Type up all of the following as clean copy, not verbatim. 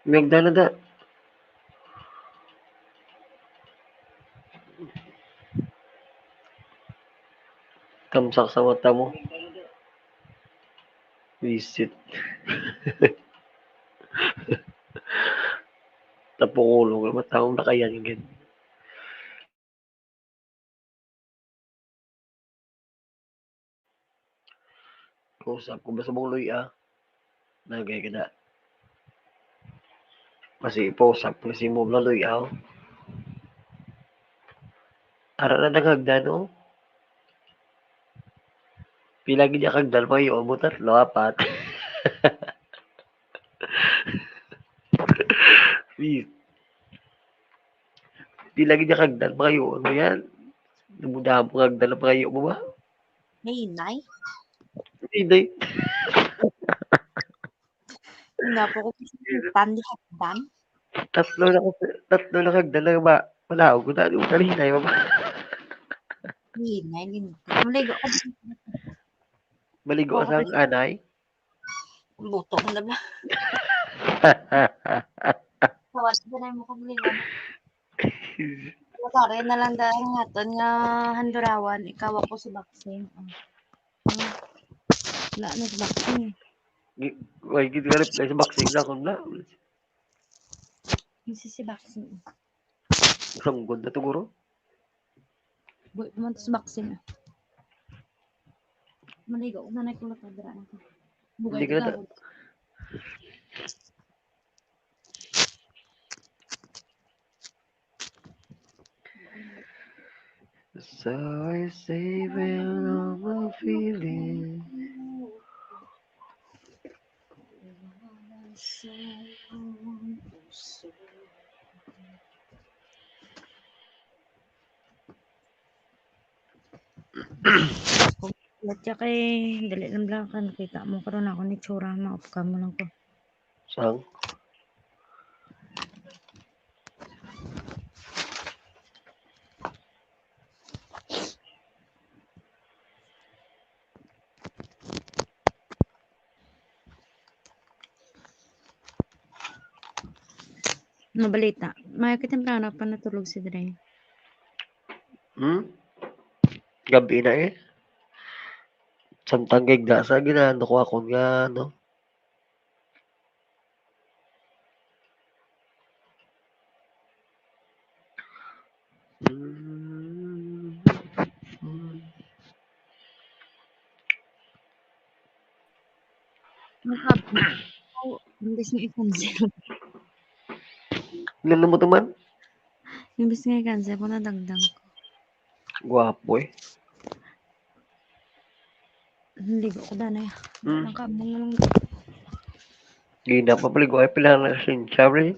Magdala tamsak sa mata mo. Visit. Tapukulong naman taong nakayanggin. Kausap ko ba sa mong luya? Nagay ka na. Kasi ipausap ko si mo na luya. Ara na nagagda no? Pila gid kagdal pa yung mo tatlo, apat. Pila gid kagdal pa kayo. Ano yan? Namudahan pa kagdal pa kayo mo ba? Nay. Hindi. Nga po ko tandi hakdan. Tatlo na kagdal na ba? Wala ko na. Yung kanina yung ba? Nay din. Maligo ko. Maligo sa anay. Buto na ba? Kawas na mo kong maligo. Pare na lang dahil ngaton nga handurawan. Ikaw ako si Boxing. Wala na si Boxing. Why gid ka reply sa boxing na kung na. Hindi si Boxing. Sanggol na siguro. Buat mo si Boxing. Maligo ko na nakulot na dira na ko. Bugay Hindi ka ka na. So I saving all my feelings. Latya kay dali lang lang ka nakita mo karon ako ni tsura ma-off ka mo lang ko. Sang? Mabalita. Maya ka temprano pa natulog si Dre. Gabi na eh. Samtang gigda sa ginano ko ako nga no. Imbis nga i-cancel. Ilan mo man? Imbis nga i-cancel ko nadagdag ko. Gwapo eh. Ligo ko danay. Ang kamong lang. Gina pa pala ay pila na siya rin.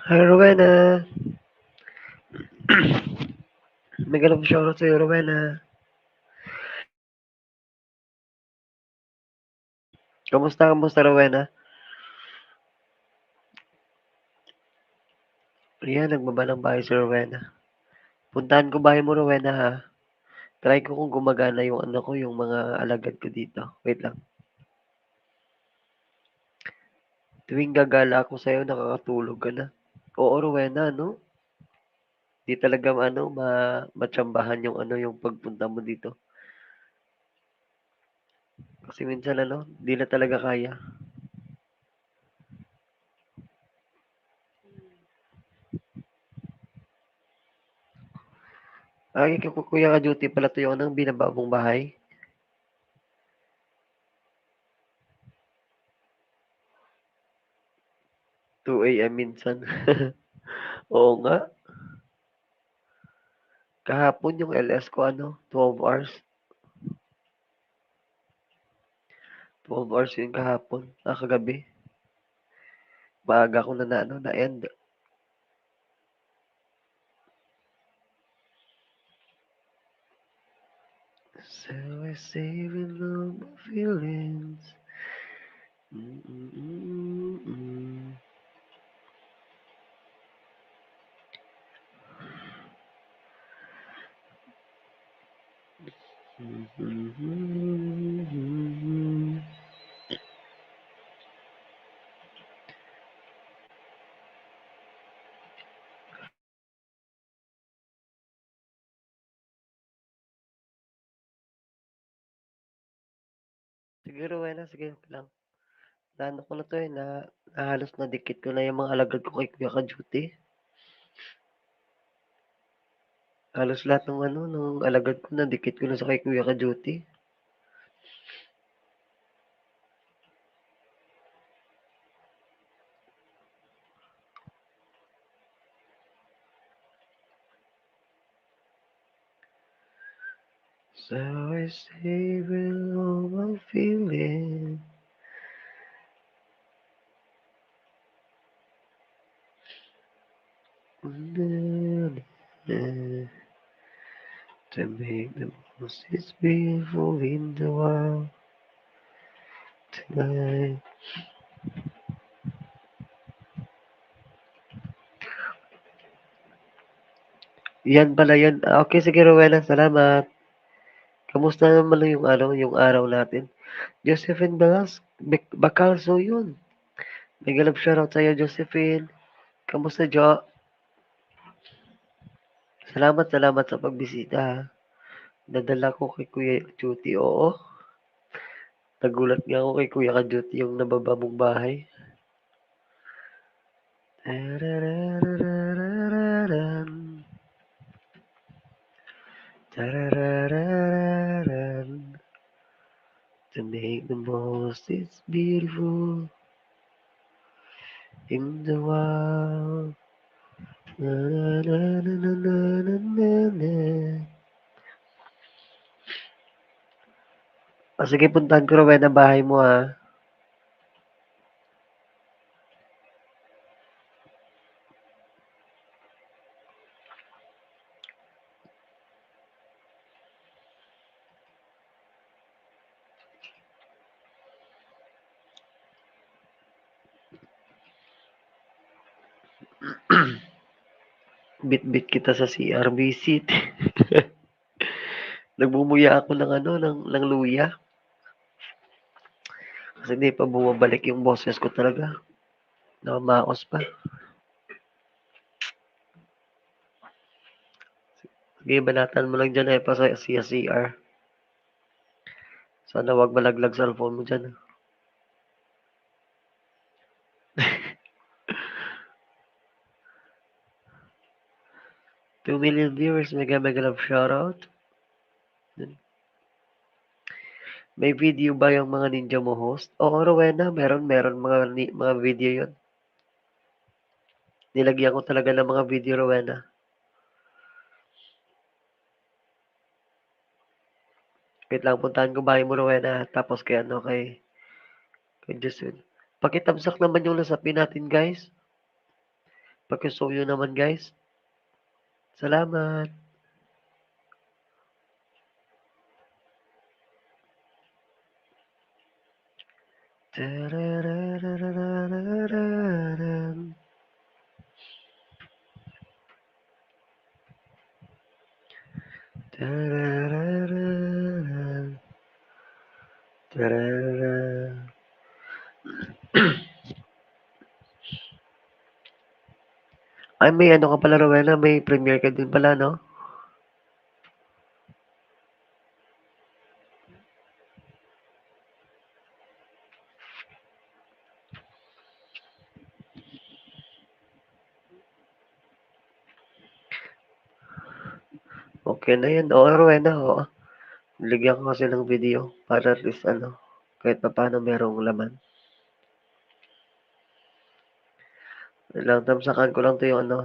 Hi, Rowena. Mega love shoutout sa'yo, Rowena. Kamusta, Rowena? Ayan, nagbaba ng bahay si Rowena. Puntahan ko bahay mo, Rowena, ha? Try ko kung gumagana yung ano ko, yung mga alagad ko dito. Wait lang. Tuwing gagala ako sa'yo, nakakatulog ka na. Oo, Rowena, no? Di talaga ano, matsambahan yung ano, yung pagpunta mo dito. Kasi minsan ano, di na talaga kaya. Ay, kuya ka duty pala to yung anong binababong bahay. 2 AM minsan. Oo nga. Kahapon yung LS ko ano, 12 hours. 12 hours yun kahapon. Kagabi. Maaga ko na ano, na-end. So I saving all my feelings. Mm-mm-mm-mm. Mm-mm-mm-mm. Sige, Rowena, sige lang. Naano ko na to eh, na halos nadikit ko na yung mga alagad ko kay Kuya Ka-Duty. Halos lahat ng ano, ng alagad ko nadikit ko na sa kay Kuya Ka-Duty. So I saving all my feelings. To make the most is beautiful in the world tonight. Yan pala yun. Okay, sige, Rowena, salamat. Kamusta naman yung ano, yung araw natin? Josephine Bacalso yun. May galap shoutout sa'yo, Josephine. Kamusta, Jo? Salamat sa pagbisita, ha. Nadala ko kay Kuya Duty, oo. Nagulat nga ako kay Kuya Ka-Duty yung nababa mong bahay. Tararararararan. Tarararararan. To make the most is beautiful in the world. Na, na, na, na, na, na, na, na. Sige, puntahan ko rin ang bahay mo, ha. Bit-bit kita sa CR visit. Nagmumuya ako ng ano, ng luya. Kasi hindi pa bumabalik yung boses ko talaga. Nakamaos pa. Sige, banatan mo lang dyan pa sa CR. Sana wag malaglag sa cellphone mo dyan. 2 million viewers, mega love shoutout. May video ba yung mga ninja mo host? Oo, Rowena, meron mga video yon. Nilagyan ko talaga ng mga video, Rowena. Wait lang, puntahan ko bahay mo, Rowena. Tapos kay ano, kay Jason. Pakitamsak naman yung lasapin natin, guys. Pakisuyo naman guys. Salamat. Tarararararararan. Tararararan. Tarara. Ay, may ano ka pala, Rowena, may premiere ka din pala, no? Okay na yan. Oo, Rowena, oo. Ligyan ko kasi ng video para at least ano, kahit pa paano merong laman. Lang tamsakan ko lang 'to yung ano,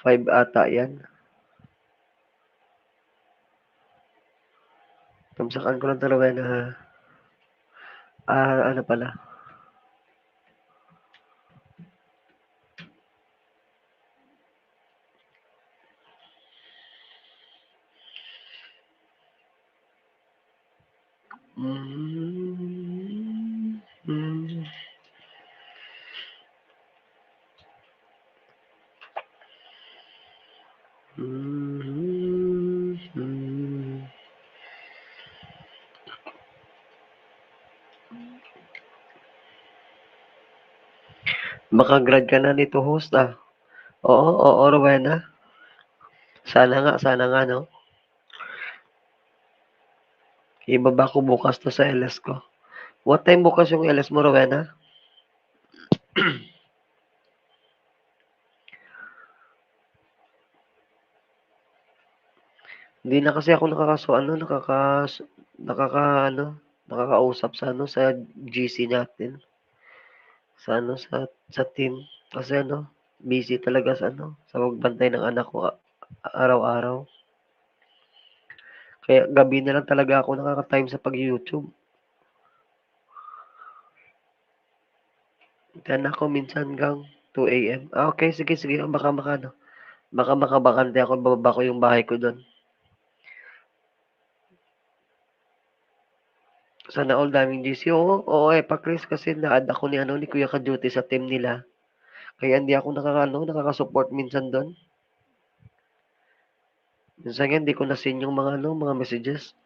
5 ata 'yan. Tamsakan ko lang 'to, Rowena, ha. Ano pala. Mm, mm, mm. Maka-grad ka na nito host, ah. Oo, oo, Rowena. Sana nga, 'no. Ibaba ko bukas 'to sa LS ko. What time bukas yung LS mo, Rowena? Hindi na kasi ako nakakausap sa ano, sa GC natin, sa ano, sa team. Kasi ano, busy talaga sa ano, sa pagbantay ng anak ko araw-araw. Kaya gabi na lang talaga ako nakaka-time sa pag-YouTube. Kaya ako minsan hanggang 2 AM. Ah, okay, sige, sige. Baka makabakante ako, bababa ko yung bahay ko doon. Sana all daming GC. Oo, oo, pa Chris, kasi na-add ako ni ano ni Kuya Kaduty sa team nila. Kaya hindi ako nakaka-support minsan doon. Minsan nga hindi ko na-seen yung mga ano, mga messages.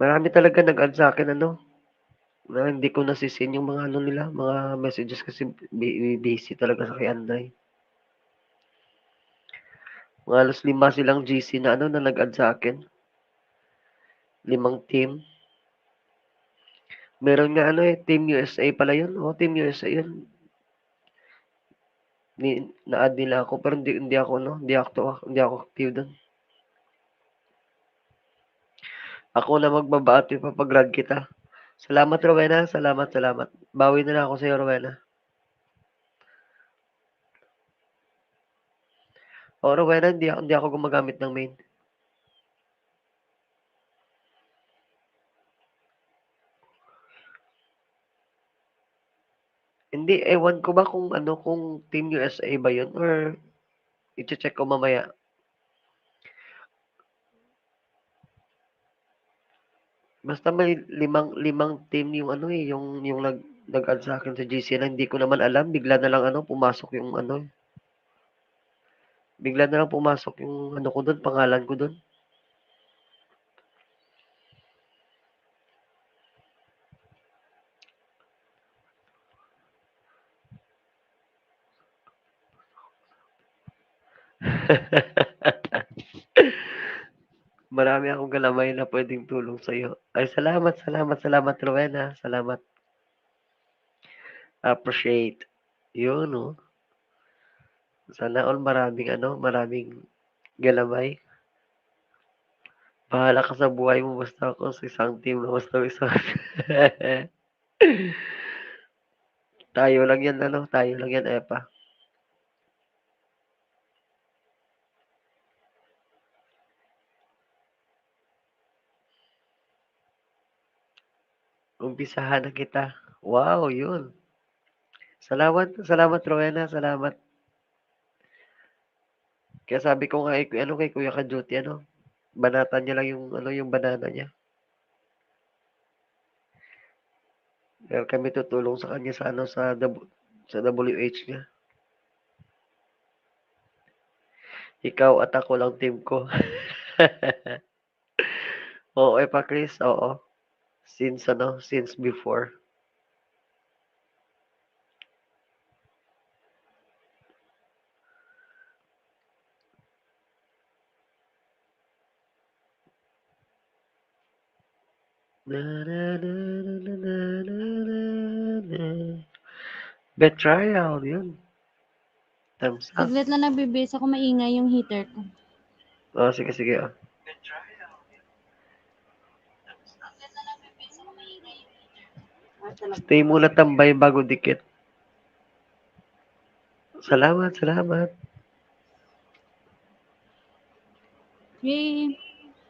Marami talaga nag-add sa akin ano, na hindi ko nasi-seen yung mga ano nila, mga messages kasi busy talaga sa kay Anday. Mga halos 5 silang GC na ano na nag-add sa akin. 5 team. Meron nga ano eh, Team USA pala yun. Oh, Team USA yun. Na-add nila ako pero hindi ako no, hindi ako active doon. Ako na magbabati papag-grad kita. Salamat, Rowena. Salamat, salamat. Bawi na lang ako sa'yo, Rowena. O, Rowena, hindi ako gumagamit ng main. Hindi, ewan ko ba kung ano, kung Team USA ba yun or i-check ko mamaya. Basta may limang team yung ano eh, yung nag-add sa akin sa GC na hindi ko naman alam. Bigla na lang ano, pumasok yung ano. Bigla na lang pumasok yung ano ko doon, pangalan ko doon. Marami akong galamay na pwedeng tulong sa'yo. Ay, salamat, salamat, salamat, Rowena. Salamat. Appreciate. Yun, no? Sana all maraming galamay. Bahala ka sa buhay mo basta ako sa isang team na basta isang tayo lang yan, Epa. Umpisahan na kita. Wow, yun. Salamat Rowena, salamat. Kaya sabi ko nga kay Kuya Ka-Duty banatan niya lang yung banana niya. Dahil kami tutulong sa kanya sa WH niya. Ikaw at ako lang team ko. Oo, pa Chris, oo. Since before. Na, na, na, na, na, na, na, na. Betrayal, yun. Thumbs up. Saglit lang nabibis ako, maingay yung heater ko. Oh, sige. Stay muna tambay bago dikit. Salamat.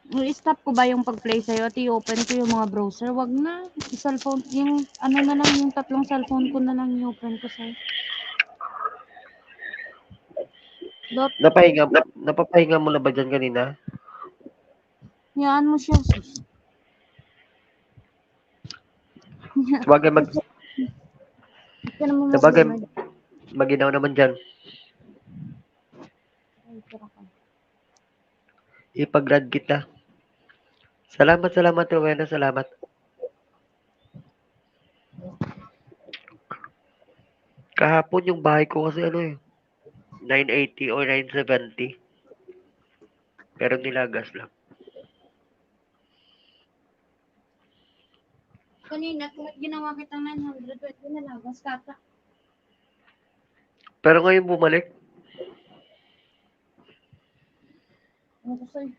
I-stop ko ba yung pag-play sa'yo at i-open ko yung mga browser? Wag na. Cellphone, yung ano na lang, yung tatlong cellphone ko na lang i-open ko sa'yo. Napapahinga mo na ba dyan kanina? Hayaan mo siya, sus. Sabagay Ito naman sabagay mag-gamer. maginaw naman dyan. Ay, tira ka. Ipag-grad kita. Salamat, Rowena, salamat. Kahapon yung bahay ko kasi 980 or 970. Pero nilagas lang. Kanina, kung ginawa kitang 920 na lang, mas kata. Pero ngayon bumalik. Ano ko sa'yo?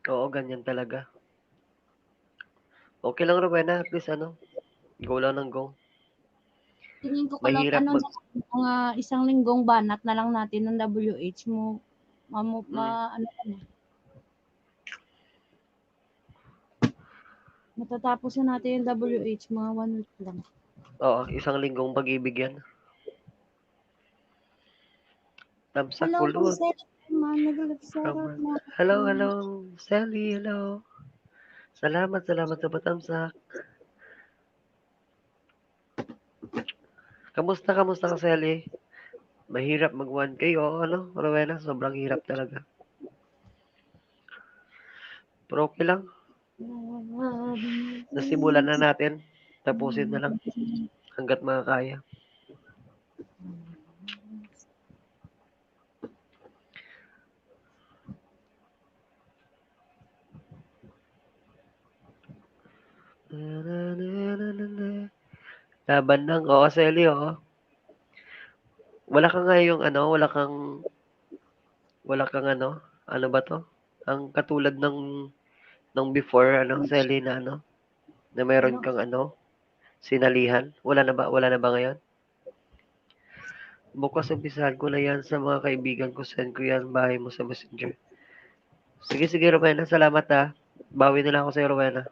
Oo, ganyan talaga. Okay lang, Rowena. At least go lang ng go. Tingin ko Mahirap mga isang linggong banat na lang natin ng WH mo. Ano ka na. Matatapos na natin yung WH, mga 1 week lang. Oo, isang linggong pag-ibig yan. Tamsak Hello, ulod. Hello, Sally, hello. Salamat sa patamsak. Kamusta ka, Sally? Mahirap mag 1K, Rowena, sobrang hirap talaga. Pero okay lang. Nasimulan na natin. Tapusin na lang. Hanggat makakaya. Laban ng, Sally, Wala kang ano ba to? Ang katulad ng before, Sally na meron kang sinalihan. Wala na ba ngayon? Bukas umpisahan ko na yan sa mga kaibigan ko. Send ko yan bahay mo sa Messenger. Sige, Rowena. Salamat Bawi na lang ako sa'yo, Rowena.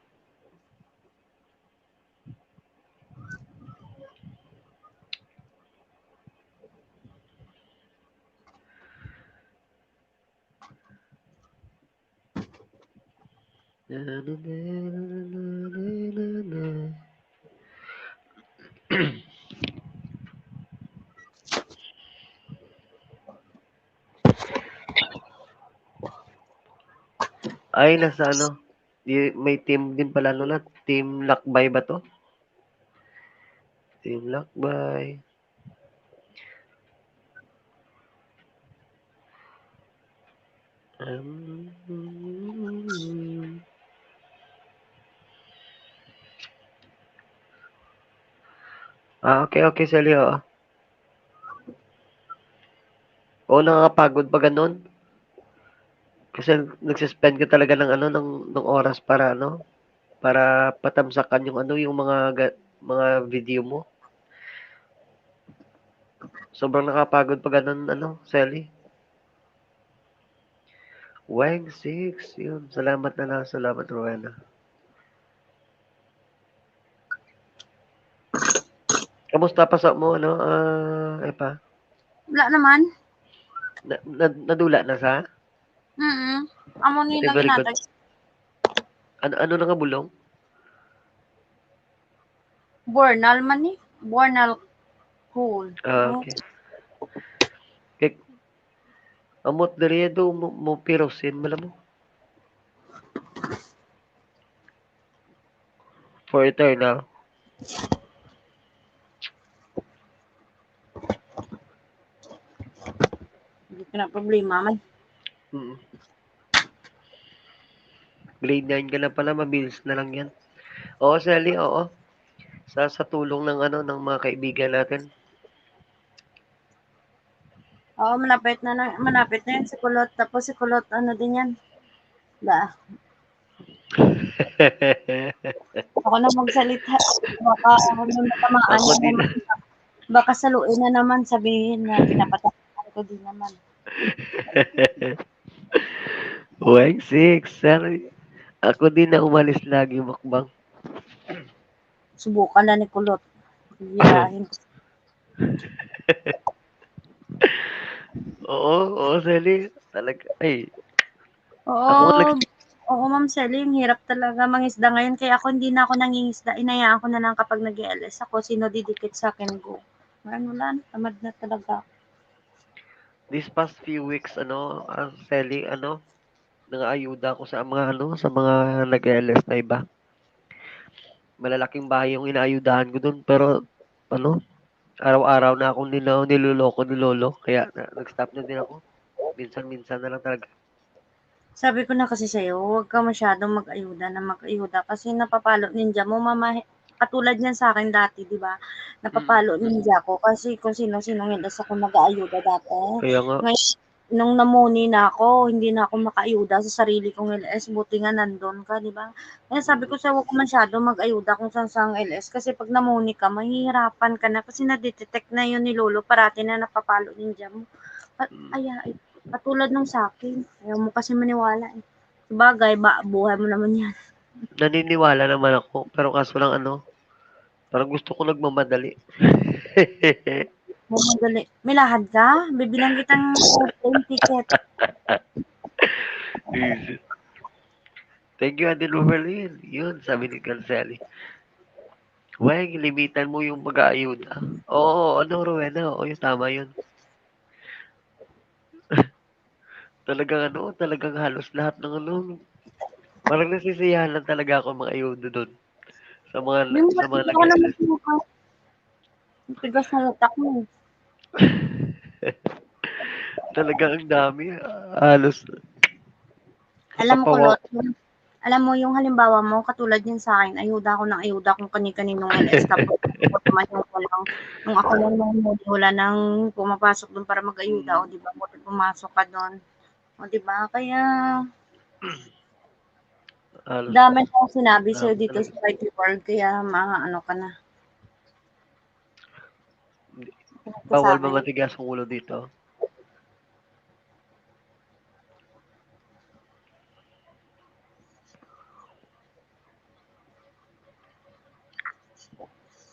Ay, nasa may team din pala Team Lakbay ba to? Team Lakbay. Okay, Sally, oo. Oo, nakakapagod pa ganun. Kasi nagsuspend ka talaga ng oras para patamsakan yung mga video mo. Sobrang nakapagod pa ganun, Sally. Weng 6, yun. Salamat na lang. Salamat, Rowena. Kamusta pa sa mo, ano? Epa? Wala naman. Nadula na sa? Amo ni Okay, lang very good. inatag. Ano na nga bulong? Bornal man ni. Bornal cool. Okay. Kay, amot diri do mo pirosin mo mo. For eternal. Hindi ko na problema man. Mm. Grade 9 ka na pala, mabilis na lang yan. Oo, Sally, oo. Sa tulong ng ano ng mga kaibigan natin. Oo, malapit na yan si Kulot. Tapos si Kulot, ano din yan. Ako na magsalita. Baka may matamaan Ako na din. naman. Baka saluin na naman sabihin na pinapatamaan ko din naman. Weng 6, sorry. Ako din na umalis lagi mukbang. Subukan na ni Kulot. Hirahin ko. Oo, Sally. Talaga, ay, ako nga Oo, oo Ma'am Sally, ang hirap talaga mangisda ngayon. Kaya ako hindi na ako nangingisda. Inayaan ko na lang kapag nag-LS ako. Sino didikit sa akin, go. Wala na, tamad na talaga. this past few weeks, Sally, nangaayuda ako sa mga, sa mga nag-LS na iba. Malalaking bahay yung inaayudahan ko dun, pero, ano, araw-araw na akong niloloko ni Lolo, kaya nag-stop na din ako. Minsan-minsan na lang talaga. Sabi ko na kasi sa'yo, huwag ka masyadong mag-ayuda kasi napapalo ninja mo, katulad niyan sa akin dati, di ba? Mm. Napapalo ninja ko kasi kung sino-sinong ilas ako nag-aayuda dati. Kaya nga, Ngayon, nung namuni na ako, hindi na ako makaayuda sa sarili kong LS, buti nga nandun ka, di ba? Kaya sabi ko mm, sa'yo, huwag ka masyadong mag-ayuda kung saan sa LS kasi pag namuni ka, mahihirapan ka na kasi nadetect na yun ni Lolo parati na napapalo ninja mo. mm. Katulad nung sa'kin, ayaw mo kasi maniwala, eh. Sabagay buhay mo naman 'yan. Naniniwala naman ako, pero kaso lang parang gusto ko nagmamadali. Mamadali. May lakad ka? Bibilang kitang airplane ticket. Easy. Thank you, Ate Lumerlin. Yun, sabi ni Canceli. Weng, limitan mo yung mag-aayuda. Oo, Rowena, oo, yung tama yun. Talagang halos lahat ng parang nasisiyahan lang talaga ako mga ayuda doon. Yung Sa mga hindi ako naman nag-LS. sumuka. Ang tigas ng utak mo, eh. Talagang ang dami. Halos Alam mo napapawa. kulot, alam mo yung halimbawa mo katulad niyan sa'kin, ayuda ako ng ayuda kung kani-kaninong LS tapos ako naman yung walang nung ako lang namumuli wala nang pumapasok dun para mag-ayuda, Mm, o 'di ba, buti pumasok ka dun, o 'di ba? Kaya halos dami na akong sinabi sa'yo dami dito talaga. sa IT world kaya maaano ka na, makinig ka Bawal sa'kin. mamatigas ang ulo dito.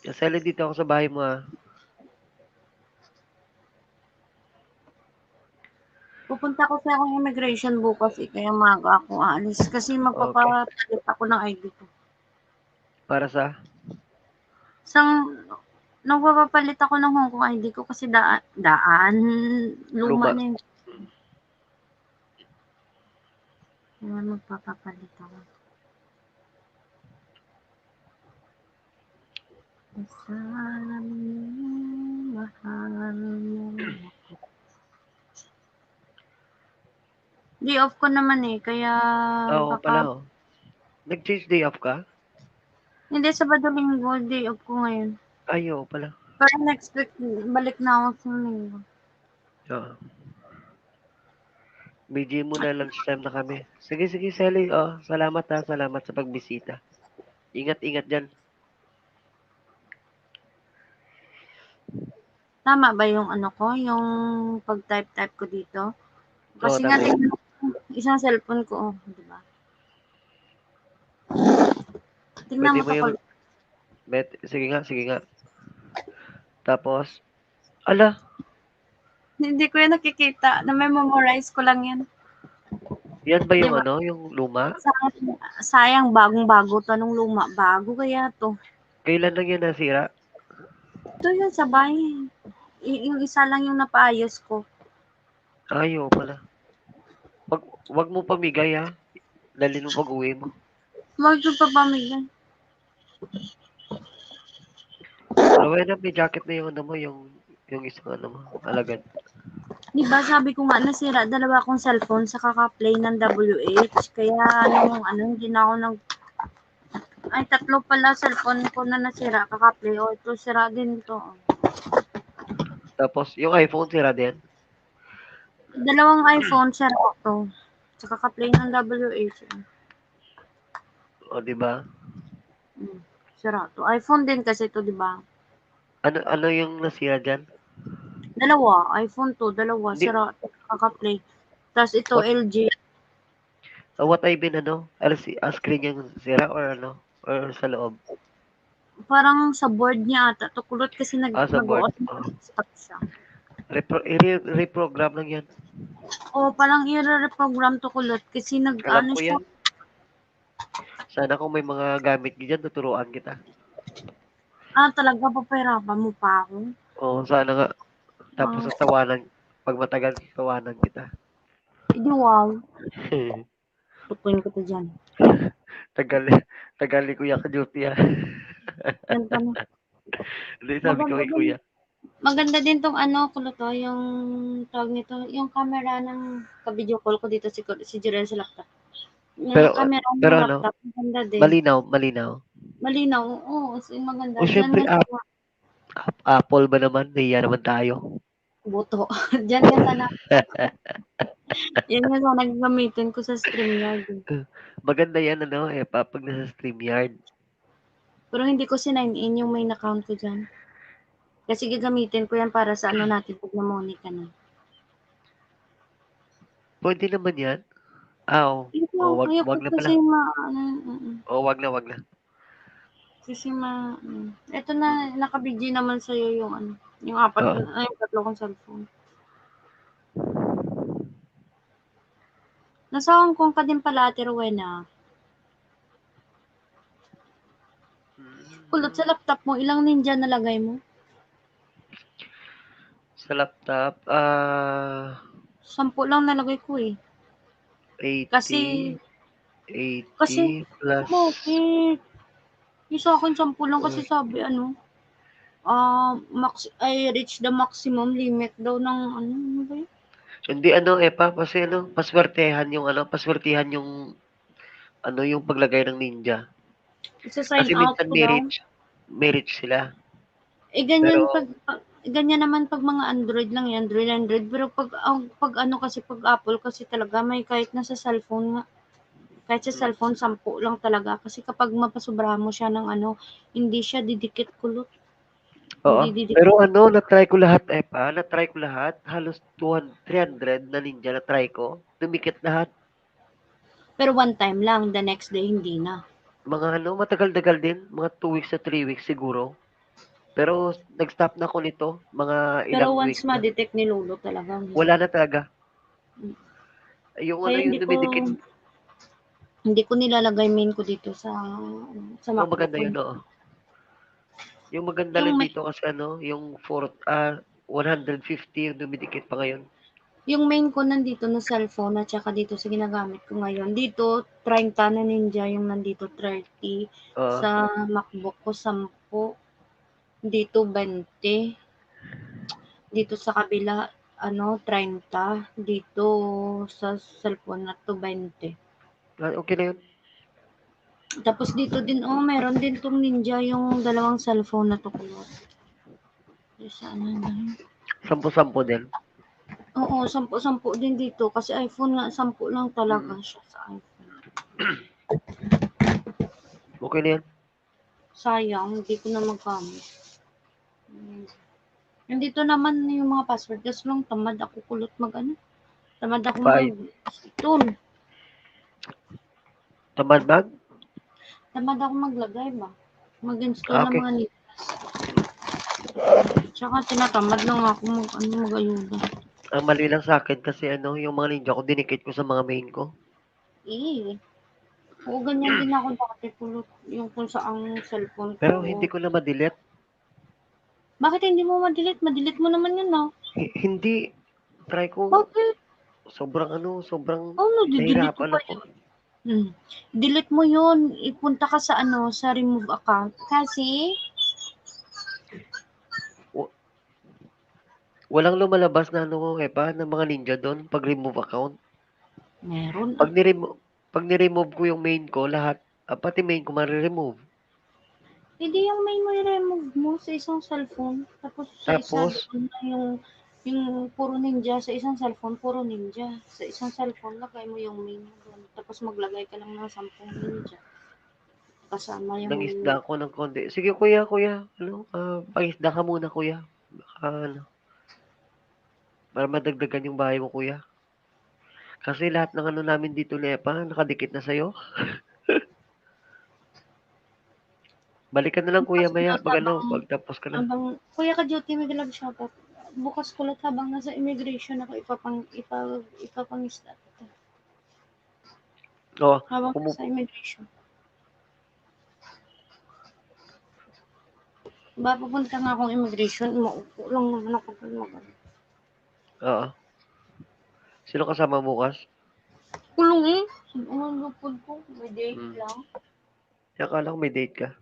Kasali dito ako sa bahay mo ah. Pupunta ako sa akong immigration bukas, eh, kaya maaga akong aalis kasi Okay. magpapapalit ako ng ID ko. Para sa? Isang nagpapapalit ako ng Hong Kong ID ko kasi daan luma Luma. na yun. Kaya magpapapalit ako. Sabi mo, mahal mo. Day off ko naman, eh, kaya Oo baka pala oh. Nag-change day off ka? hindi, Sabado Linggo day off ko ngayon. Ay, oo pala. Pero next week balik na ako sa Linggo. Oo. Medyo mo na lunchtime na kami. Sige, sige, Sally. Oh, salamat ha. Salamat sa pagbisita. Ingat-ingat dyan. Tama ba yung ano ko, yung pag-type-type ko dito? Oo, Kasi nga tama yun. isang cellphone ko, oh, 'di ba? Tingnan Pwede mo mo 'to yung, kulot. sige nga, sige nga. Tapos, ala, Hindi ko yan nakikita, na-memorize ko lang yan. yan ba 'Di yung ba? ano, yung luma? Sayang bagong-bago 'to nung luma. Bago kaya 'to. Kailan lang yan nasira? Ito yun sa bahay. Yung isa lang yung napaayos ko. Ayaw pala. Wag mo pamigay ha. Dalhin mo pag uwi mo. Wag yung papamigay. Rowena, may jacket na yung ano mo, yung isang ano mo, alagad. Di ba sabi ko nga nasira dalawa kong cellphone sa kaka-play ng WH. Kaya hindi na ako ay, tatlo pala cellphone ko na nasira kaka-play. O, ito sira din to. Tapos, yung iPhone, sira din. Dalawang iPhone sira to. Sa kaka-play ng WH. O, di ba? Sira to. iPhone din kasi to, di ba? Ano yung nasira dyan? Dalawa. iPhone to. Dalawa. Hindi, Sira to. Kaka-play. Tapos ito, what, LG. what I mean, ano? Screen yung sira or ano? Or sa loob? Parang sa board niya ata. Tukulot kasi Sa board. nag-on stop siya. Reprogram lang yan. O, parang i-reprogram to kulot kasi Alam nag-ano ko siya. yan. Sana kung may mga gamit ka dyan, tuturuan kita. Talaga papahirapan mo pa ako? Oo, sana nga. Tapos Ah, tawanan, pag matagal, tawanan kita. Hindi wow. Tukuin ko to dyan. tagal, tagal ni Kuya ka-duty ah. Yan pa na. Hindi, sabi ko Maganda kay din. Kuya. Maganda din tong kulot to, yung tawag nito, yung camera ng ka-video call ko dito si Jirel sa laptop. Yung Pero, camera pero ng ano, laptop, maganda din. malinaw. Malinaw, oo, maganda. O Diyan syempre, nga sa Apple ba naman? Nahiya naman tayo. buto. Diyan nga sana, yan nga sana gagamitin ko sa StreamYard. Maganda yan, ano, pag nasa StreamYard. Pero hindi ko sinign-in yung main account ko dyan. Kasi gagamitin ko yan para sa natin pag na-money ka na. Pwede naman yan. Ayaw ko Wag na pala. kasi Wag na. kasi eto na, naka-BG naman sa'yo yung yung Oo. yung tatlo kong cellphone. Nasa Hong Kong ka din pala, Ate Rowena. Kulot sa laptop mo, ilang ninja nalagay mo? Sa laptop, 10 lang nalagay ko eh. 80, Kasi, 80 plus, bakit? Yung sa akin 10 lang kasi sabi reach the maximum limit daw ng ano ba yun? hindi kasi paswertehan yung yung paglagay ng ninja. Isa-sign Kasi out minsan ko daw. may reach sila. Ganyan Pero, ganyan naman pag mga Android lang yan, Android. Pero pag kasi pag Apple kasi talaga may kahit na sa cellphone nga. Kahit sa cellphone, 10 lang talaga. Kasi kapag mapasobrahan mo siya ng hindi siya didikit kulot. oo. Hindi didikit. Pero na-try ko lahat, na-try ko lahat. Halos 200, 300 na ninja na-try ko. Dumikit lahat. Pero one time lang, the next day hindi na. Mga matagal-tagal din. Mga 2 weeks to 3 weeks siguro. Pero nag-stop na ako nito. Mga Pero ilang once weeks na. ma-detect ni Lolo talaga. Wala na talaga. Kaya Yung dumidikit. hindi ko nilalagay main ko dito sa MacBook Maganda ko. yun, oo. Yung maganda Yung lang main, dito kasi yung 150 yung dumidikit pa ngayon. yung main ko nandito na cellphone at saka dito sa ginagamit ko ngayon. Dito, 30 na Ninja, yung nandito 30. Oo. Sa MacBook ko, 10. Dito, 20. Dito sa kabila, 30. Dito sa cellphone na to, 20. Okay na yun. Tapos dito din, meron din tong Ninja, yung dalawang cellphone na to. Sana na yun. 10-10 din. Oo, 10 din dito. Kasi iPhone nga, 10 lang talaga siya sa iPhone. Okay na yan. Sayang, hindi ko na magamit. Nandito naman yung mga password. Just lang tamad ako kulot Tamad ako Five. mag-tool. Tamad mag? Tamad ako maglagay ba? Mag-install ng Okay. mga nitas. Tsaka tinatamad lang ako mag-ayuda. Ang mali lang sa akin kasi yung mga ninja ko, dinikit ko sa mga main ko. Oo, ganyan din ako dati. Pulot yung kung saang cellphone ko. Pero hindi ko na ma-delete. Bakit hindi mo ma-delete? Ma-delete mo naman yun, no? Hindi. Try ko. Bakit? Sobrang Didelete ko nahirapan pa ako. yun. Delete mo yun. Ipunta ka sa sa remove account. Kasi, Walang lumalabas na ng mga ninja doon pag remove account. meron. Pag ni-remove ko yung main ko, lahat, pati main ko ma-remove. Hindi yung may remove mo sa isang cellphone. Tapos sa isa Tapos, doon na yung puro ninja. Sa isang cellphone, puro ninja. Sa isang cellphone, lagay mo yung main mo doon. Tapos maglagay ka lang ng 10 ninja. Kasama yung nangisda ako ng konti. Sige, kuya. Pangisda ka muna, kuya. Baka, para madagdagan yung bahay mo, kuya. Kasi lahat ng namin dito, Nepa, nakadikit na sa'yo. Balikan na lang, kuya, maya. Pag tapos ka na. Kuya ka duty, may galab shoutout. Bukas kulat habang nasa immigration ako, ipapangista. Oh, Habang nasa immigration. Papunta nga akong immigration, maupo lang naman ako doon Oo. Sino kasama bukas? kulong lupod ko, may date lang. Akala ko may date ka.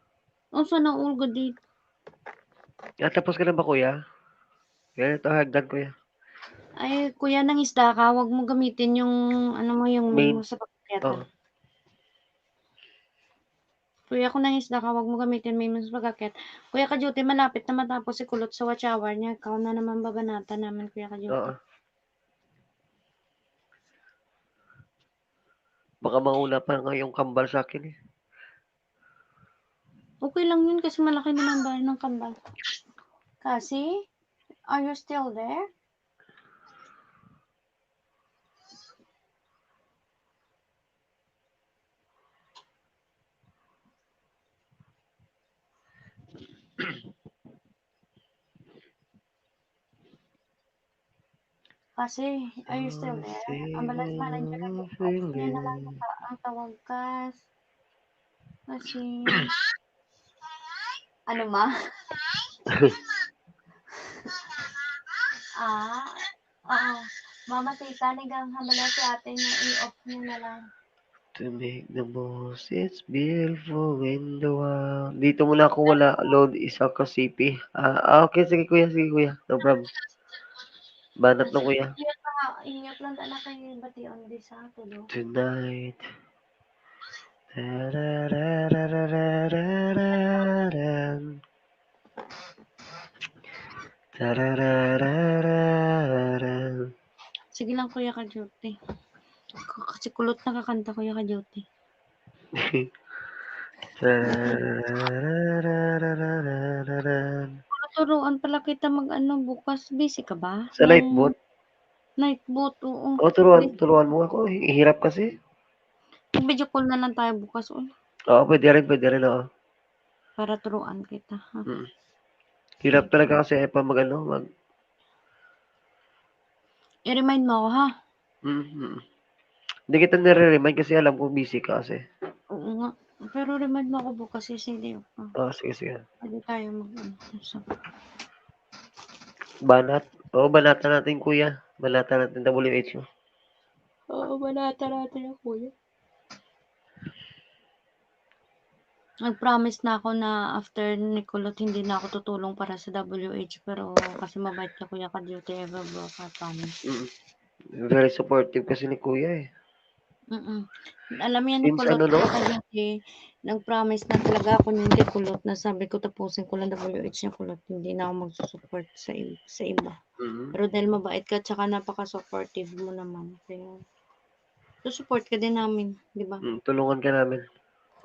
Sana all good date. Tapos ka na ba, kuya? Yan, ito, hagdan, kuya. Ay, kuya, nang isda ka, wag mo gamitin yung, yung main mo sa pagkakyatan. Kuya, kung nang isda ka, wag mo gamitin main mo sa pagkakyat. Kuya ka duty, malapit na matapos si kulot sa watch hour niya. Ikaw na naman babanata namin, kuya ka duty. Oo. Baka mauna pa nga yung kambal sa akin eh. Okay lang yun kasi malaki naman ba ng kambal. Kasi, are you still there? Kasi, are you still there? Ang balas manager na open niya na lang ang tawag ka. Kasi, ano ma? Mama, tita, nigang hamala si ate na i-off niya na lang. To make the most, it's beautiful in the world. Dito muna ako wala load isa ka CP. Okay, sige kuya. No problem. Banat na kuya. Iyap lang na kayo bati on this tulo. Tonight. Sige lang kuya ka duty. Kasi kulot na kakanta kuya ka duty. Turuan pala kita bukas. Busy ka ba? Sa night boat? Night boat, oo. Turuan mo ako. Hirap kasi. Video call na lang tayo bukas. Oo, pwede rin ako. Para turuan kita. Ha? Hirap talaga kasi I-remind mo ako, ha? Hindi kita nire-remind kasi alam ko busy ka kasi. Oo nga. Pero remind mo ako bukas sige. Sige. Pwede tayo mag-usap. Banat? Oo, banatan natin kuya. Banatan natin WHO. Oo, banatan natin ang kuya. Nag-promise na ako na after ni Kulot, hindi na ako tutulong para sa WH. Pero kasi mabait ka kuya ka duty ever bro. I promise. Very supportive kasi ni kuya eh. Alam yan ni Kulot kasi nag-promise na talaga ako yung kay Kulot na sabi ko tapusin ko lang WH niya Kulot. Hindi na ako magsusupport sa iba. Pero dahil mabait ka tsaka napaka-supportive mo naman. Kaya support ka din namin, di ba? Tulungan ka namin.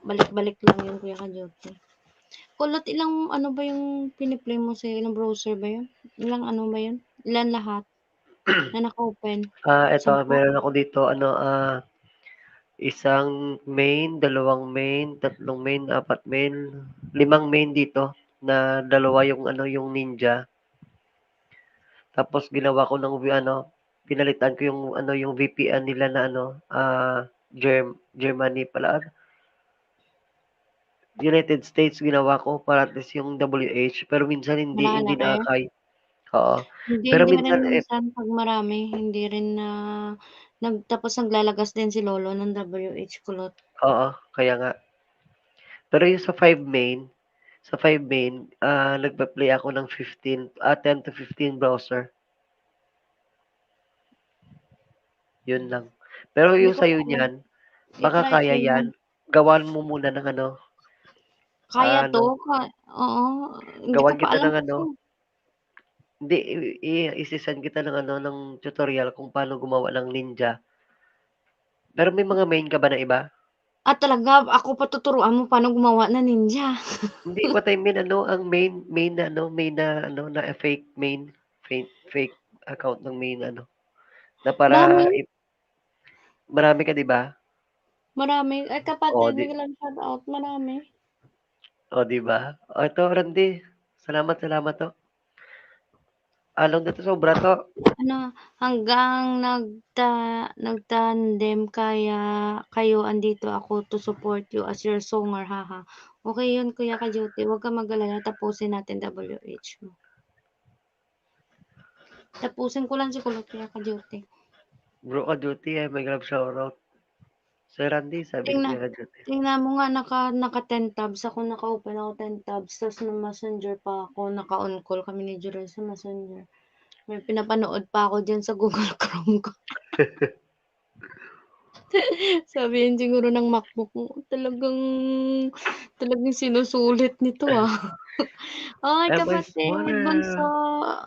Balik-balik lang yun kuya ka duty. Kulot, ilang ba yung piniplay mo sa ilang browser ba yun? Ilang ba yun? Ilan lahat? na naka-open? Eto 10? meron ako dito ano, isang main, 2 main, 3 main, 4 main, 5 main dito na dalawa yung ano, yung Ninja. Tapos ginawa ko ng ano, pinalitan ko yung ano, yung VPN nila na ano, Germany pala. United States ginawa ko para at least yung WH pero minsan hindi Malalaki? nakakaya. Oo. Pero Hindi rin minsan minsan 'pag marami, hindi rin na tapos naglalagas din si lolo ng WH kulot. oo, kaya nga. Pero yung sa 5 main, nagpa-play ako ng 10 to 15 browser. Yun lang. Pero Hindi yung ko sa'yo pa alam, niyan, baka i-try ko kaya yun. yan. Gawan mo muna ng ano, Kaya 'to, ano, oo, hindi ko gawan pa kita alam ng ano, kasi hindi, isi-send kita ng ano, ng tutorial kung paano gumawa ng Ninja. Pero may mga main ka ba na iba? talaga ako pa tuturuan mo paano gumawa ng ninja. Hindi, what I mean, ano, ang main na fake main, fake account ng main, ano, na para, Dami, marami ka, di ba? marami. Ay O, kapatid, di, biglang shoutout, marami. o, di ba? O, ito, Randy. Salamat to. Along na to, sobra to. Ano, hanggang nagtandem kaya kayo andito ako to support you as your songer, haha. Okay yun Kuya Ka-Duty, huwag kang mag-alala, tapusin natin WH mo. Tapusin ko lang si kulot Kuya Ka-Duty. Bro ka duty, may grab shoutout. Sir Randy, sabi ni Tingnan Kuya ka duty. tingnan mo nga naka 10 tabs ako, naka-open ako 10 tabs, ta's no Messenger pa ako, naka-on call kami ni Jorel sa Messenger. May pinapanood pa ako diyan sa Google Chrome ko. Sabihin siguro ng MacBook mo, talagang sinusulit nito, Oy I'm my kapatid, bunso. smarter.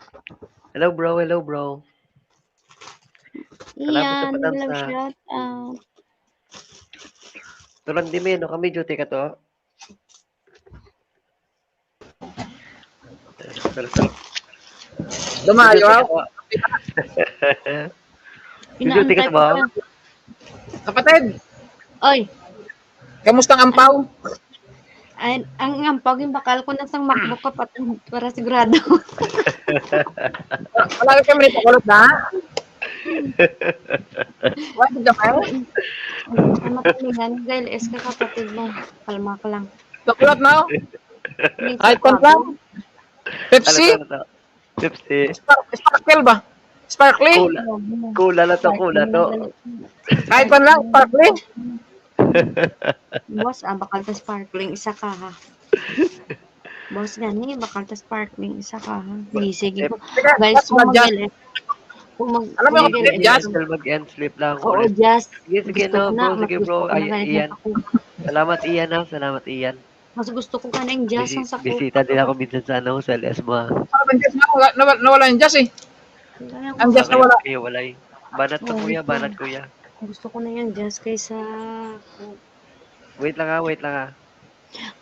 Hello, bro. Hello, bro. Salamat sa Iyan, love patansa. shout out. To Randy, may ano kami, duty ka to. Salo. Dumayo Duty ka ako. to. Duty ka Inaantay to pa ba? kita. Kapatid, Oy, kamusta ang ampaw? ay, ang paging bakal ko na sang MacBook kapatid para sigurado. Wala ka kami nito kulot na? Wala ka gamay? Ang matalingan, dahil ka kapatid mo. Kalma ka lang. Kulot na? Hindi Kahit ka kon lang? Pepsi? Ano to? Pepsi. Sparkle ba? Sparkly? Kula na to, kula to. Kahit kon lang, sparkly? Boss, bakal ta sparkling isa ka ha. Boss gani, bakal ta sparkling isa ka ha. Hindi, sige po. Teka, Guys, that's not just. Alam mo yung Sige, kapatid, just. Angel, mag-end sleep lang Oo, ulit. just Sige, gusto no, ko na, bro. mas Sige, gusto bro. ko na Ay, ganit Ian. ako. Salamat, Ian, ha. Salamat, Ian. Mas gusto ko ka na yung jazz ang sakot. Bisita din ako minsan sa ano, sa LS mo, ha. Parang just nawala yung just eh. Ang just nawala. Kayo, walay. Banat to, kuya. Banat, kuya. Gusto ko na yung jazz kaysa Wait lang, ha.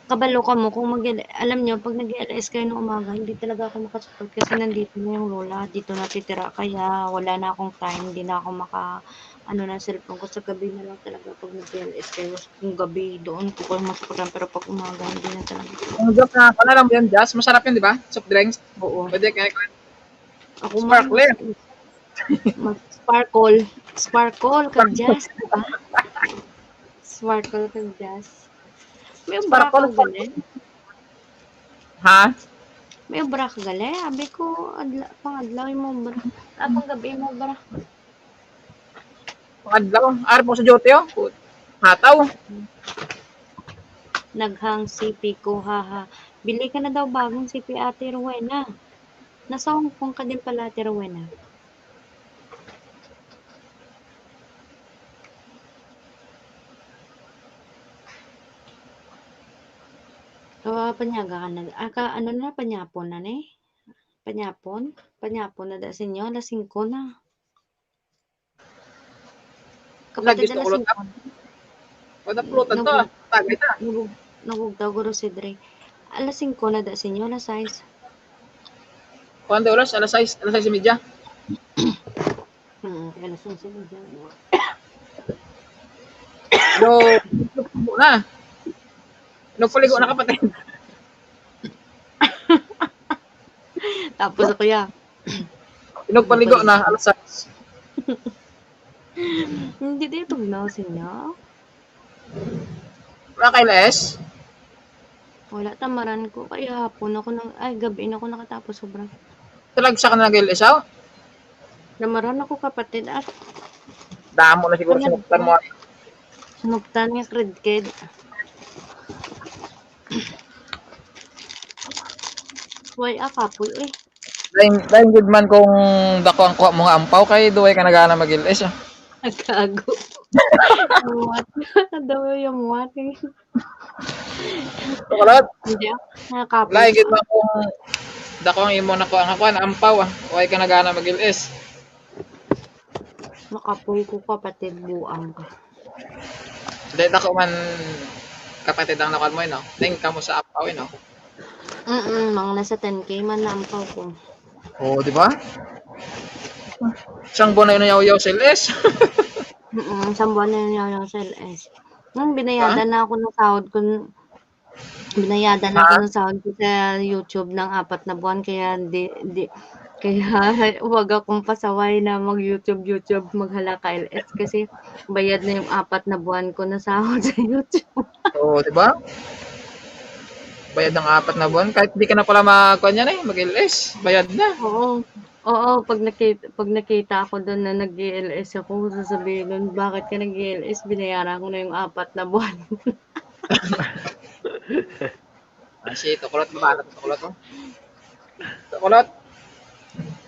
kabalo ka mo kung alam nyo, pag nag-LS kayo ng umaga, hindi talaga ako makasupport kasi nandito na yung lola, dito natitira, kaya wala na akong time, hindi na ako ng cellphone ko, sa gabi na lang talaga pag nag-LS kayo, kung gabi doon ko kayo masuportan, pero pag umaga, hindi na talaga. Yung just na, alam mo yung just, masarap yun, di ba? Soft drinks. Oo. Pwede kaya Ako sparkler. mas sparkle kag jazz, diba? Sparkle kag jazz. May ubra ka gali? Ha? May ubra ka gali? Abi ko, pang-adlaw mo ubra. Pang gabi mo ubra. Pag-adlaw. Arap mo sa duty oh. Hataw. Naghang CP ko, haha. Bili ka na daw bagong CP Ate Rowena. Nasa Hong Kong ka din pala, Ate Rowena. Panyaga ka na. Ano na, panyapon na ne? Panyapon? Panyapon na da sa inyo, alas 5 na. Kapatid, Gusto alas ko 5 lang. Wala pulutan to ah. Tagay na. Nagugdaw guro si Dre. Alas 5 na da sa inyo, alas 6. Kuhan daw oras, alas 6:30. Kaya alas 11 na dyan. Pero, pinagpaligo na. Pinagpaligo na kapatid. Tapos kuya, Pinagpaligo na, alas 6. hindi dito gnasin niya. Wala kay Les? Wala tamaran ko. Kaya hapon ako gabi na ako nakatapos sobrang. Talagsa ka na nag-LSAw? Namaran ako kapatid at Damo na siguro sinuktan mo. sunugtan nga kredked. Why akapoy eh. Dahil good man kung dako ang kuha mo nga ampaw kay duway ka nagana mag-LS. Nagkago. Muwat. Daw yung muwat. Chocolate, Hindi ah. Nakakapoy. lahi good man kung dako ang imo na kuha nga kuha na ampaw. Duway ka nagana mag-LS. Makapoy ko kapatid buang ka. Dahil dako man kapatid ang nakuha mo no. Ning ka mo sa ampaw no. Mga nasa 10k man na ampaw ko. Oo, di ba? Isang buwan na yun yaw-yaw sa LS. Isang buwan na yun yung sa LS. Nung binayadan na ako ng sahod ko, binayadan na ako ng sahod ko sa YouTube ng 4 na buwan, kaya kaya huwag akong pasaway na mag-YouTube, maghala ka LS kasi bayad na yung 4 na buwan ko na sahod sa YouTube. Oo, di ba? Bayad ng 4 na buwan. Kahit di ka na pala mag-kanya na mag-LS. Bayad na. Oo, pag nakita ako doon na nag-LS ako, sasabihin nun, bakit ka nag-LS? Binayaran ko na yung 4 na buwan. Si Tukulot, babalat ng Tukulot. Tukulot.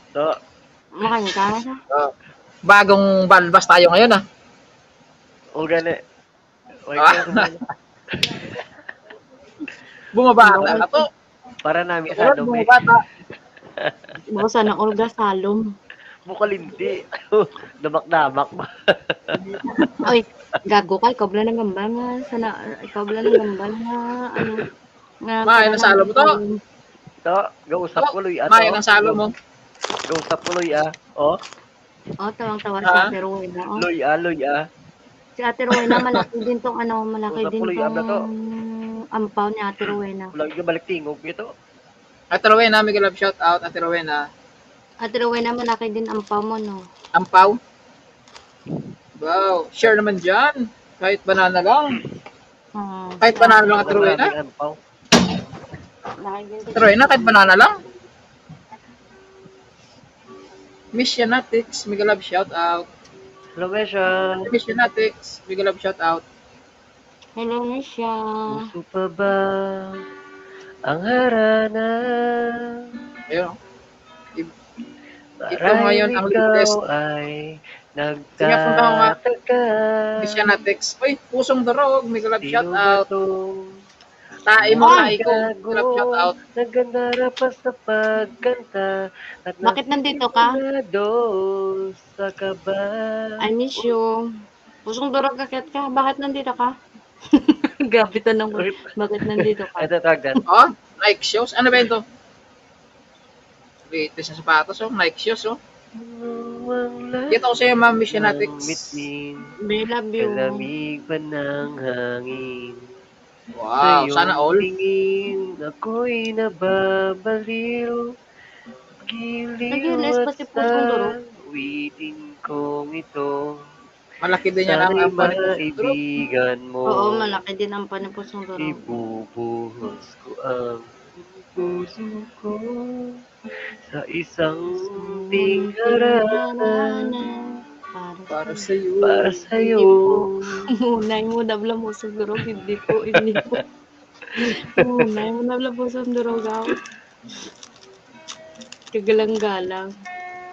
So, Makain ka na. Bagong balbas tayo ngayon o gani. Wait, Bumabata na to. para namin Tukulot, ano, may bumabata. Baka sana Olga Salom. bukalindi. Damak-damak ba? Oy, gago ka, ikaw bala ng gambal nga. Ikaw bala ng gambal nga, ano. Mahay na salo mo to. So, gausap ko luy Mahay ng salo mo. Gausap ko luy Oh, Tawang-tawa si Ate Rowena. luy Si Ate Rowena, malaki din tong malaki Usap din tuloy, ano to? tong ampaw ni Ate Rowena. Lagi ka balik tingog ito. Ate Rowena, may love shout out. Ate Rowena. Ate Rowena, malaki din ampaw mo, no? Ampaw. Wow. Share naman dyan. Kahit banana lang. Kahit banana lang Ate Rowena. Malaki din Ate Rowena, kahit banana lang. Miss Yanatics, may love shout out. Hello, Mesha. Miss Yanatics, may love shout out. Hello, Misha. Puso pa ba ang harana? Ayun. Ito Marahil ngayon ang ikaw latest. ay Sige, punta ko nga. nagtataka. Miss Yanatics. Uy, pusong darog, may love shout Sino ba out. to? Tae mo, tae ko, Gago, love shout out. nagandara pa sa pagkanta. At Bakit nandito ka? nasigurado sa kaba. I miss you. Pusong durog kakit ka. Bakit nandito ka? Gabi tanong ko. Bakit nandito ka? Ito tawag dyan. Oh, Nike shoes. Ano ba ito? Latest na sapatos, Nike shoes, Dito ko sa'yo, ma'am, Miss Yanatics. I love you. Kalamig pa ng hangin. Wow, sana all. Tingin ako'y nababaliw. Nag-LS Giliw pati at pusong durog. awitin kong ito. Malaki din yan ang Sana'y ampal. maibigan mo. Oo, malaki din ang panipusong durog. Ibubuhos ko ang puso ko sa isang tingaranan Para sa'yo. para sa'yo. Munay mo dabla mo sa durog. Hindi po. Munay mo dabla po sa durog ako. Kagalang-galang.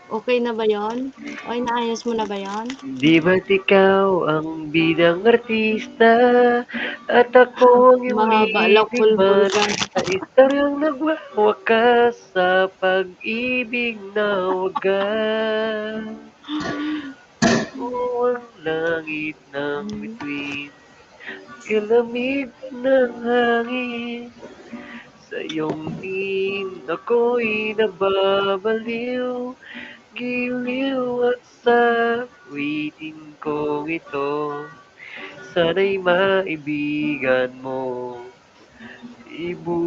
Okay na ba yon? Okay, naayos mo na ba yon? Di ba't ikaw ang bidang artista at ako ang iyong Mahaba, lakol, liligman bulgan. sa istoryang nagwawakas sa pag-ibig na wagas. O ang langit ng bituin, kalamig ng hangin. Sa iyong tingin ako'y nababaliw. giliw at sa witing kong ito, sana'y maibigan mo.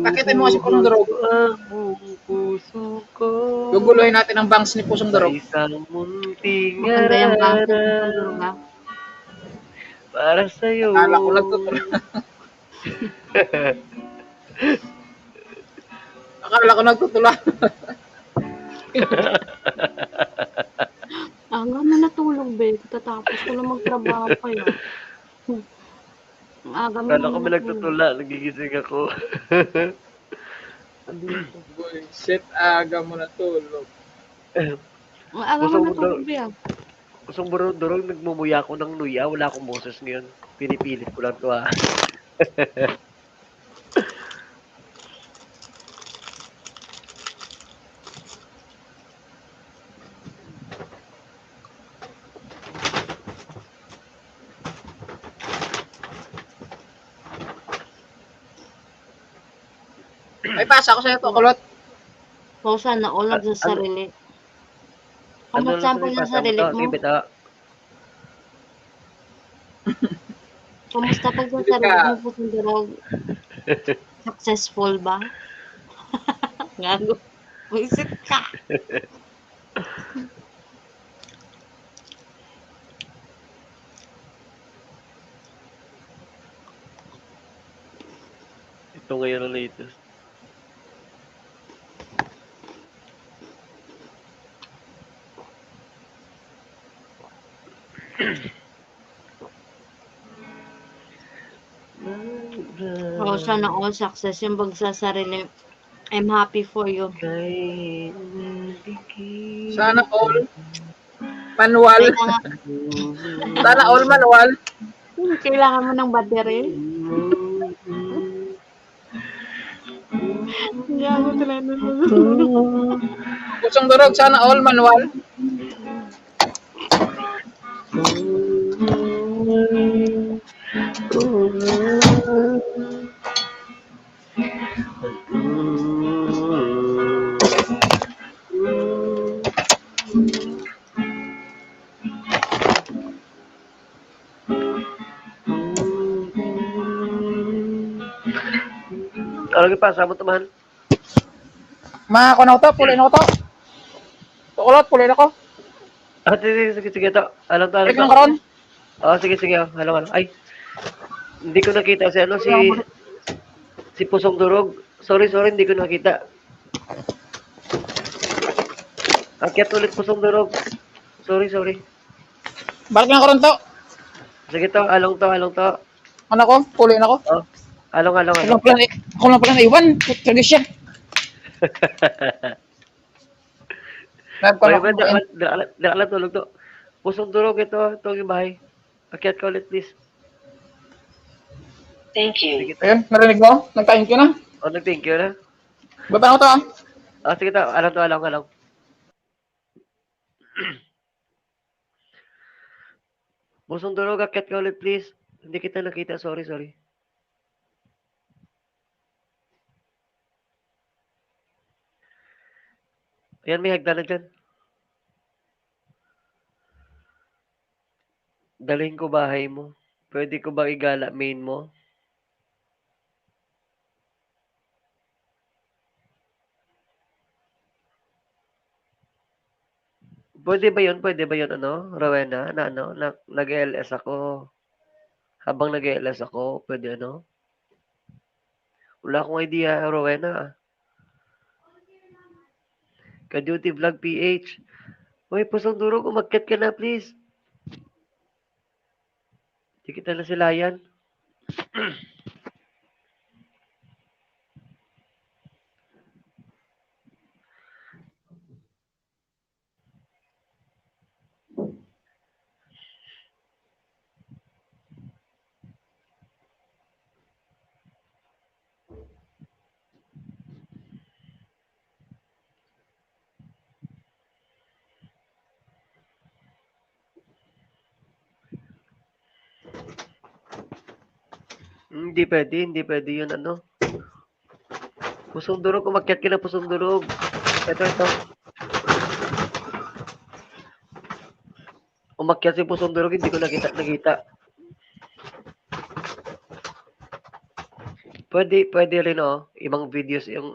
Pakitin mo kasi Pusong Ibuhos Durog. ko ang buong puso ko Guguluhin natin ang bangs ni Pusong sa Durog. isang munting Maganda yung bangko ng harap Pandurga. para sa'yo. Akala ko nagtutula. Akala ko nagtutula. Hanggang na natulog, be. Tatapos ko na magtrabaho kayo. Aga mo Kala na ko may natulog. nagtutula, nagigising ako. Boy, shit, aga mo natulog. Aga mo Pusong natulog, durog, be. Ah. pusong durog, nagmumuya ako ng luya, wala akong boses ngayon. Pinipilit ko lang to ah. May pasa ako sa'yo to, kulot. So, sana all sa sarili. Kung Ano lang sample ng sarili Sige, mo, bitaw. kumusta pag sa Hindi sarili ka. mo po Durog? Successful ba? Gago. Wisit ka. Ito ngayon ang latest. Oh, sana all success yung pag sa sarili. I'm happy for you. Kay Sana all manual. Sana all manual. Kailangan mo ng battery. Gago talaga. Pusong Durog, sana all manual. Ano pa, sabot naman? Mga ko na to, pulin ako to. To, kulot, pulin ako. Ah, sige, to. Alam to. Balik ng karon. Oh, sige. Alam. Ay, hindi ko nakita si Pusong Durog. Sorry, hindi ko nakita. Akyat ulit Pusong Durog. Sorry. Balik ng karon to. Sige to, along to. Ano ko, pulin ako. Oh, along. Ako lang pala naiwan. Kaya siya. Oy, ba, dala tulog to. Pusong Durog, ito yung bahay. Akyat ka ulit, please. Thank you. Sige to. Ayun, narinig mo? Nag-thank you na. Oh, nag-thank you na. Baba ako to ah. Ah, sige to, along. Pusong Durog, akyat ka ulit, please. Hindi kita nakita, sorry. Ayan, may hagdanan dyan. Dalhin ko bahay mo. Pwede ko ba igala main mo? Pwede ba yun, Rowena, nag-LS ako. Habang nag-LS ako, pwede Wala akong idea, Rowena. Ka-duty vlog PH. Uy, Pusong Durog, umakyat ka na, please. Di kita na sila yan. Hindi pwede yun, Pusong Durog, umakyat ka na, Pusong Durog. Ito. umakyat si Pusong Durog, hindi ko nakita. Pwede rin, ibang videos yung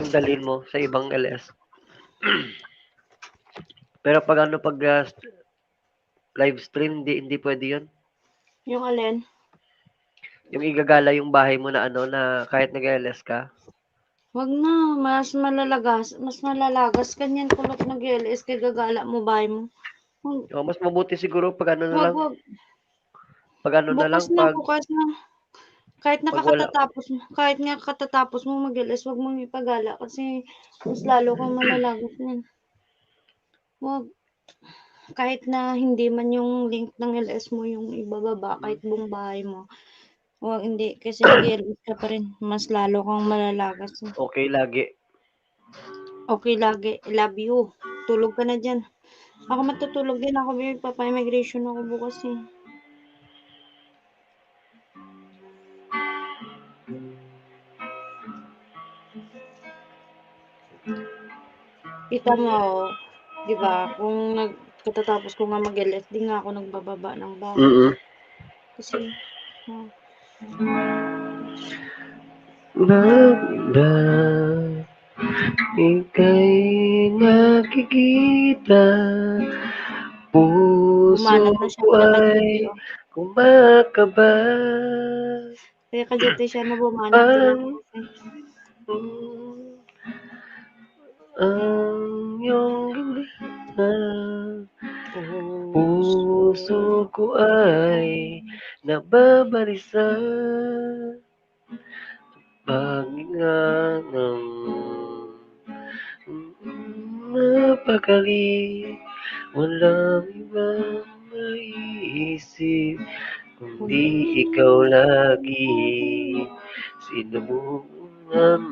dalhin mo sa ibang LS. Pero pag live stream, hindi pwede yun. Yung alin? Yung igagala yung bahay mo na na kahit nag-LS ka. Wag na, mas malalagas. Kanyan kulot nag-LS kay gagala mo bahay mo. Mas mabuti siguro pag na lang. Wag. Pag na Bukas lang, na, kahit pag wala. kahit nga katatapos mo mag-LS, wag mong ipagala kasi mas lalo kang malalagas niyan. Wag. Kahit na hindi man yung link ng LS mo yung ibababa, kahit buong bahay mo. Wag, hindi. Kasi mag-LS ka pa rin. Mas lalo kang malalagas. Okay lagi. Okay lagi. Love you. Tulog ka na dyan. Ako matutulog din ako. Papa-immigration ako bukas eh. Kita mo, di ba? Kung katatapos ko nga mag-LS, di nga ako nagbababa ng bahay. Kasi, Banda, ika'y nakikita, puso bumanat na siya. ko Kaya ay kumakaba. kadyate siya na bumanat din ako kasi. Ang iyong ganda, puso ko ay nababalisa. Paghinga ng napakali, walang ibang maiisip, kundi ikaw lagi, sinubukan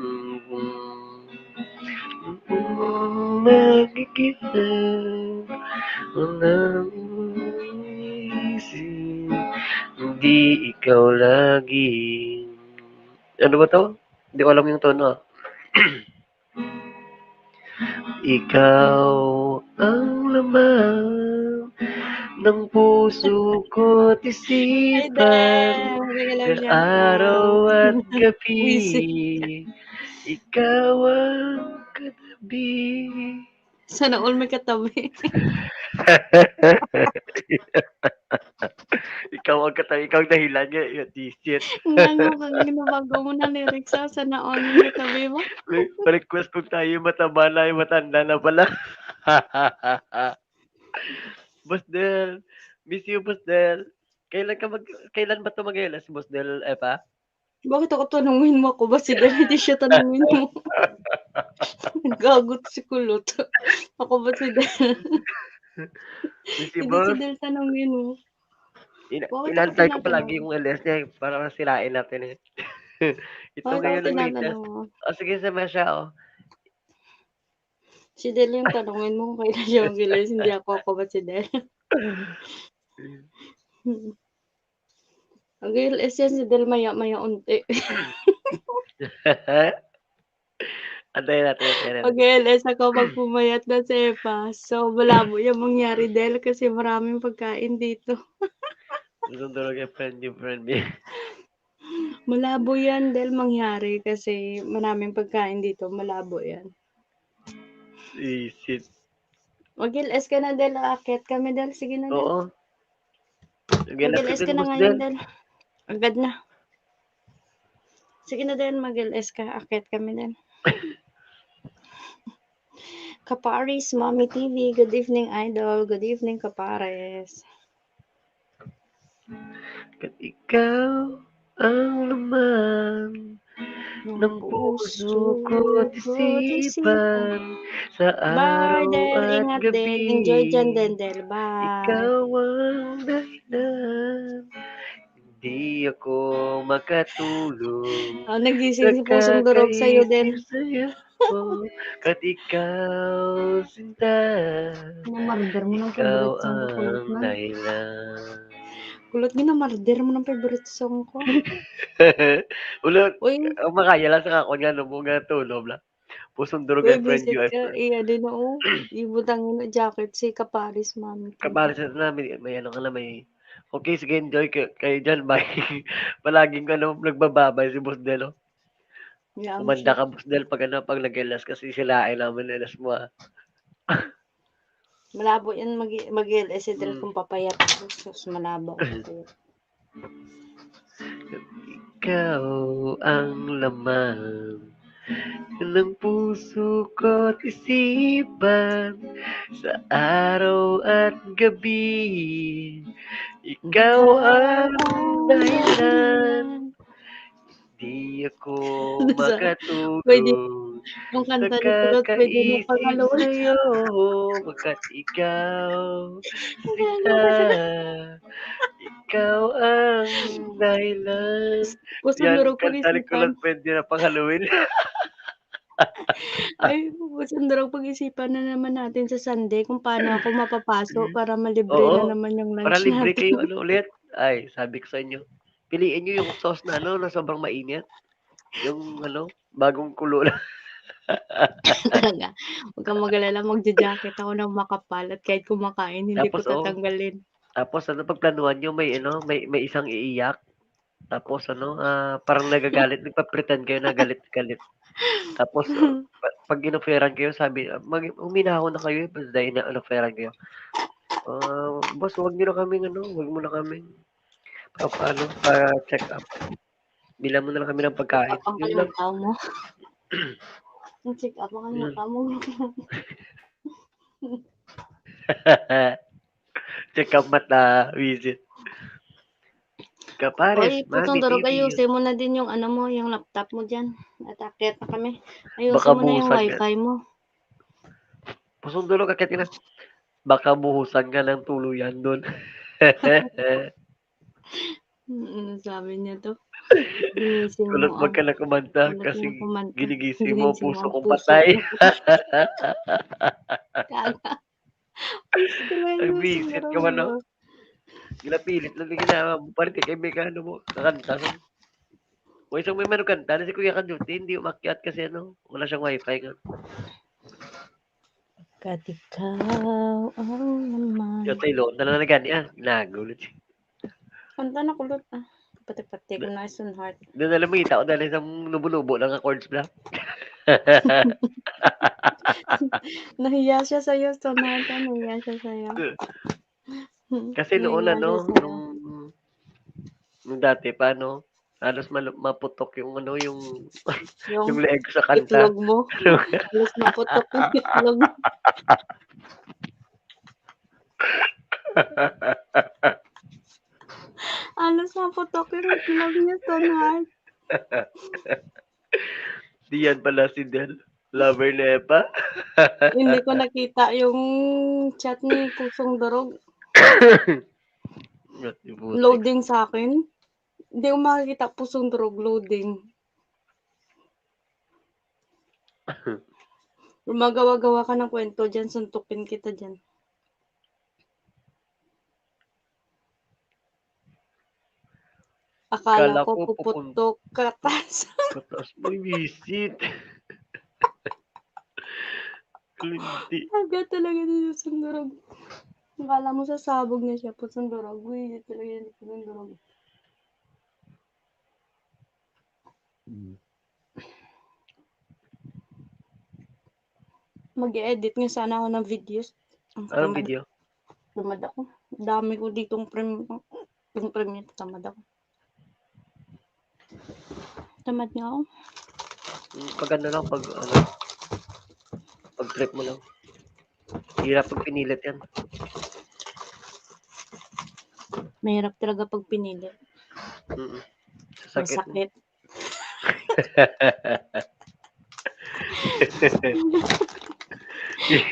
magkikita, walang maiisip, kundi ikaw lagi. Ano ba to? Hindi ko alam yung tono. Ikaw ang laman ng puso ko't isipan, araw at gabi, ikaw ang katabi. Sana all may katabi. Ikaw ang katabi, ikaw ang dahilan niya, yung t-shirt. Nga kang ginabago mo na lyrics sa sana all may katabi mo. Request kung tayo mataba na, yung matanda na pala. Boss Del, miss you, Boss Del. Kailan ba ito mag-LS, Boss Del, Epa? Bakit ako tanungin mo ako ba si Del? Hindi siya tanungin mo. Gagot si Kulot. Ako ba si Del? Miss you, Hindi boss. si Del tanungin mo. Inantay ko palagi yung LS niya para sirain natin eh. Ito ngayon ang latest. Sige, sama siya. Si Del yung tanungin mo kung kailan siya mag-LS. Hindi ako ba si Del? Mag-LS yan si Del maya unti. Antayin natin. Mag-LS ako pag pumayat na si Epa. So, malabo yung mangyari Del kasi maraming pagkain dito. Susundurog yung friend me. Malabo yan Del mangyari kasi maraming pagkain dito. Malabo yan. Shit. Mag-LS ka na Del. Akit kami Del. Sige na Del. Oo. Mag-LS ka na ngayon Del. Agad na. Sige na Del. Mag-LS ka. Akit kami Del. Kaparis, Mommy TV. Good evening, Idol. Good evening, Kapares. Kat ikaw ang laman ng puso ko't isipan sa araw at gabi. Ingat din. Enjoy dyan din, Del. Bye. Ikaw ang dahilan, hindi ako makatulog. Nagising si Pusong Durog sa'yo, Del. Kat ikaw, sinta, Marder mo ng ikaw favorite song ko. ang dahilan. Kulot marder mo ng favorite song ko. Ulit, Uy, makaya lang sa kakon nga, nung mga tulog lang. Pusong durog Uy, and friend visit you. ka, ano na ibutang na jacket si Kaparis, mami. Kapalitan namin, may ano ka na, may... Okay, sige, enjoy kayo dyan. Bye. Palaging nagbababay si Boss Del. Oh. Yeah, Kumanda ka, Boss Del, pag nag-elas kasi silain namin elas mo. malabo yan mag-LS dahil kung papayat ako. Sus, malabo. Ikaw ang laman ng puso ko't isipan sa araw at gabi. Ikaw ang dahilan, di ako Pwede, makatulog yung sa kanta ni Kulot, pwede mo kakaisip pangalawin. sa'yo, pagkat ikaw sinta, ikaw ang dahilan. Yan, Pusundurog kanta ni pag-isipan. Kulot, pwede na pang Halloween. Ay, pusundurog pag-isipan na naman natin sa Sunday kung paano ako mapapasok para malibre Oo, na naman yung para lunch libre kayo natin. ulit. Ay, sabi ko sa inyo, piliin nyo yung sauce na na sobrang mainit. Yung bagong kulo lang. Talaga. Huwag kang mag-alala, magja-jacket ako ng makapal at kahit kumakain, hindi ko Tapos tatanggalin. tapos pagplanuhan nyo may isang iiyak. Tapos parang nagagalit, nagpa-pretend kayo na galit-galit. Tapos pag inoferan kayo, sabi, uminahon na kayo dahil na inoferan kayo. Boss, wag mo na kaming pa-check up. Bilang mo na lang kami ng pagkain. Check up ang Yun lang. kalimutan mo. Check up ang kalimutan mo. Check up mata visit. Kapares, Oy, Mami Pusundurog, TV. ayusin mo na din yung yung laptop mo dyan. At akyat na kami. Ayusin Baka mo na yung buhusan ka. wifi mo. Pusundulog akit na. Baka buhusan ka ng tuluyan doon. Sabi niya to. Ginising Kulot mo wag ka na kumanta kulot kasi na kumanta. ginigising mo Ginising puso ang kong puso patay. Kaga. Ay, visit ka man, no? Ginapilit lang din ginawa mo. Parang kay Mekano mo. Kakanta. O isang may kanta na si Kuya Kaduti, hindi umakyat kasi wala siyang wifi nga. Katikaw ang naman. Yung tayo, na gani nagulat siya. Kanta na kulot Pati-pati ko na yung heart. Doon alam mo, kita ko dahil isang lubo-lubo lang ang chords na. Nahiya siya sa'yo, Sonata. Nahiya siya sa'yo. Kasi noon nung dati pa, halos maputok yung yung leg sa kanta. Itlog mo. Halos maputok yung itlog mo. Halos maputok yung itlog niya, Sonata. Di yan pala si Del. Lover Nepa. Hindi ko nakita yung chat ni Pusong Durog. Loading sa akin. Hindi ko makikita Pusong Durog loading. Gumagawa-gawa ka ng kwento dyan, suntukin kita dyan. Akala ko puputok katas. Katas may visit. Hindi. Aga talaga ni Pusong Durog. Akala mo sasabog na siya, Pusong Durog. Uy, talaga ni Pusong Durog. Mag-edit nga sana ako ng videos. Anong video? Tamad ako. Dami ko ditong yung premiere. Tamad ako. Tamad nga ako. Pag lang, pag trip mo lang. Hirap pag pinilit yan. Mahirap talaga pag pinilit. Masakit.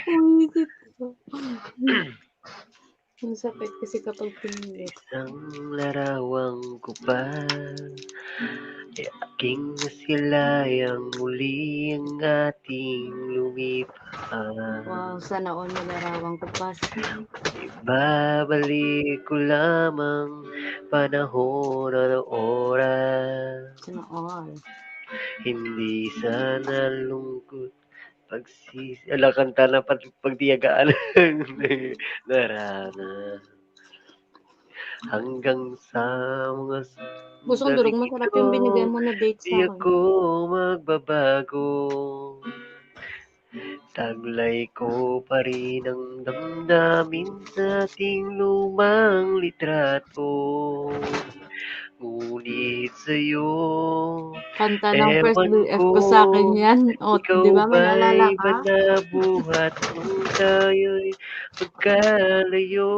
Umisit ko. Ang sakit kasi kapag pinilit. Isang larawang kupal aking nasilayang muli ang ating lumipas. Wow, sana all malarawang kupas. Ibabalik ko lamang panahon at oras. Sana all. Hindi sana lungkot kanta na pagtiyagaan. Narana. Hanggang sa mga Pusong durog, sandaling masarap ito, yung binigay mo na date di sa akin. ako magbabago. Taglay ko pa rin ang damdamin sa ating lumang litrato. Ngunit sa'yo, Kanta ng first ewan BF ko, ko sa akin yan. O, ikaw di ba may naalala ba'y ka? nabuhat nung tayo'y magkalayo?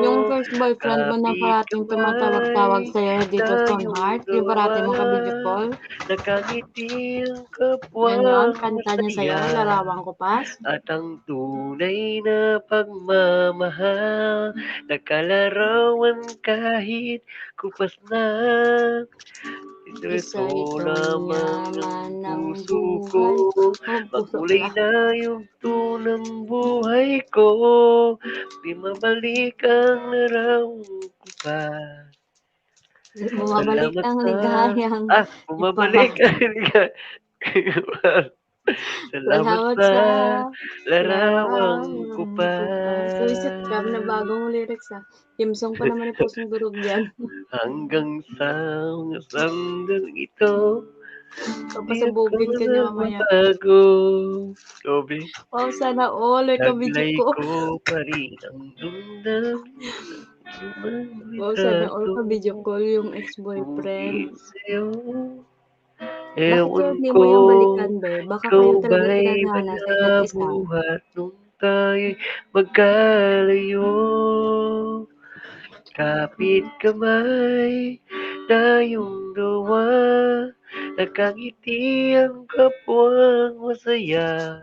Yung first boyfriend mo na Kapit parating tumatawag-tawag kamay, sa'yo dito sa tayong Heart, yung dalawa, parating mong ka-video call. nakangiti ang Ganon, kapwang kanta niya sa'yo, masaya. Larawan Ko Pas. At ang tunay na pagmamahal, nakalarawan kahit kupas na. Isa Ito itong lamang yaman ang ng puso ko, buhay. Oh, puso makulay pala. na yugto ng buhay ko. Di mabalik ang larawan ko pa. Bumabalik Salamat ang sa... ligayang bumabalik ang Salamat Salamat sa sa larawan larawan ko pa. ko pa. Sumisit ka na bagong lyrics ha. Team song pa naman ni Pusong Durog yan. Hanggang sa mga sandang ito, di ako Papasabugin ka niya mamaya. nagbabago. Sabi, Oh, sana all. May ka-video taglay ko. ko pa rin ang damdamin sa lumang Oh, sana all litrato. ka-video call yung ex-boyfriend. Ngunit sa'yo, Bakit kaya ewan hindi mo ko, yung balikan, be? Baka ikaw kayo talaga ba'y tinadhana sa isa't isa. manabuhat nung tayo'y magkalayo? Kapit kamay, tayong dalawa, nakangiti ang kapwang masaya.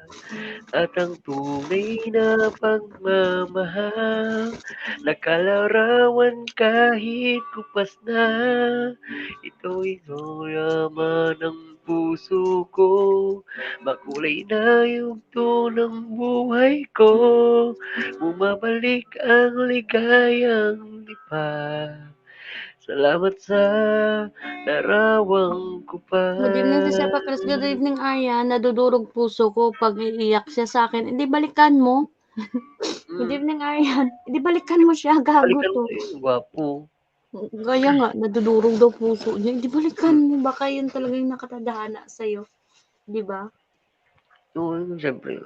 At ang tunay na pagmamahal, nakalarawan kahit kupas na. Ito'y yaman ng puso ko, makulay na yugto ng buhay ko. Bumabalik ang ligayang lipa. Salamat sa larawan ko pa. Good evening si Sir Papeles. Good evening, Aya. Nadudurog puso ko pag iiyak siya sa akin. Hindi balikan mo. Good evening, Aryan. Hindi balikan mo siya. Gago Balikan to. mo yun, gwapo. Gaya nga, nadudurog daw puso niya. Hindi balikan mo. Baka yun talaga yung nakatadhana sa'yo. Di ba? Oo, siyempre.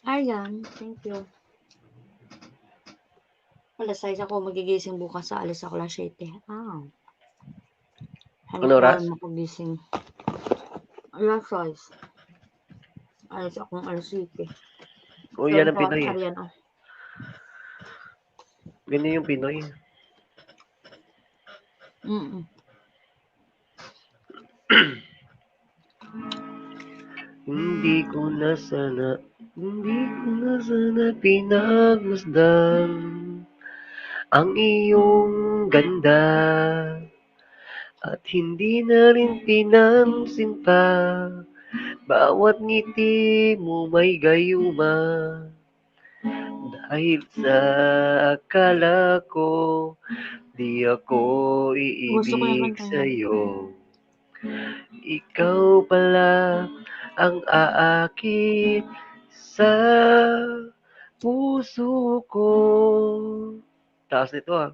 Aryan, thank you. Alas 6 ako magigising bukas sa alas ako alas 7. Ah. Ano oras? Ano mapagising? Alas 6. Alas akong alas 7. Oo, yan ang Pinoy eh. Aryan, oh. Ganyan yung Pinoy. Hindi ko na sana pinagmasdan ang iyong ganda at hindi na rin pinansin pa bawat ngiti mo may gayuma dahil sa akala ko di ako Gusto ko yung iibig kanta niya. sa'yo. Ikaw pala ang aakit sa puso ko. Taas nito ah.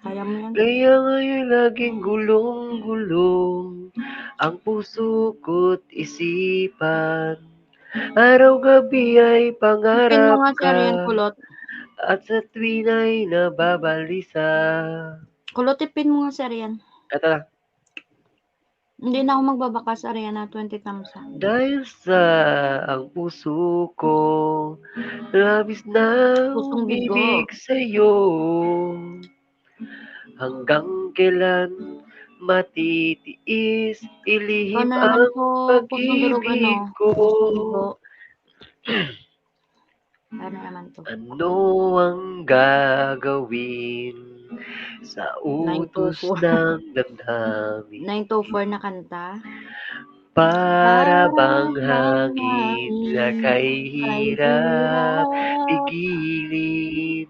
Kaya mo yan. Kaya ngayon laging gulong-gulong ang puso ko't isipan. Araw-gabi ay Ipin mo pangarap nga si ka Aryan Kulot. at sa tuwin ay nababalisa. Kulot, ipin mo nga si Aryan. Ito na. Hindi na ako magbabakas, Ariana, 20 thumbs up. Dahil sa ang puso ko, labis na Pusong bigo. umibig sa'yo. Hanggang kailan matitiis, ilihim Ikaw na naman ang po, Pusong Durog, pag-ibig ko. Pusong bigo. Ano naman to? Ano ang gagawin sa utos 924. ng damdamin? 924 na kanta. Para bang hangin na kay hirap hirap pigilin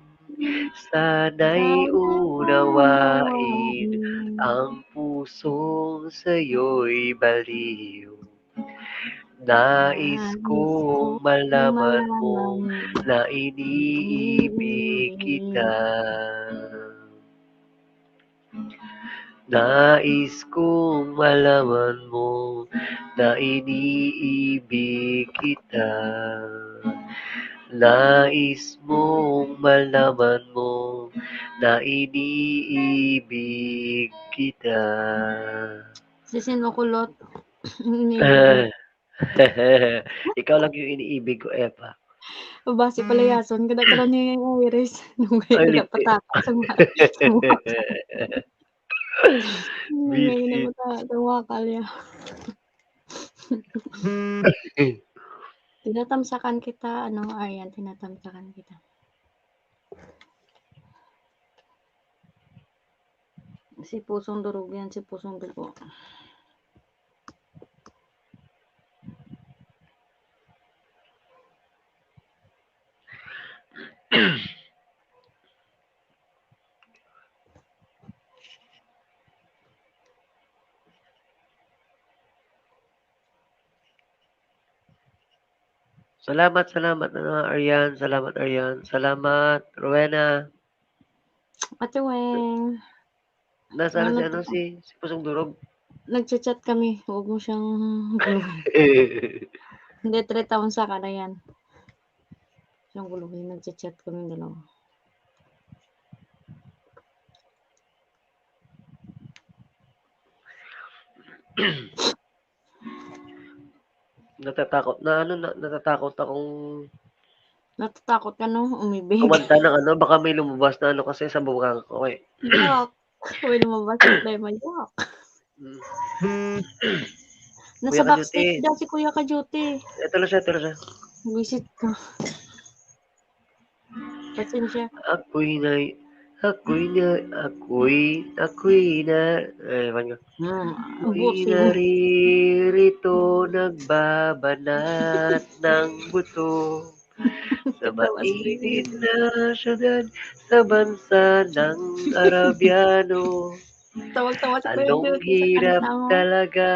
Sana'y unawain ang pusong sa'yo'y baliw. Nais kong malaman mo na iniibig kita. Nais kong malaman mo na iniibig kita. Nais mong malaman mo na iniibig kita. Si sinukulot. Ikaw lang yung iniibig ko, Epa. Basi palayason kada karon ni Iris. Nung Ay, kada liti. pataka sa ngayon na Visit. tumakal ya. Tinatamsakan kita, ano, Aryan, tinatamsakan kita. Si pusong durog yan, si pusong dugo. Salamat, Aryan. Salamat, Aryan. Salamat, Rowena. Ate Weng, Nasaan si, Ano si Pusong Durog? nagchat-chat kami. Huwag mo siyang guluhin. Hindi, 3 taon sa ka na yan. Siyang guluhin. Nagchat-chat kami dalawa. Natatakot akong Natatakot ka, no? Umibig. kumanta ng baka may lumabas na kasi sa bunganga ko eh. Yuck! Uy, lumabas na tayo man. Yuck! Nasa Kuya backstage Kajuti. daw si Kuya Kajuti. Ito na siya. Visit ka. Pasensya. Ako'y na, ewan ko. Ako'y Busi. naririto, nagbabanat ng buto. Sa mainit na syudad, sa bansa ng Arabiano. Tawag-tawa si Kuya Anong Kajuti sa hirap kanta mo. talaga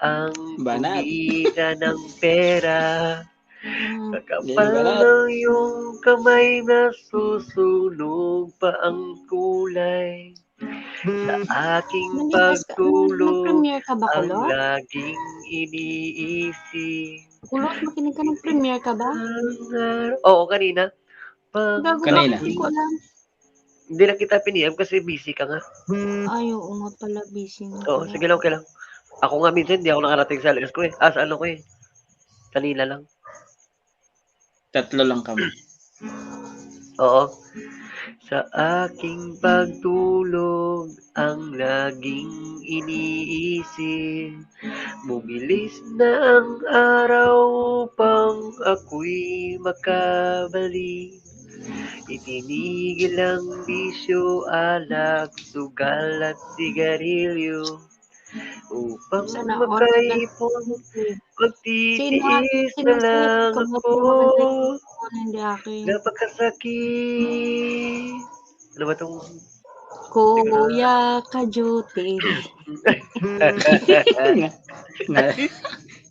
ang Banat. kumita ng pera. Kakapal Banat. ng iyong kamay na susunog pa ang kulay. Sa aking pagtulog, Nag-premiere ka ba, ang Kulot? laging iniisip. Kulot, makinig ka ng premiere ka ba? Oo, kanina. Gago Kanina. ba? Hindi ko alam. Hindi na kita piniyam kasi busy ka nga. Ay, oo nga pala. Busy nga Oo, pala. sige lang, okay lang. Ako nga minsan, hindi ako nakarating sa alas ko eh. Sa ano ko eh. Kanina lang. 3 lang kami. Oo. Sa aking pagtulog, ang laging iniisip. Bumilis na ang araw upang ako'y makabalik. Itinigil ang bisyo, alak, sugal at sigarilyo. Upang Sana all makaipon, magtitiis na lang ako. Hindi akin. Napakasakit. Ano ba itong... Kuya Kajuti.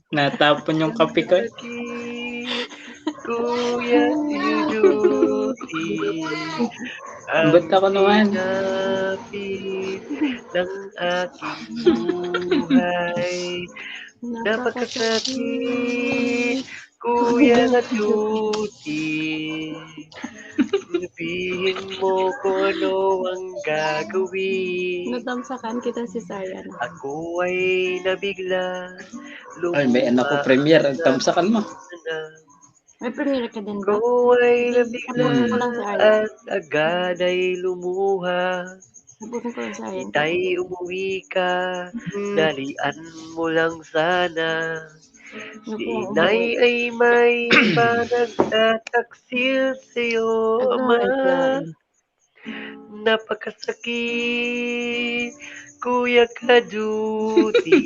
Natapon yung kape ko. Kuya Kajuti. Ba't ako naman? Napit ng aking buhay. Napakasakit. Kuya Kajuti. Sabihin mo kung ano ang gagawin. Natamsakan kita si Sayan. Ako ay nabigla. Ay, may anak ko premiere. Tamsakan mo. May premiere ka din ba? Ako ay nabigla Tapusin ko lang si Aryan. at agad ay lumuha. Tapusin ko lang si Aryan. Itay umuwi ka, dalian mo lang sana. Si Inay ay may iba nagtataksil sa'yo, Ama. Napakasakit, Kuya Kajuti,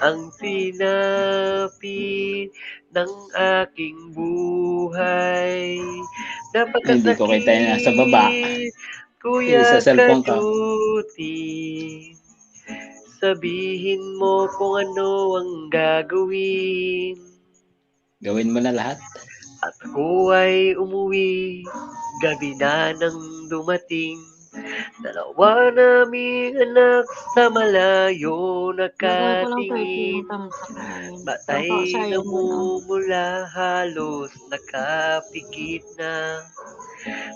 ang sinapit ng aking buhay. Hindi ko kita na sa baba. Kuya Sa cellphone ka. Kaduti. Sabihin mo kung ano ang gagawin. Gawin mo na lahat. At ako ay umuwi, gabi na nang dumating. Dalawa naming anak sa malayo Lagay ko lang 30 nakatingin. yung tamsak na yun. Matay Sayang yun, oh. namumula, halos nakapikit na.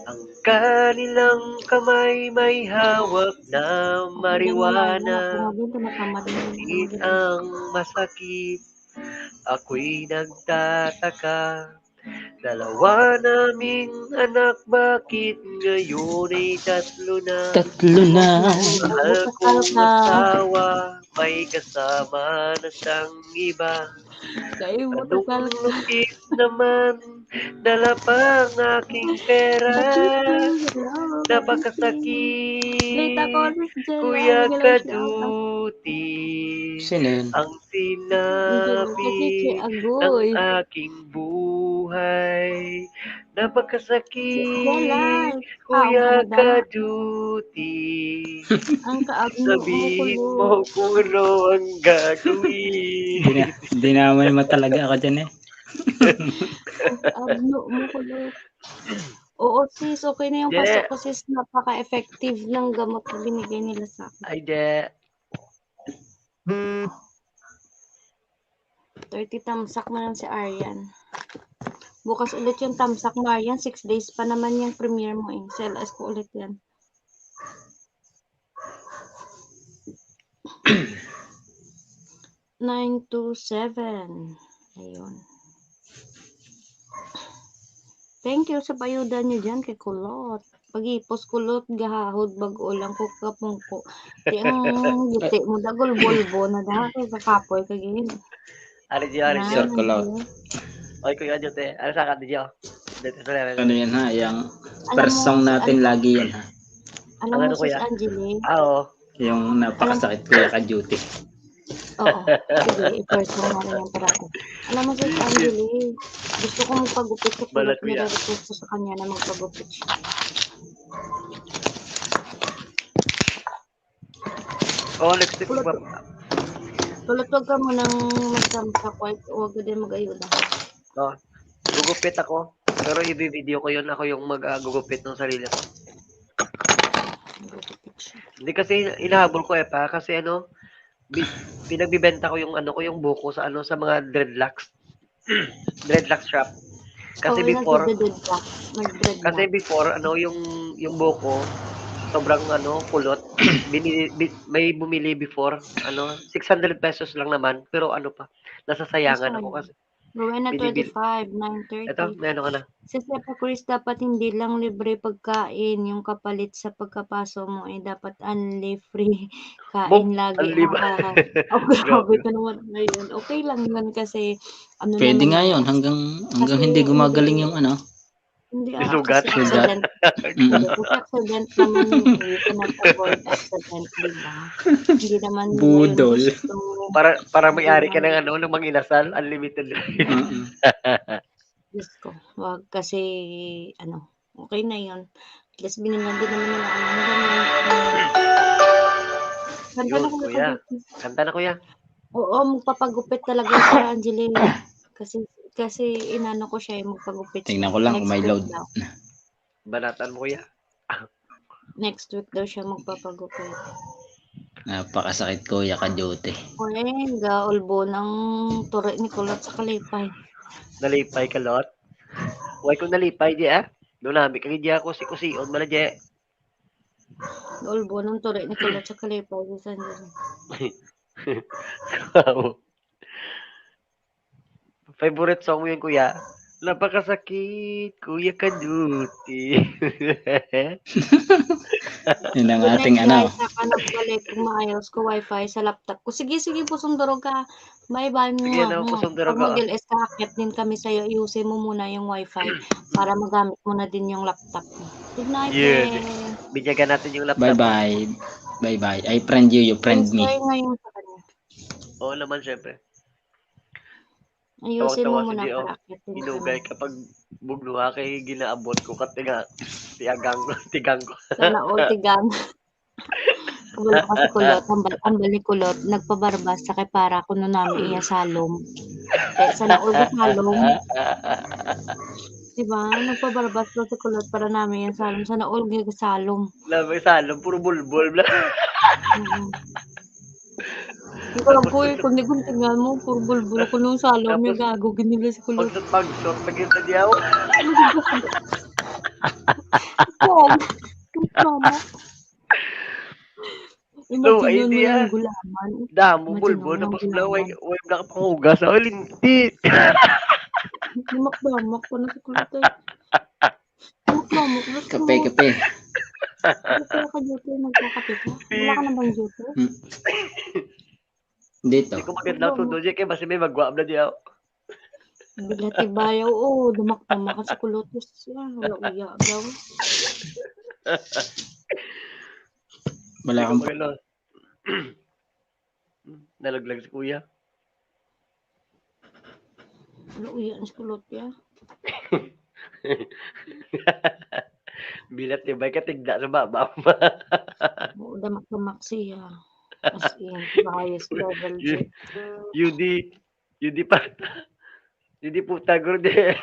Ang kanilang kamay may hawak na marijuana. Ngunit ang masakit, ako'y nagtataka. Dalawa naming anak, bakit ngayon ay tatlo na? Tatlo na. Mahal kong asawa, may kasama na siyang iba. Anong lupit naman, dala pa ang aking pera. Napakasakit, Kuya Kaduti. Sino yun? Ang sinabi ng aking buhay. Napakasakit, Kuya Kaduti. Sabihin mo kung ano ang gagawin. Hindi naman matalaga ako dyan eh. Abno mo ko lang. Oo sis, okay na yung pasok ko sis. Napaka-effective ng gamot na binigay nila sa akin. Ay, de. 30 tamsak na lang si Aryan. Bukas ulit yung tamsak mo Aryan. 6 days pa naman yung premiere mo eh. Sa LS ko ulit yan. Nine to 7. Ayun. Thank you sa payuda nyo dyan kay Kulot. Pag-ipos Kulot, gahahod, bago lang ko kapungko. Di ang giti mo, dagol bolbo na dahil kakapoy kagin. Ano dyan, Sir Kulot. Oy, Kuya Jote. Ano sa akin dyan? Ano yan ha? Yung first song natin lagi yan ha? Alam mo sis Angeli? Oo. Yung napakasakit Kuya Kaduti. Oo. Sige, i-first song natin yan parati. Alam mo sis Angeli, gusto ko magpagupit sa Kulot. Nire-request ko sa kanya na magpagupit siya. Oo, next week. Kulot, wag ka munang magsamsak. Huwag ka din mag-ayuda. No, gugupit ako. Pero i-video ko yun. Ako yung mag-gugupit ng sarili ko. Hindi kasi inahabol ko pa. Kasi ano, pinagbibenta ko yung ano ko, yung buko sa ano, sa mga dreadlocks. Dreadlocks shop. Kasi before ano, yung buko sobrang ano, kulot. May bumili before, ano, 600 pesos lang naman, pero ano pa, nasasayangan ako kasi. Rowena 25, 9:30. Ito, meron ka na. Sa Sepa Chris, dapat hindi lang libre pagkain, yung kapalit sa pagkapaso mo ay dapat unli free kain lagi. Grabe ka naman ngayon. Okay lang yun kasi ano pwede naman nga yun hanggang hindi gumagaling yung ano. Hindi sugat. Kasi accident. Kasi accident naman yun. You cannot avoid accident, diba? Hindi naman budol. Para may-ari ka ng ano, ng mga inasal, unlimited. Diyos ko. Wag kasi, ano, okay na yun. At least binilan din naman nila. Kanta na kuya. Kanta na kuya. Oo, magpapagupit talaga siya, Angelina. Kasi inano ko siya yung magpagupit. Tingnan ko lang kung may load. Banatan mo kuya. Next week daw siya magpapagupit. Napakasakit Kuya Kaduti. Uy, gaulbo ng turi ni Kulot sa kalipay. Nalipay Kalot? Huwag kong nalipay di Doon namin kaya di ako si Kusion mala di. Gaulbo ng turi ni Kulot sa kalipay. Bisan din. Favorite song mo yun kuya? Napakasakit, Kuya Kaduti. Yun ang ating ano. Balik kung maayos ko wifi sa laptop ko. Sige po, sundurog ka. Bye-bye mo. Sige na, pusundurog ka. Pag mag-LS ka, akit din kami sa'yo. Iusin mo muna yung wifi para magamit mo na din yung laptop mo. Good night, Binyagan natin yung laptop. Bye-bye. Bye-bye. I friend you friend me. Ngayon sa kanya. Oo naman, syempre. Ayusin mo Tawang-tawa si muna Gio. para akitin ka Hinugay na. kapag bugnuha kay ginaabot ko tiagang ko, tigang ko. Sana all tigang. Kabalo kasi kulot, ambal ni kulot, nagpabarbas sa kay para kuno nami iya salom. Kaya sana all ka salom. Diba? Nagpabarbas daw si kulot para namin yan salom. Sana all ka salom. Labi salom, puro bulbul. Ikaw po eh, kung guntingan mo, puro bulbul ko nung salom yung Tapos, gago, ginila si kulot. Pag-shot, lagi sa diyaw. Pog! Mama. No, ay Imagine mo hindi yung gulaman. Damo, Imagine bulbul. mo yung Tapos na, gulaman. way nakapangugas. Ay, lintit. Damak ko na si kulot eh. Damak. Kape. Wala ka dito, nagkakape ka? Wala ka na bang dito? Dito. Hindi ko magandang tundo dyan. Kaya basta may magwaab na diyaw. Bila tibayaw, oo. Damak kasi kulotos. Wala uya daw. Wala Hindi ko akong magandang. Nalaglag si kuya. Wala uya ang kulot ya. Bilat ni ka tigda sa baba. Oo, damak siya. As in, highest level J. Yudi pa. Yudi puta gurde.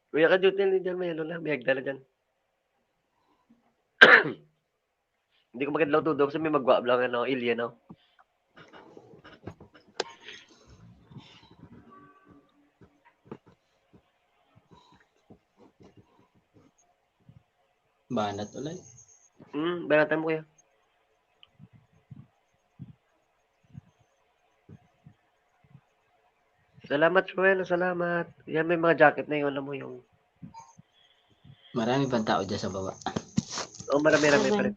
Kuya ka duty ni dyan, may ano na, may hagda na dyan. Hindi ko magandang tudo kasi may magwaab lang ano, Ilya, no? banat ulit. Banatan mo kuya. Salamat, Joel. Salamat. Yan, may mga jacket na yun. Alam mo yung... Marami pang tao dyan sa baba. Oh, marami-rami pa rin.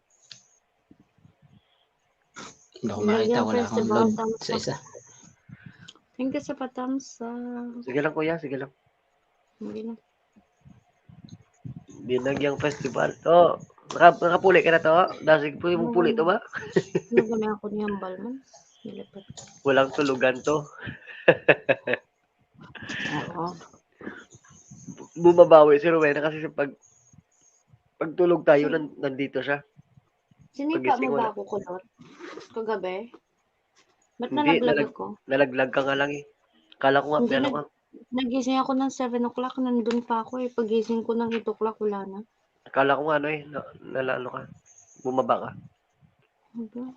Hindi ko makita. Wala akong load sa isa. Thank you sa patamsa. Sige lang, kuya. Sige lang. Hindi na. Binagyang festival. To, nakapuli ka na to? Dasig po yung puli to ba? Nagami ako niyang balman. Nilipat. Walang tulugan to. Oo. Bumabawi si Rowena kasi pagtulog tayo, nandito siya. Sinipa Pagising mo wala. ba ako kulot? Kagabi? Ba't Hindi, nalaglag ako? nalaglag ka nga lang eh. Kala ko nga, Hindi, piano ka. nagising ako ng 7 o'clock. Nandun pa ako eh. Pagising ko ng 8 o'clock, wala na. Kala ko nga ano eh, ano ka. Bumaba ka.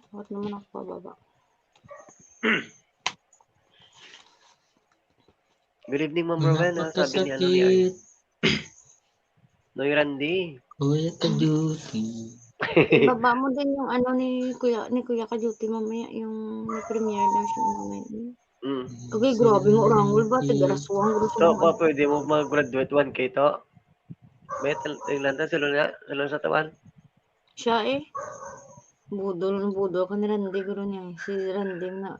Bakit naman ako pababa? Good evening, Ma'am Rowena. Sabi ni ano ni Ay. Napakasakit. Noy Randy. Kuya ka duty. Ibaba mo din yung ano ni Kuya Kajuti mamaya, yung premiere na siya mamaya. Okay, grabe mo rangol ba? Tigaraswang gulo So, siya. pa pwede mo mag-graduate 1K to? May taglanda sila sa tawan. Siya eh. Budol ka ni Randy gulo niya. Si Randy na.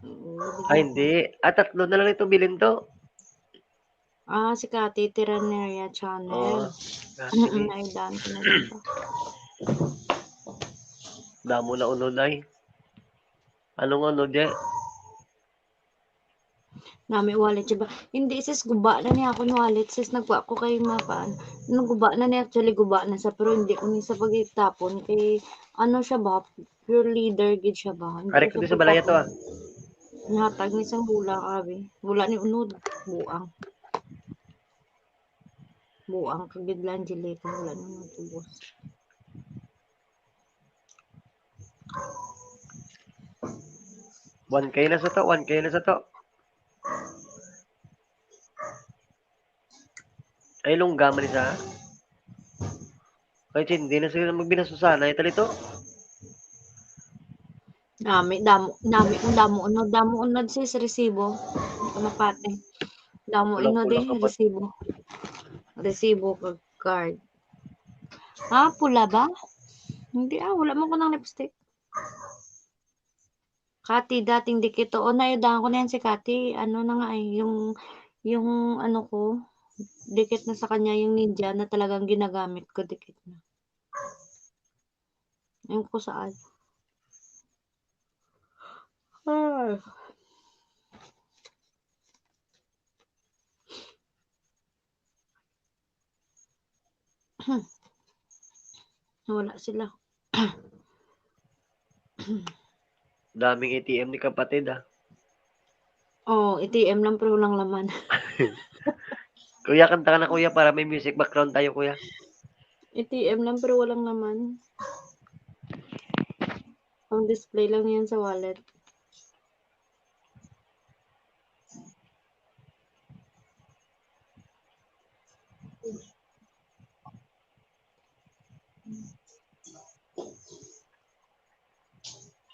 Ay, hindi. Tatlo na lang ito bilhin to. Si Kati Tiraneria Channel. Naidaan ko na dito. Damo na unod ay. Anong unod yan? Nami wallet siya ba? Hindi sis, guba na niya ako ng wallet sis. Nagwa ko kay mapaan. Guba na niya actually guba na sa pero hindi ko ni sa pagitapon kay ano siya ba? Pure leader gid siya ba? Hindi Kari ko ko di sa balaya to ah. Nahatag ni isang bula abi. Bula ni unod. Buang kagid lang jilita. Wala na matubos. One K na sa to. Ay, lungga man isa. Ay, hindi na sila magbinasusana. Ito nito. Damo unod sis resibo. Kamapate. Damo Walang unod pula ka pa. Resibo kag card. Pula ba? Hindi wala man ko ng lipstick. Kati, dating dikit. O, nayudahan ko na yan si Kati. Ano na nga yung ano ko, dikit na sa kanya yung ninja na talagang ginagamit ko, dikit na. Yung ko saan. Ay. Wala sila. Daming ATM ni kapatid ah. Oh, ATM lang pero walang laman. Kuya, kanta ka na kuya para may music background tayo kuya. ATM lang pero walang laman. Ang display lang yan sa wallet.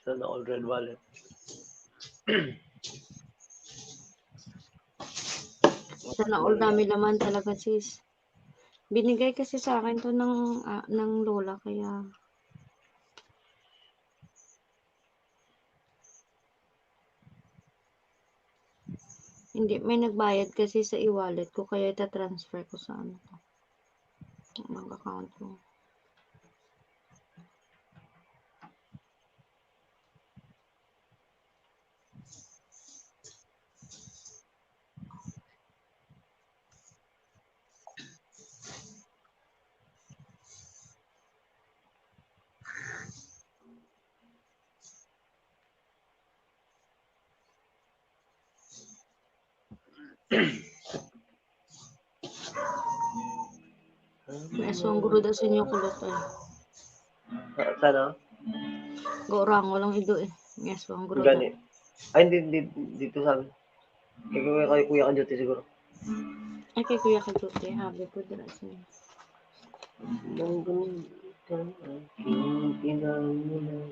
Sana all red wallet. Sana all dami laman talaga sis. Binigay kasi sa akin to ng lola kaya hindi may nagbayad kasi sa e-wallet ko kaya ita-transfer ko sa ano to. Bank account ko. May aswang guro daw sa inyo kulot eh. Sana? Gorang, walang ido eh. May aswang guro daw. Gani. Ay, hindi dito sa amin. Kay kuya ka duty siguro. Ay kay kuya ka duty, habi ko dira sa inyo. Nanggang ka aking pinangunan.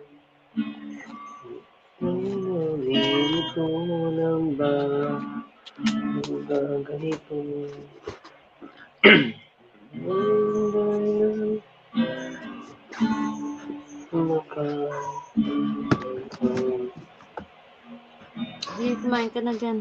Ito lang ba? Hanggang ganito. Please, kumain ka na dyan.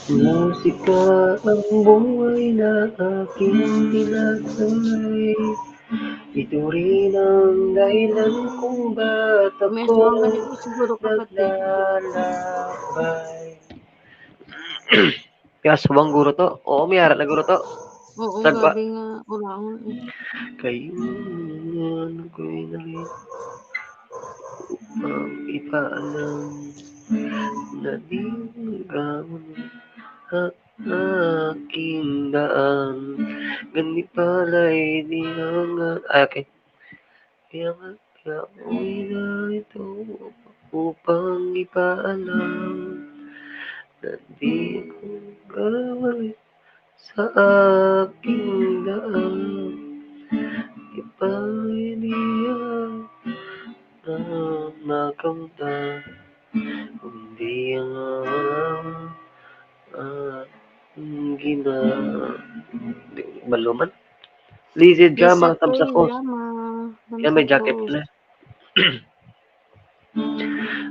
Musika ang buhay na aking tinatay. Ito rin ang dahilan kung ba't May ako aswang ganito siguro kapatid. naglalakbay. Kaya subang guro to. Oo, may harap na guro to. Oo, Nagba. gabi nga orangon eh. Kayo naman ako'y nalit upang ipaalam na di gamon at aking daan. Ganit pala'y di hanggang... okay. Kaya ako'y narito upang ipaalam na di ko gagawin sa aking daan. Ipalilihan na nakamta kundi ang maluman. Lizzy Drama, Isa Samsa ko'y Post. lamang. Yan, may jacket pala.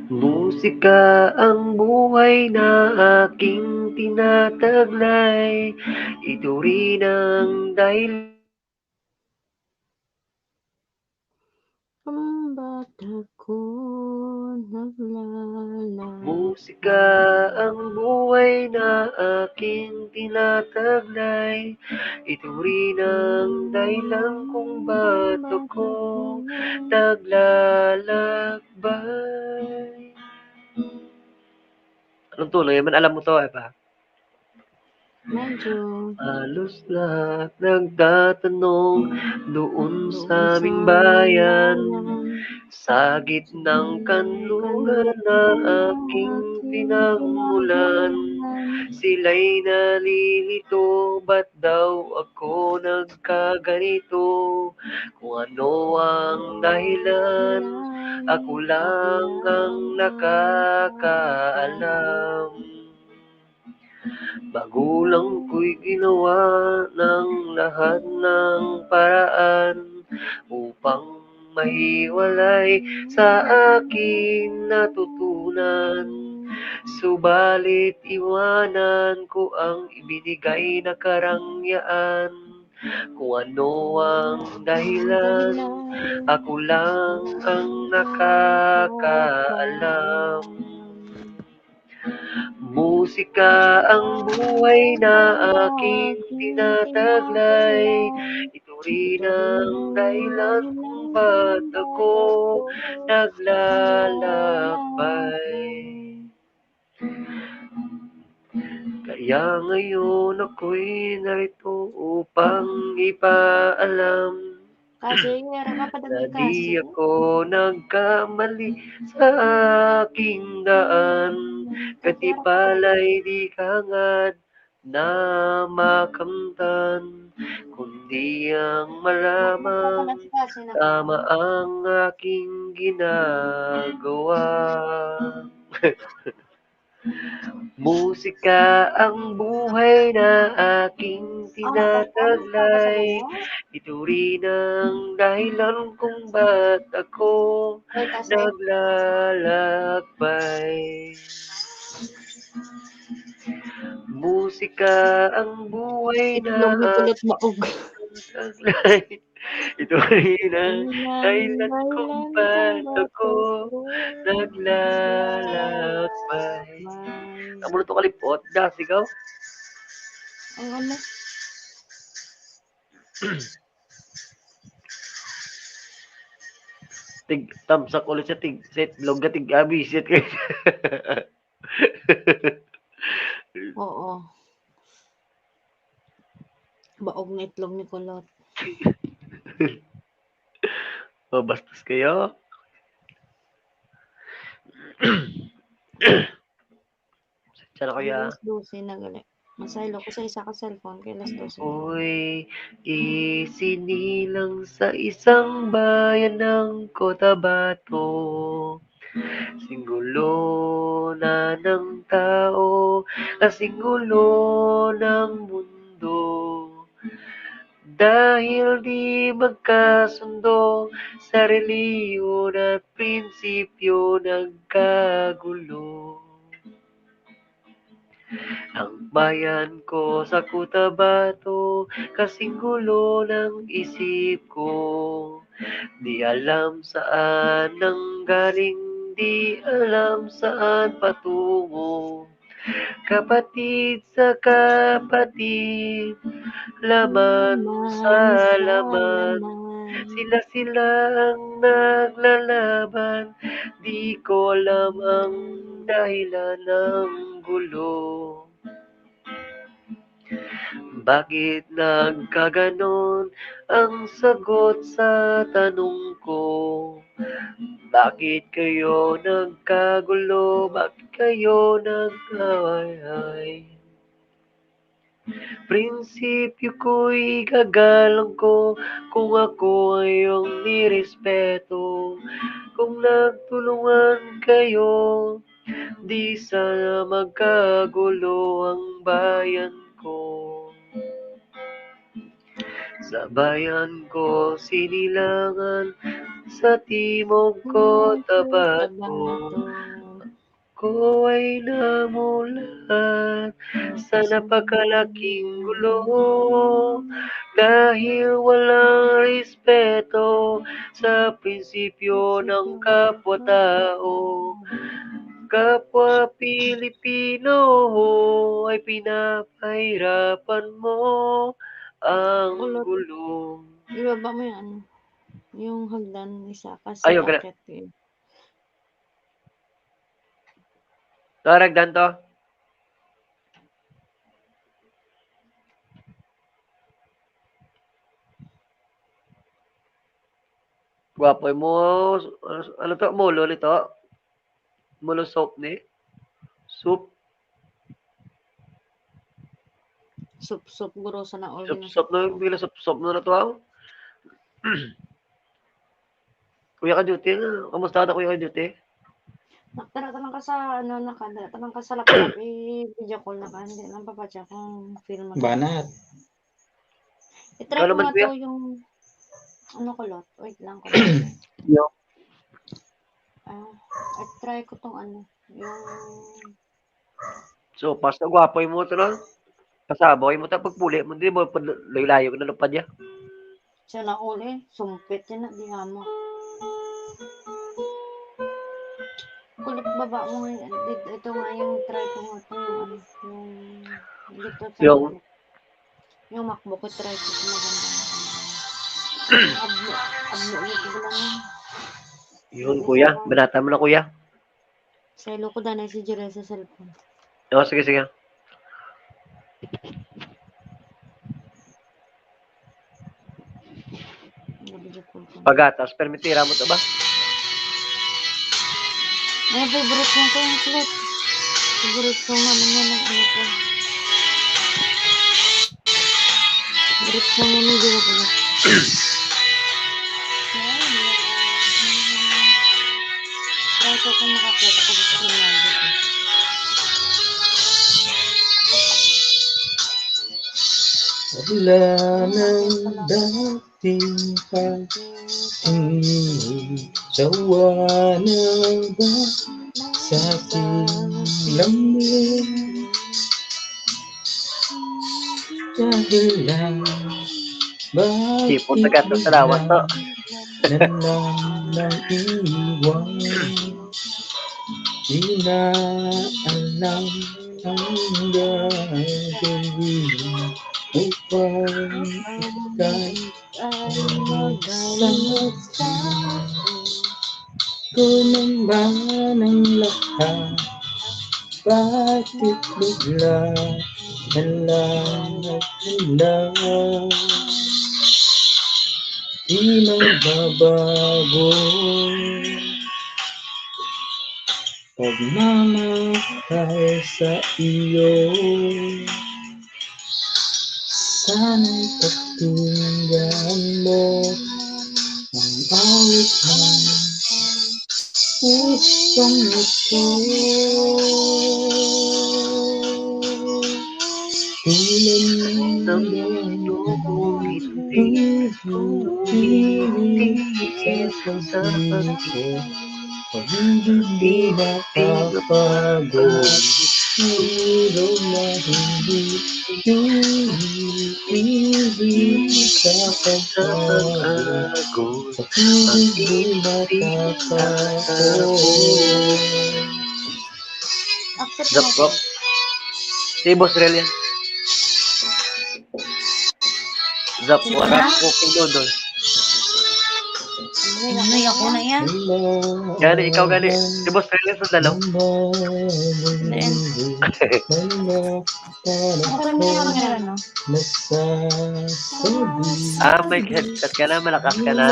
Musika ang buhay na aking tinataglay. Ito rin ang dahilan Kung ba't ako naglalakbay. Musika ang buhay na aking tinataglay. Ito rin ang dahilan kung ba't ako naglalakbay. Anong tuloy? Man, alam mo to, eh ba? Medyo Halos lahat nagtatanong doon sa aming bayan. Sa gitnang kanluran na aking pinagmulan, sila'y nalilito, ba't daw ako nagkaganito? Kung ano ang dahilan, ako lang ang nakakaalam. Magulang ko'y ginawa ng lahat ng paraan upang mahiwalay sa akin natutunan. Subalit iwanan ko ang ibinigay na karangyaan. Kung ano ang dahilan, ako lang ang nakakaalam. Musika ang buhay na aking tinataglay. Ito rin ang dahilan kung ba't ako naglalakbay. Kaya ngayon ako'y narito upang ipaalam Kasi, na ka padagay di kasi. ako nagkamali sa aking daan. Kati pala'y di kangad na makamtan, kundi ang malaman Kasi na tama ang aking ginagawa. Musika ang buhay na aking tinataglay. Ito rin ang dahilan kung ba't ako naglalakbay. Musika ang buhay na Itlog ni kulot maog. taglay. Ito rin ang dahilan kung ba't ako naglalakbay. Kamu to kalipot, da, sigaw. Ang ano? Tig, tamsak ulit sa tig, set, vlog ka tig, abi, set kayo. Oo. Baog na itlog ni kulot. O, bastos kayo. Sana kaya. Alas 12 na gali. Masaylo ko sa isa ka cellphone kay alas 12. Ako'y isinilang sa isang bayan ng Cotabato. Singgulo na ng tao, kasinggulo ng mundo. Dahil di magkasundo sa reliyon at prinsipyo nagkagulo. Ang bayan ko sa Cotabato, kasing gulo ng isip ko. Di alam saan nang galing, di alam saan patungo. Kapatid sa kapatid, laman sa laman. Sila ang naglalaban, di ko alam ang dahilan ng gulo. Bakit nagkaganon ang sagot sa tanong ko? Bakit kayo nagkagulo? Bakit kayo nag-away? Prinsipyo ko'y gagalang ko kung ako ay iyong nirespeto. Kung nagtulungan kayo, di sana magkagulo ang bayan ko. Sa bayan ko sinilangan, sa timog ko Cotabato. Ko ay namulat sa napakalaking gulo. Dahil walang respeto sa prinsipyo ng kapwa-tao. Kapwa Pilipino ay pinapahirapan mo ang gulo. Ibaba mo yung ano, yung hagdan isa kasi Ayaw ka na. akit eh. Naragdan to? Gwapo mo. Ano to? Mulo nito? Mulo soap ni? Soup? Sup gurosa na all Sup na yung bila sup na to ako. Kuya ka duty na. Kamusta ka kuya ka duty? Tanang ka sa ano tanang ka sa laptop video call na ka hindi lang papadya kung film mo. Banat. I-try Ano ko naman, nga kuya? to yung ano kulot. Wait lang ko. Yo. I-try ko tong ano yung So, pas na gwapo mo to na. Kasama kayo mo ta pagpuli mo di mo layo ko na lupad ya. Siya na uli. Sumpit yan na. Di hamo. Kulit baba mo ngayon. Ito nga yung try ko nga ito. Yung ano. Yung dito sa Yung yung MacBook ko try ko. Maganda. Abno. Abno ulit ko lang yun. yun kuya, banata mo na kuya. Selo ko danay si Jire sa cellphone. O, sige, sige. Pagatas, permitira mo to ba? Ay, favorite song ko yung clip. Favorite song naman yan ang ano ko. Favorite song yan yung Jire ko. Try ko kung makakita ko gusto ko nga dito. Wala nang dating pag-ibig, sawa na ba sa aking lamig? Dahil lang Sipon sa gato sa lawan to. na lang nang iwan, di na alam ang gagawin upang ika'y magsasama. Ko naman ang lahat, bakit bigla na lang nagmula? Di magbabago pagmamahal sa iyo. Sana'y pakinggan mo ang awit ng pusong ito. Tulad ng Tingin sa pag-ibig, pag-ibig di nakapagod, hirap na hindi ibig sa pagpagod, pagod, pag-ibig di nakapagod. Accept Zap mo. ko. Si Boss Rel yan. Zap ko, rap cooking noodles. Ay, ako na yan. Gani, ikaw gani. Si Boss Rel yan sa dalaw. Okay mo yung camera, no? May headset ka na, malakas ka na.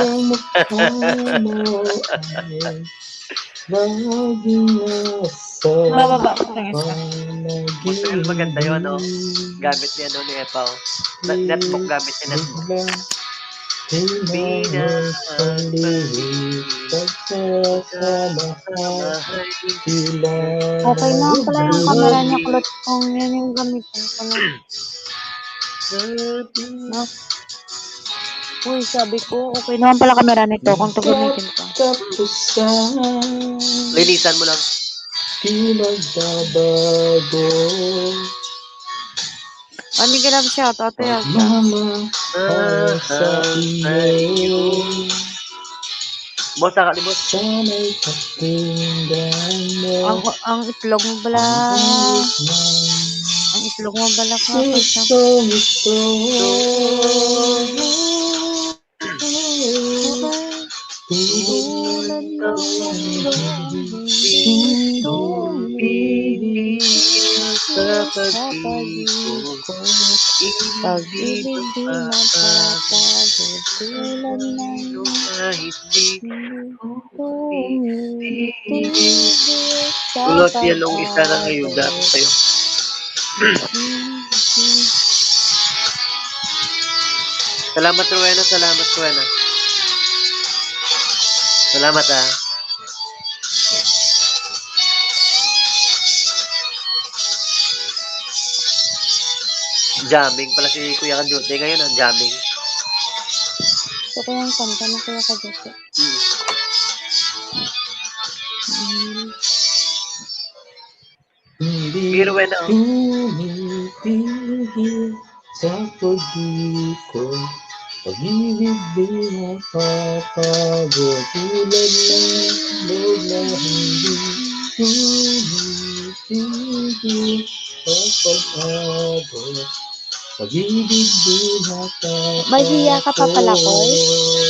Bababa ko lang isa. Boss Rel, maganda yun, no? Gamit niya, no, ni Epaw. Netbook gamit niya, netbook. Okay na pala yung camera niya, kulot kung yan yung gamitin ko na. No? Uy, sabi ko, okay naman pala camera nito kung ito gamitin ko. Linisan mo lang. Di magbabago Hindi ka lang siya, ate yan. pagmamahal sa iyo. Boss, saka ni Boss. Sana'y pakinggan mo Ang itlog mo bala. ang Ang itlog mo bala ko. pusong ito. Tulad ng Tumigil sa pag-ibig ko. pag-ibig di mapapagod. Tulad ng Kahit di tumitigil sa Kulot yan ang isa na ngayon dapat sa'yo. Salamat, Rowena. Salamat, Rowena. Salamat, ah. Jamming pala si Kuya Kadute ngayon, ang jamming. Gusto ko yung kanta na Kuya Kadute. Hindi Sige, Rowena, oh. tumigil tumititigil sa pag-ikot. Pag-ibig di nakapagod, tulad ng loob na hindi tumitigil sa pag-abot. Pag-ibig di nakapagod. Mahiya ka pa pala, Koy?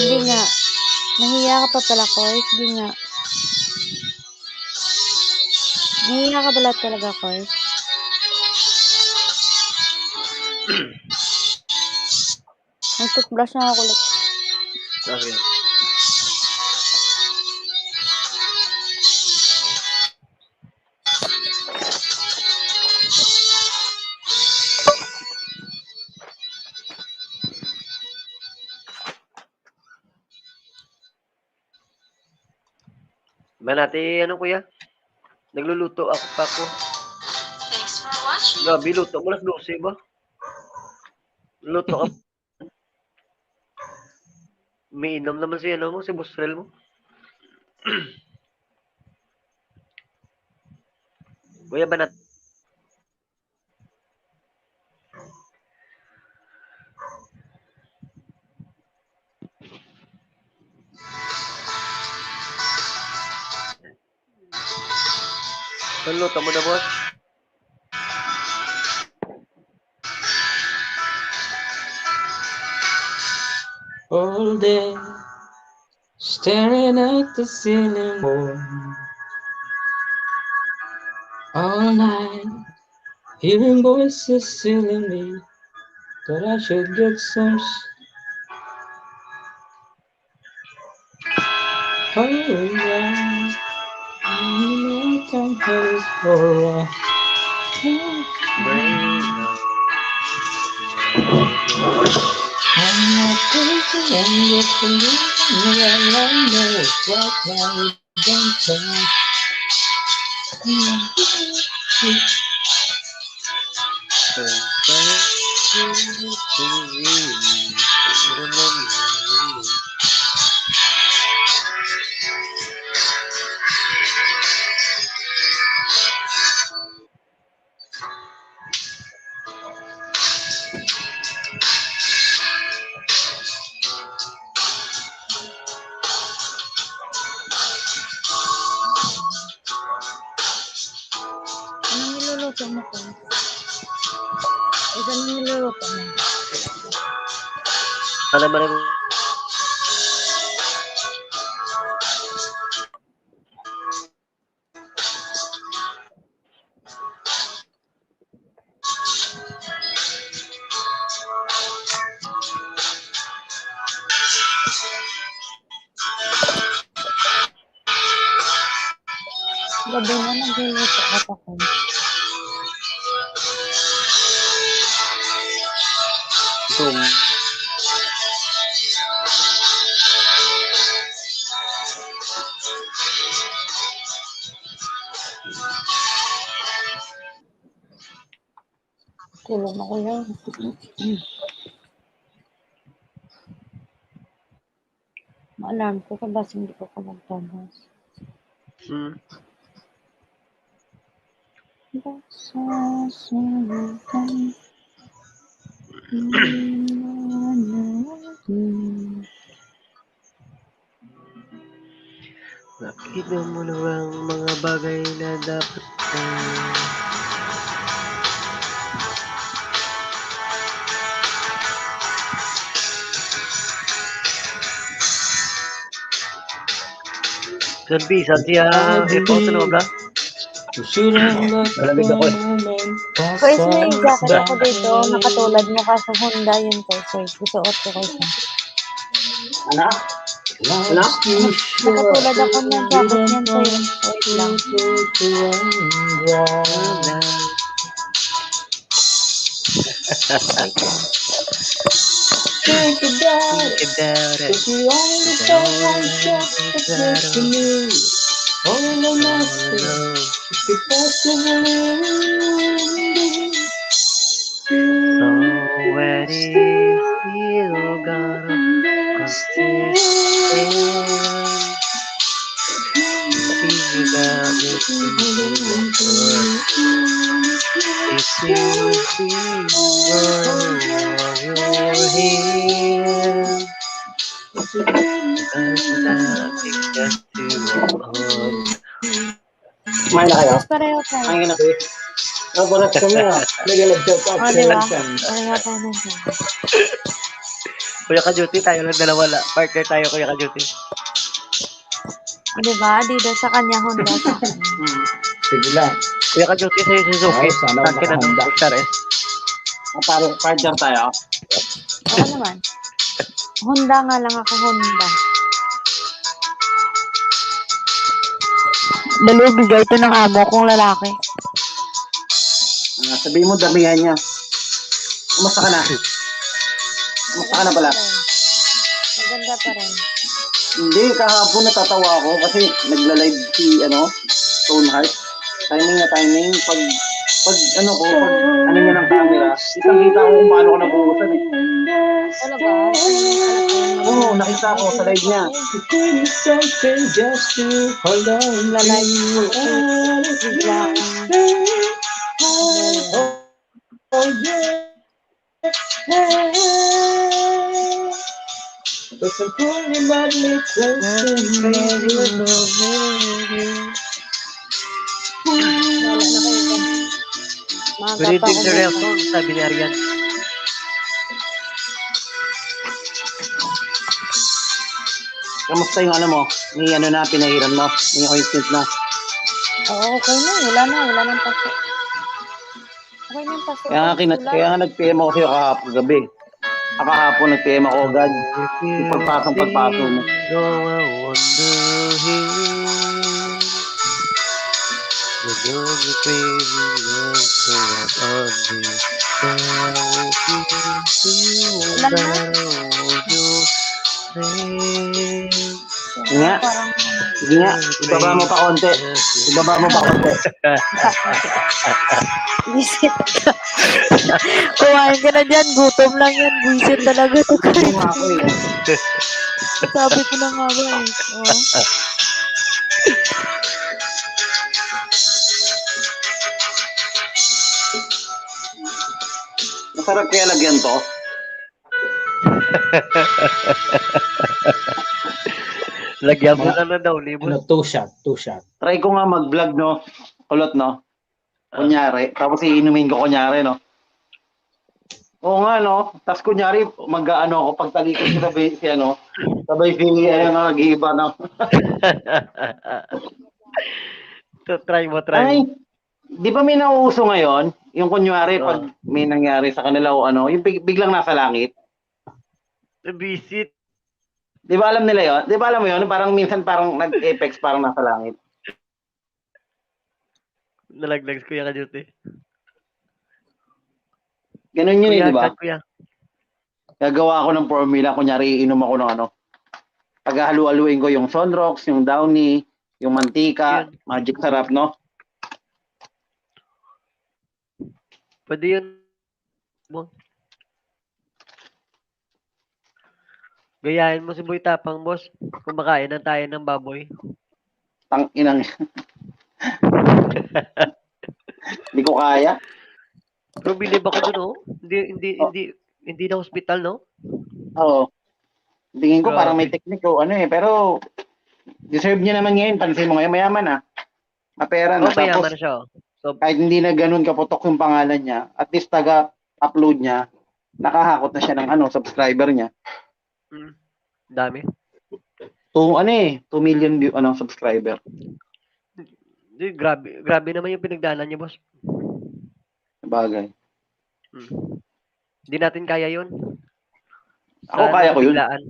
Hindi nga. Nahiya ka pa pala, Koy? Hindi nga. Nahiya ka pala talaga, Koy? Nag-toothbrush na ako ulit. Okay. Manati, ano kuya? Nagluluto ako pa ako. Thanks for watching. Gabi, luto mo alas 12 ba? Luto ka. May inom naman si ano mo, si Busrel mo. Kuya Banat. Ang luto mo na, boss? All day, staring at the ceiling wall. All night, hearing voices telling me that I should get some oh yeah, I can't help it for I'm not crazy and you're believing me. I know it's right now we don't tell. Anong niluluto mo, Koy? Anong niluluto mo? Ano naman ang... Gabi na nagluluto ka pa, Koy. Zoom. Tulog na ko yan. Ma-alarm ko kasi hindi ko ka magtabas. Basta sulitan Nakita mo na ang mga bagay na dapat Sanbi, Satya, epot na ba? Malamig ako eh. Koy, may jacket ako dito. Nakatulad mo ka sa Honda yun, Koy. Isuot ko, Koy. Ano? Ano? Nakatulad ako ng jacket niyan sa'yo. Wait lang. Think about it, Think about it. 'cause we only got one shot at making it. All or nothing, if it possibly So when is you gonna understand? Think about it. It's your finger of your hand. There's nothing just to hold. Kumain na kayo? Yes, pareho tayo. Kumain na kayo? Paras kami Nag-love up. O, di ba? Pareho tayo na siya. Kuya Kajuti, tayo lang dalawa la. Partner tayo, Kuya Kajuti. Di ba? Di daw sa kanya, Honda sa akin. Sige lang. Kuya Kajuti, sa'yo Suzuki. Ay, sana Sa akin, ano, makahanda. XRS. Parang partner tayo. Oo naman. Honda nga lang ako, Honda. Dalawa bigay ito ng amo kong lalaki. Sabihin mo, damihan niya. Kumusta ka na? Kumusta ka na pala? Maganda pa rin. Hindi, kahapon natatawa ako kasi nagla-live si, Stoneheart. Timing. Pag ano niya ng camera, kitang-kita ko kung paano ko nabuhusan eh. Talaga? Oo, nakita ko sa live niya. Lalaki mo. Bigla Good evening, Sir Nelson, sabi ni Arian. Kamusta yung pinahiram mo? Yung ointment na. Oo, okay na. Wala nang paso. Okay na yung paso. Kaya nga nag-PM ako sa'yo kahapon gabi. Kahapon nag-PM ako agad. Yung pagpasok mo. Go a wondering. You're gonna crazy love so ugly. Sige nga. Ibaba mo pa konti. Visit ka. Kumain ka na dyan. Gutom lang yan. Visit talaga. Ano nga ako eh. Sabi ko na nga ba eh. Oo. Masarap kaya lagyan to. Lagyan mo na daw, libo. Two shot. Try ko nga mag-vlog, no? Kulot, no? Kunyari. Tapos iinumin ko kunyari, no? Oo nga, no? Tapos kunyari, mag-ano ako, pagtalikod ko sabay nag-iiba, no? So, try mo. Ay, di ba may nauuso ngayon? Yung kunyari, pag may nangyari sa kanila o ano, yung biglang nasa langit. Visit. Di ba alam nila yun? Di ba alam mo yun? Parang minsan parang nag-apex, parang nasa langit. Nalaglags Kuya Kajuti. Ganun yun, Kuya, di ba? Kuya. Gagawa ako ng formula, kunyari iinom ako ng ano. Paghahalu-haluin ko yung Sunrocks, yung Downy, yung mantika, magic sarap, no? Pwede yun. Gayahin mo si Boy Tapang, boss. Kumakain na tayo ng baboy. Tang inang. Hindi ko kaya. Pero bilib ako dun, oh. Hindi na hospital, no? Oo. Tingin ko Grabe. parang may technique o ano eh. Pero deserve niya naman ngayon. Pansin mo ngayon, mayaman ah. Mapera na. Oh, mayaman Tapos na siya, oh. So, kahit hindi na ganun kaputok yung pangalan niya, at least taga-upload niya, nakahakot na siya ng subscriber niya. dami. 2 million view, subscriber. Di, grabe naman yung pinagdaanan niya, boss. Bagay. Hindi natin kaya yun. Ako kaya ko yun. Biglaan.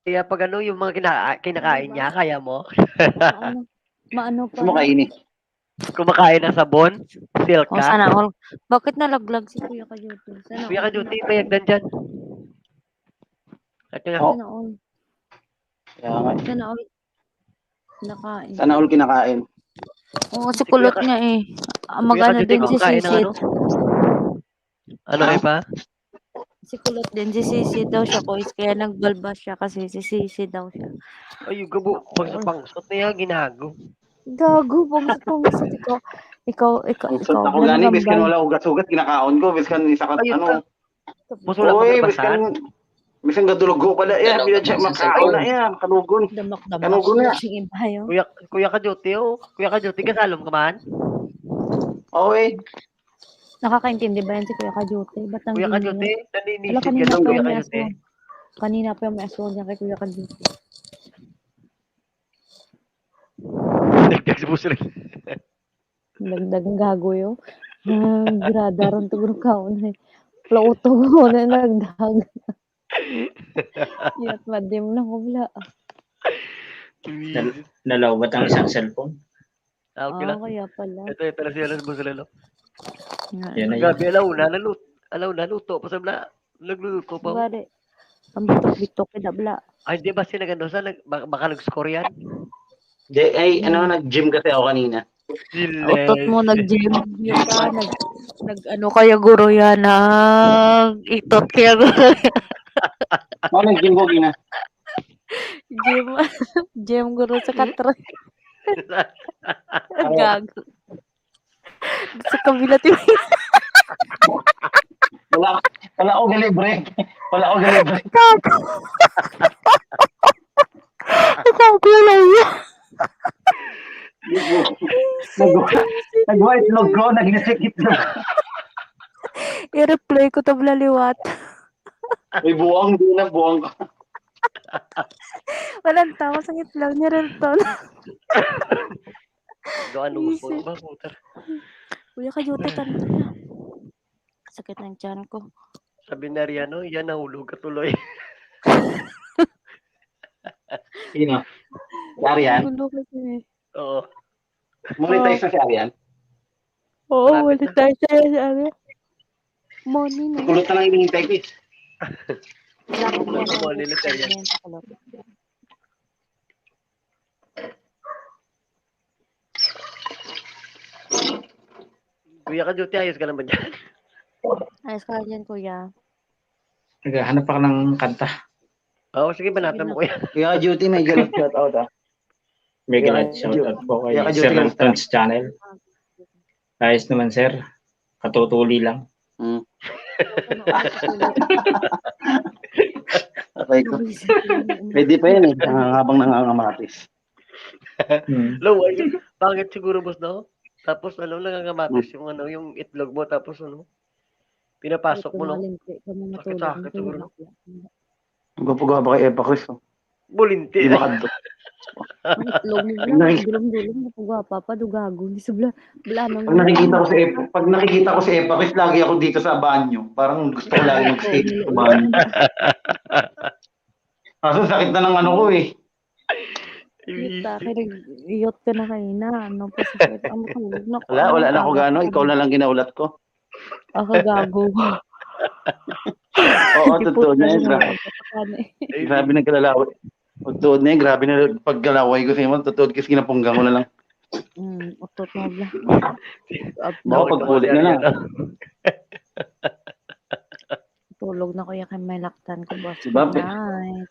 Kaya pag yung mga kinakain niya, kaya mo? Maano pa? Gusto mo kainin? Kumakain ng sabon, silk Oh, ka. sana all. Bakit nalaglag si Kuya Kajuti? Sana Kuya Kajuti, payagdan dyan. At nga, Oh. Sana all. Kaya nga. Sana all. Nakain. Sana all kinakain. Oo, si kulot niya eh. Magano Kajuti, din si kumakain ng Sisid. Ano pa? Si kulot din si Sisid daw siya, boys. Kaya nagbalbas siya kasi si Sisid daw siya. Ay, yung gabo. Pag sa pangsot na yan, ginago. Gago, pangsit ko. Ang ako gani, biskan wala ugat-ugat, kinakaon ko, biskan isa ka, Ayun ano. Boss, wala Oy, ka nagbasahan? biskan gadulugo pala, binadya, makaon na kanugon. Damak-damak Kanugon na. sing ibayo. Kuya ka duty, Kuya ka duty, kasalom ka man? Oy, Nakakaintindi ba yan si Kuya Kajote? Ba't nang Kuya ka ganyan duty, yan? Wala, naninisid ka kanina sa pa Kuya yung ka may duty. aswang. Kanina pa yung may aswang niya kay Kuya Kajote. Nagdag si boss rin. Dagdagang gago yun. Gradaron to group kaon eh. Plauto mo na nagdag. Yat madim na ko bla. Nalawbat ang isang cellphone. Okay lang. Kaya pala. Ito na siya lang boss rin. Yan na yun. Gabi, alaw na, luto pa sa bla. Nagluluto pa. Bari. Ang bitok-bitok kay dabla. Ay, di ba sila gano'n sa, baka nag-score yan? nag-gym kasi ako kanina. Utot mo nag-gym. Yung ka, nag-ano kaya guro yan, nag-itot kaya guro yan. Nag-gym ko gina. Gym guro sa katra. Gago. Sa kabila tiyo. Wala ako galibre. Gago. Gago lang yan. Nagwa itlog ko, nag-isik itlog. I-replay ko tabla liwat. May buwang ko. Walang tama sa itlog ni Relton. Doon, uso ba, puter? Kuya Kajote, kanto na. Sakit ng tiyan ko. Sabi na Riano, yan nahulog ka tuloy. Sino? Si Arian? Gulo kasi. Oo. Monetize na si Arian? Oo, Malapit wala tayo sa ano. Money na. Kulot na lang hinihintay ko. Wala ko Wala ko money na tayo. Kuya ka duty, ayos ka naman dyan. Ayos ka dyan, kuya. Naghahanap ako ng kanta. Oo, sige, banatan mo kuya. Kaya duty, may galap shout out Mega Yeah, light shoutout po kay yeah, Sir Judy Anton's channel. Ayos naman sir. Katutuli lang. Okay ko. Pwede pa yan habang nangangamatis. Low, bakit siguro boss no? Tapos nangangamatis yung yung itlog mo, tapos pinapasok mo no? Sakit siguro. Gwapo-gwapo ba kay Epa Chris? Bulinti. Di ba kadto? Ang itlog mo lang, dulong-dulong, napagwapa pa, dugago. Pag nakikita ko si Epa Chris, lagi ako dito sa banyo. Parang gusto ko lagi mag-stay sa banyo. Kaso sakit na ng ano ko eh. Iyot ka na kanina. Ano pa sakit? Ang matulog na ko. Wala na ako gano. Ikaw na lang ginaulat ko. Ako gago. Oo, totoo na yun. Grabe na kalalaway. Totoo na yun. Grabe na paggalaway ko sa iyo. Totoo kasi kinapunggang ko na lang. Utot mo bla. Baka pagpulit na lang. Tulog na kuya kay may laktan ko, boss. Diba? Night.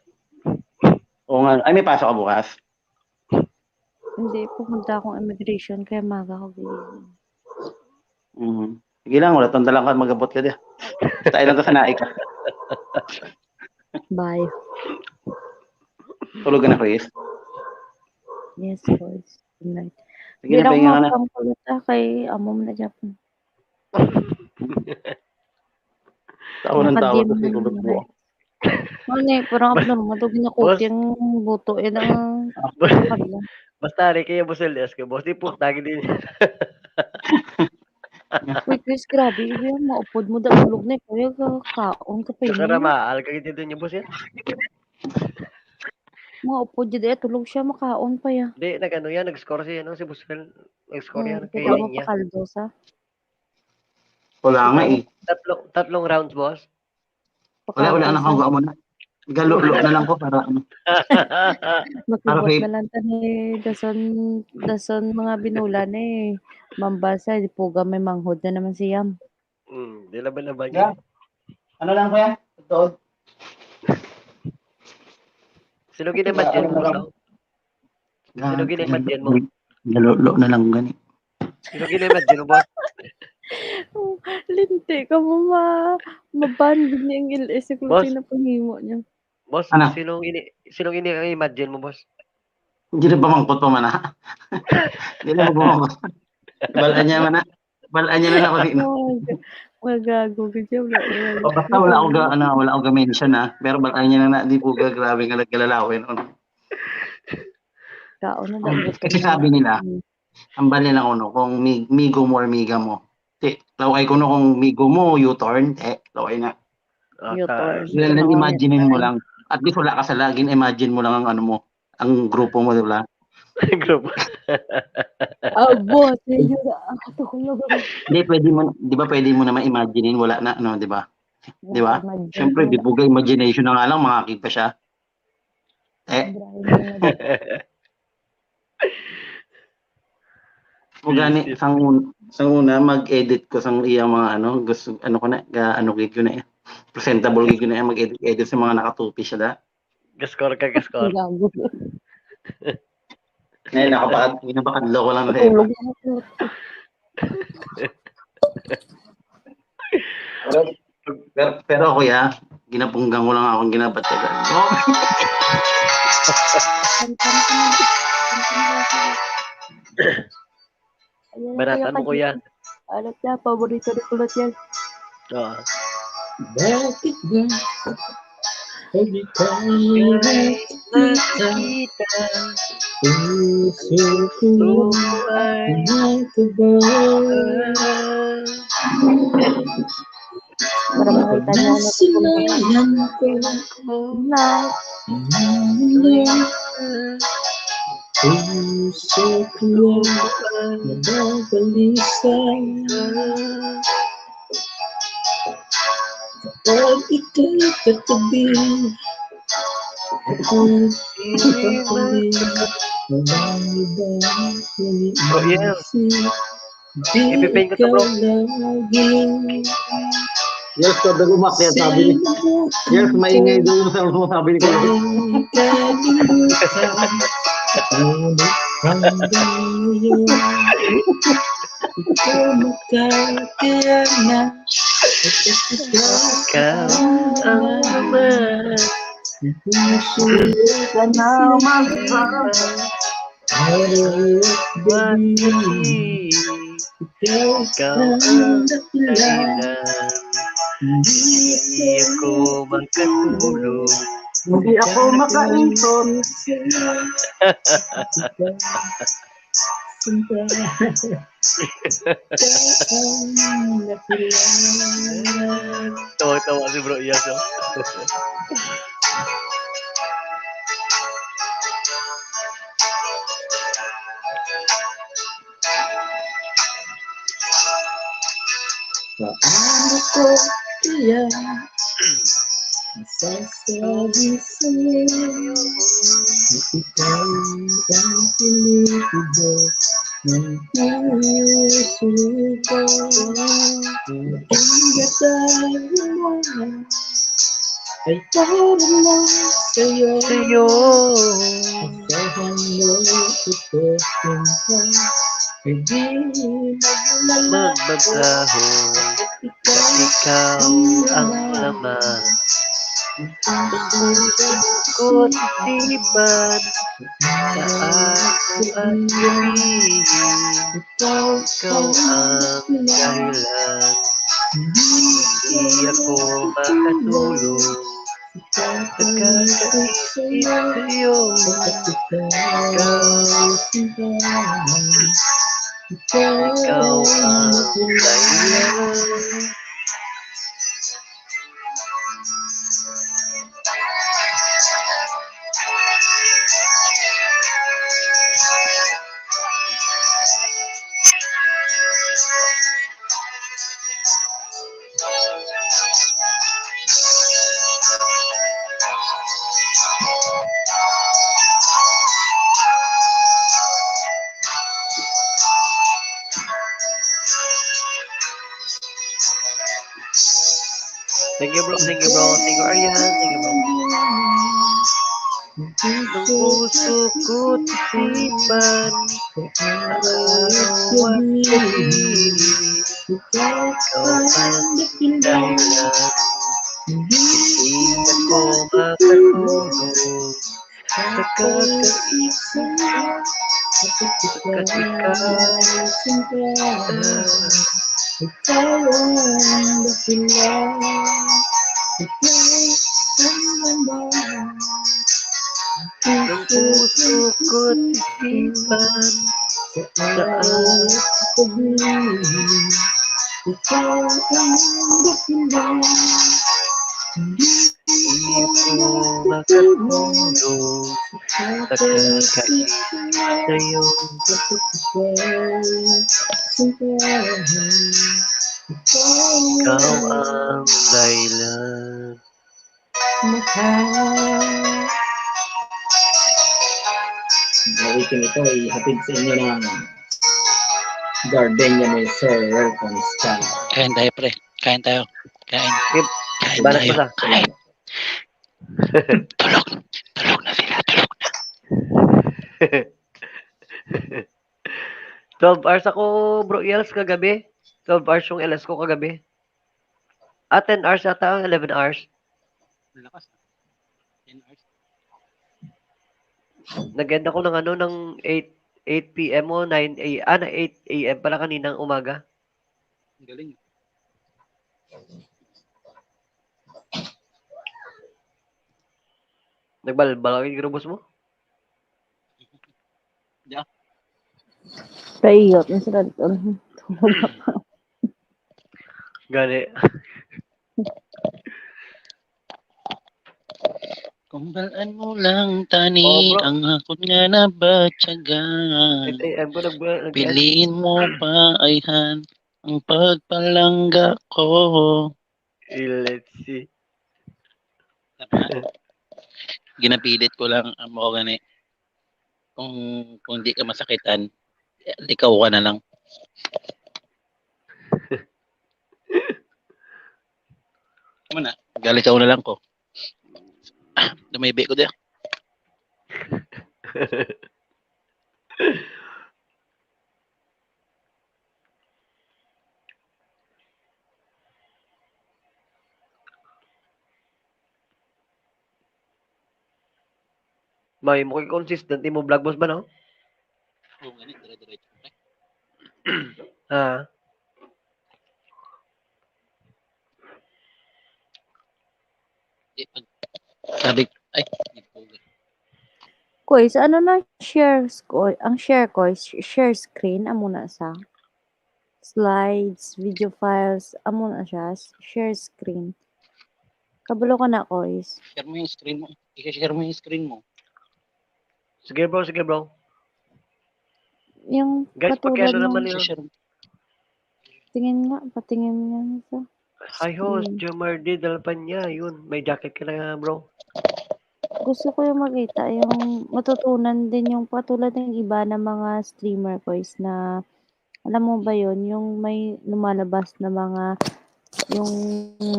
Oo nga. Ay, may pasok ka bukas. Hindi, pupunta akong immigration kaya maga ko gigising. Sige lang, wala tong dalang ka, magabot ka diya. Tayo lang to sa naik. Bye. Tulog ka na, Chris. Yes, boys. Good night. Sige na, pahinga ka na. Ang kulit kay amom na Japan. Tawa ng tawa to si tulog mo. Parang abnormal. Madugin na Boss? kuting buto. Ang Basta rin kayo boss LS ko, boss. Di po, tagi din. Uy, Chris, grabe. Yung maupod mo dalulog na. Kaya kaon ka pa Saka yun. na maal ka ganyan din yung boss yan. Maupod yun. Tulog siya, makaon pa yan. Hindi, nag-score siya, si boss Phil. Nag-score yan kay Kita mo Linya. pa kaldos, ha? Wala nga eh. Tatlong rounds, boss. Wala na akong mo na. Galo-lo na lang ko para ano. Makibot Okay. na lang ni dason mga binulan eh. Mambasa, di po may manghod na naman si Yam. Di laban-laban Yeah. yun. Ano lang ko yan? Totoo. Sinugin naman dyan mo, no? Sinugin naman dyan mo. Galo-lo na lang gani. Sino kina-imagine mo, boss? Oh, linti ka mo mabanding niya ang LS kung Boss, sino panghimo niya. boss, Ano? sinong ini-imagine mo, boss? Hindi na pamangkot pa man, ha? Hindi na magpamangkot. Balaan niya man, ha? Balaan niya na ako sino. Magago ka dyan. O basta wala akong ga-mention, ha? Pero balaan niya na di po grabe nga nagkalalawin. Kaon na daw. Kasi sabi nila, ang bali lang uno, kung migo mo or miga mo. Laway ko no kung migo mo, U-turn, laway na. U-turn. Imaginein mo lang. At least wala ka sa lagin, imagine mo lang ang ano mo, ang grupo mo, di ba? Group. Abo, medyo ako ko na ba? Hindi, pwede mo, di ba pwede mo naman imaginein, wala na, ano, di ba? Di ba? Siyempre, di buga imagination na nga lang, makakig pa siya. Gani sang una mag-edit ko sang iyang mga ano gusto ano ko na ano gid ko na presentable gid ko na mag-edit sa mga nakatupi siya da. Gaskor. Nay napakadlo ko lang pero kuya, ginapunggang ko lang akong ginabatyagan. Banatan mo, kuya. Alat niya, paborito ni Kulot yan. Oo. Bakit ba? Pag ikaw nakita, puso ko ay nakaba. Para makita niya na Sinayan ko na puso ko nababalisan. Kapag ika'y katabi, ako katabi, walang ibang iniisip, di Ipipaint ko to, bro. ikaw lagi. Yes, sabi ko makya sabi ni. Yes, maingay doon sa sabi ni ko. Kalimutan, ngunit hanggang ngayon, ikaw makakaya na. Ikaw ang naman. Puso Ka na magpapalala. baby, ikaw ang dahilan. Hindi ako makatulog. Hindi ako makaisot. Tawa-tawa si Bro Iyas. Paano ko kaya masasabi sa'yo na ikaw ang pinipigil ng puso ko? Ang gatayo mo ay para lang sa'yo. Asahan mo ito sinta, ay di maglala. Magbabaho, ikaw ang laman. Tungkol di man sa araw at gabi, ikaw ang dahilan. Hindi ako makatulog, nagkakaisip sa'yo. Ikaw ang dahilan. Thank you, bro. Thank you, bro. Thank you, Aryan. Thank you, bro. ng puso ko't isipan, sa araw at gabi, ikaw ang dahilan. Hindi ako makatulog sa kakaisip, sapagkat ikaw ng puso ko't isipan, sa araw at gabi, hindi ko makatulog sa kakaisip sa'yo. Ikaw ang dahilan. Nawikin ito ay hatid sa inyo ng Gardenia may Sir Welcome Star. Kain tayo, pre. Kain tayo. Kain. Skip. Kain Balas tayo. mo sa. Kain. Tulog. Tulog na sila. Tulog na. 12 hours ako, bro, ELS kagabi. 12 hours yung LS ko kagabi. 10 hours ata, 11 hours. Lakas. 10 hours. Nag-end ako ng ng 8 p.m. o 8 a.m. pala kaninang umaga. Ang galing. Nagbalbal yung grubos mo? Paiyot na sila. Gani. Kung balaan mo lang tani, Oh, bro. ang hakot nga na batyagan. 8 a.m. ko nag-end. Piliin mo pa ay han ang pagpalangga ko. Let's see. Ginapilit ko lang ang mga gani. Kung di ka masakitan, ikaw ka na lang. Tama na, galikaw na lang ko. Dumaybi ko diyan. May mo kay consistent mo vlog boss ba no? Oo, ganit, dire-diretso. Ha. Sabi, ay, Koy, sa ano na share ko? Ang share ko, share screen, amo na sa slides, video files, amo na siya, share screen. Kabalo ko na, Koys. share mo yung screen mo. I-share mo yung screen mo. Sige bro, sige bro. Yung Guys, katulad pakiano ng, naman yun. I-share mo. tingin nga, patingin nga sa Hi host, Jomardi Dalpanya. Yun, may jacket ka na bro. gusto ko yung makita, yung matutunan din yung patulad ng iba na mga streamer, Koys, na alam mo ba yun, yung may lumalabas na mga, yung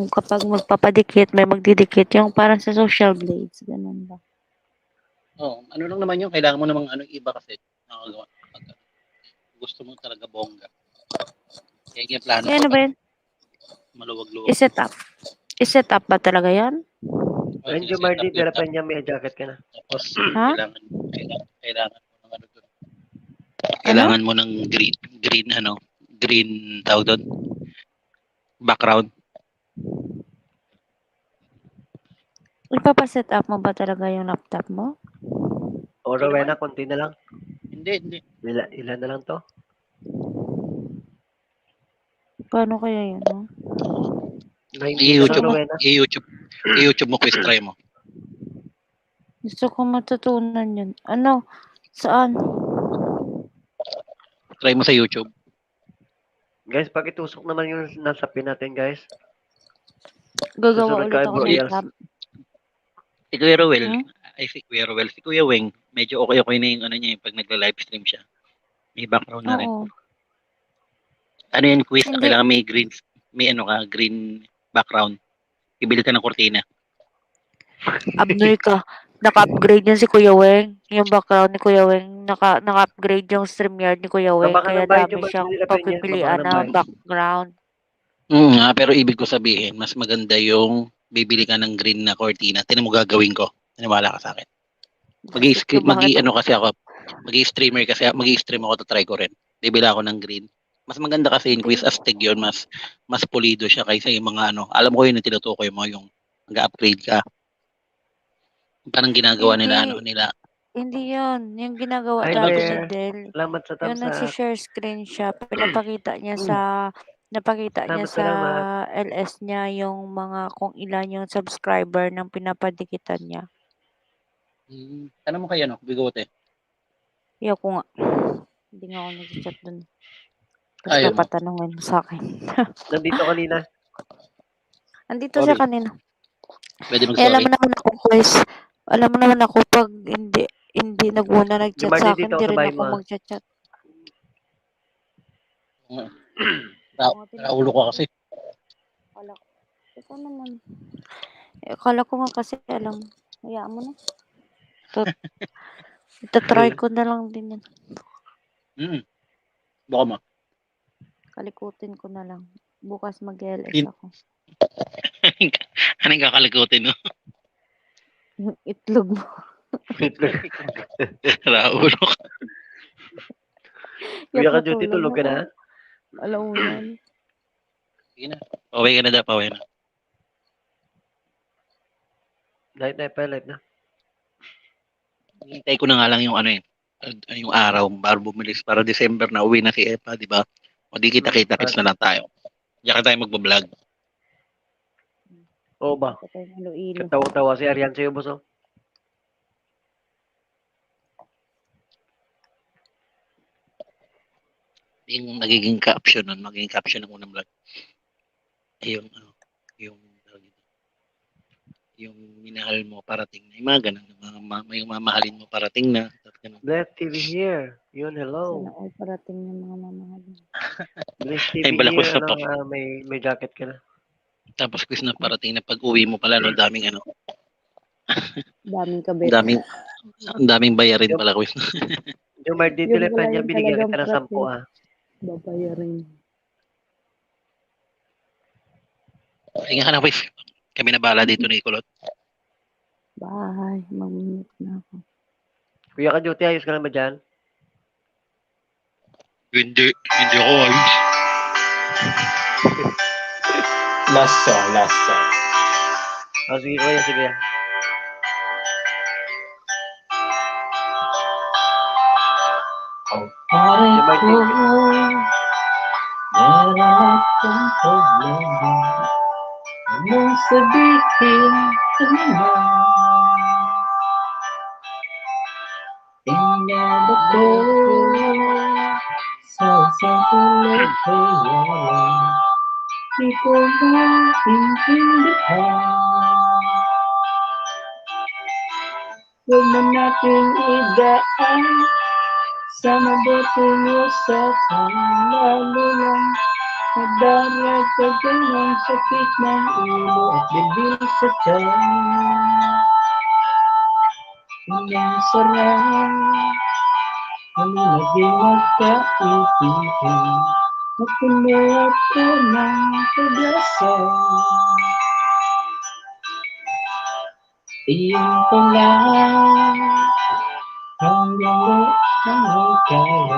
kapag magpapadikit, may magdidikit, yung parang sa social blades, ganun ba? Oh, ano lang naman yung kailangan mo namang iba kasi nakagawa. Pag gusto mo talaga bongga. Kaya yung plano Ano ba yun? maluwag-luwag. I-set up ba talaga yan? Ayun, Jomardi Dalpanya, may jacket ka na. Tapos, Ha? kailangan mo ng doon. Kailangan mo ng green tawag doon. Background. Ipapaset up mo ba talaga yung laptop mo? O Rowena, konti na lang. Hindi. Ilan na lang to? Paano kaya yun, no? 19 na lang, Rowena. I-YouTube mo, quiz try mo. Gusto ko matutunan yun. Ano? Saan? Try mo sa YouTube. Guys, pakitusok naman yung nasa pin natin, guys. Gagawa Susunod ulit ka, ako bro, ng Yels. tab. Si Kuya Rowel, Hmm? si Kuya Rowel, si Kuya Weng, medyo okay na yung niya, yung pag nagla-live stream siya. May background na rin. Oo. Ano yan, quiz? Hindi. Kailangan may green background. Ibili ka ng kortina. Abnoy ka. Naka-upgrade yun si Kuya Weng. Yung background ni Kuya Weng, naka-upgrade yung StreamYard ni Kuya Weng. Baba ka Kaya ng bayad yung dami mga siyang nila Peña. Baba ka pagpipilian ng na bayad. background. Pero ibig ko sabihin, mas maganda yung bibili ka ng green na cortina. Tinan mo gagawin ko. Tiniwala ka sa akin. Mag-i-streamer kasi, mag-i-stream ako, try ko rin. Bibili ako ng green. Mas maganda kasi in quiz astig yun, mas pulido siya kaysa yung mga alam ko yun yung tinutukoy mo, yung mag-upgrade ka. Parang ginagawa nila nila. Hindi yun. Yung ginagawa Hi dati ni there. Del, Salamat sa yung thumbs up. nagsi-share screen siya, napakita niya Salamat. sa LS niya yung mga kung ilan yung subscriber ng pinapadikitan niya. Ano mo kaya, Bigote? Iyo ko nga. Hindi nga ako nag-chat dun. Tapos Ayaw mo. papatanungin mo sa akin. Nandito kanina. Andito siya kanina. Pwede alam mag-sorry. mo naman ako, guys. Alam mo naman ako pag hindi naguna nag-chat Marty, sa akin, dito di ako sa rin bahay ako mo, ah. mag-chat. Raulo ko kasi. Ikaw naman. Akala ko nga kasi alam. Hayaan mo na. Itatry ko na lang din yan. Baka mo. Kalikutin ko na lang. Bukas mag-LS ako. Anong kakalikutin, no? Yung itlog mo. Raulo ka. Kuya ka duty, tulog ka na? Alaunan. Sige na. Paway ka na daw, paway na. Light na. Hintay ko na nga lang yung yung araw para bumilis para December na uwi na si Epa, di ba? O di kita-kita kits na lang tayo. Diyan tayo magbablog. Oo ba? Katawa-tawa si Arian sa'yo, boss, oh. Yung magiging caption ng unang vlog. Ay, yung minahal mo parating na. Yung mga ganun. Yung mamahalin mo parating na. Bless TV here. Yun, hello. Sana all parating ng mga mamahalin. Bless TV Ay, balakos here. na May jacket ka na. Tapos quiz na parating na pag uwi mo pala, no, daming Daming kabit. daming bayarin pala quiz. Yung Marty Yung Telepan pala niya, yung binigyan talagang kita ng 10, practice. ah. Babayarin. Ay nga na, quiz. Kami na bala dito ni Kulot. Bye. Mag-mute na ako. Kuya ka duty, ayos ka na ba dyan? Hindi ako ayos. Last song. Oh, sige kuya, sige. Pare Yung Marty, meron akong problema. Anong sabihin ko naman? Tingnan ako sa isang kulit kaya di ko maintindihan. Huwag na natin idaan sa mabuting usapan, lalo lang nadaragdagan ng sakit ng ulo at bibig sa tiyan. Ang sarap, kami naging magkaibigan, napuno ako ng pag-asa. Iyon ko lang, hanggang ang kaya.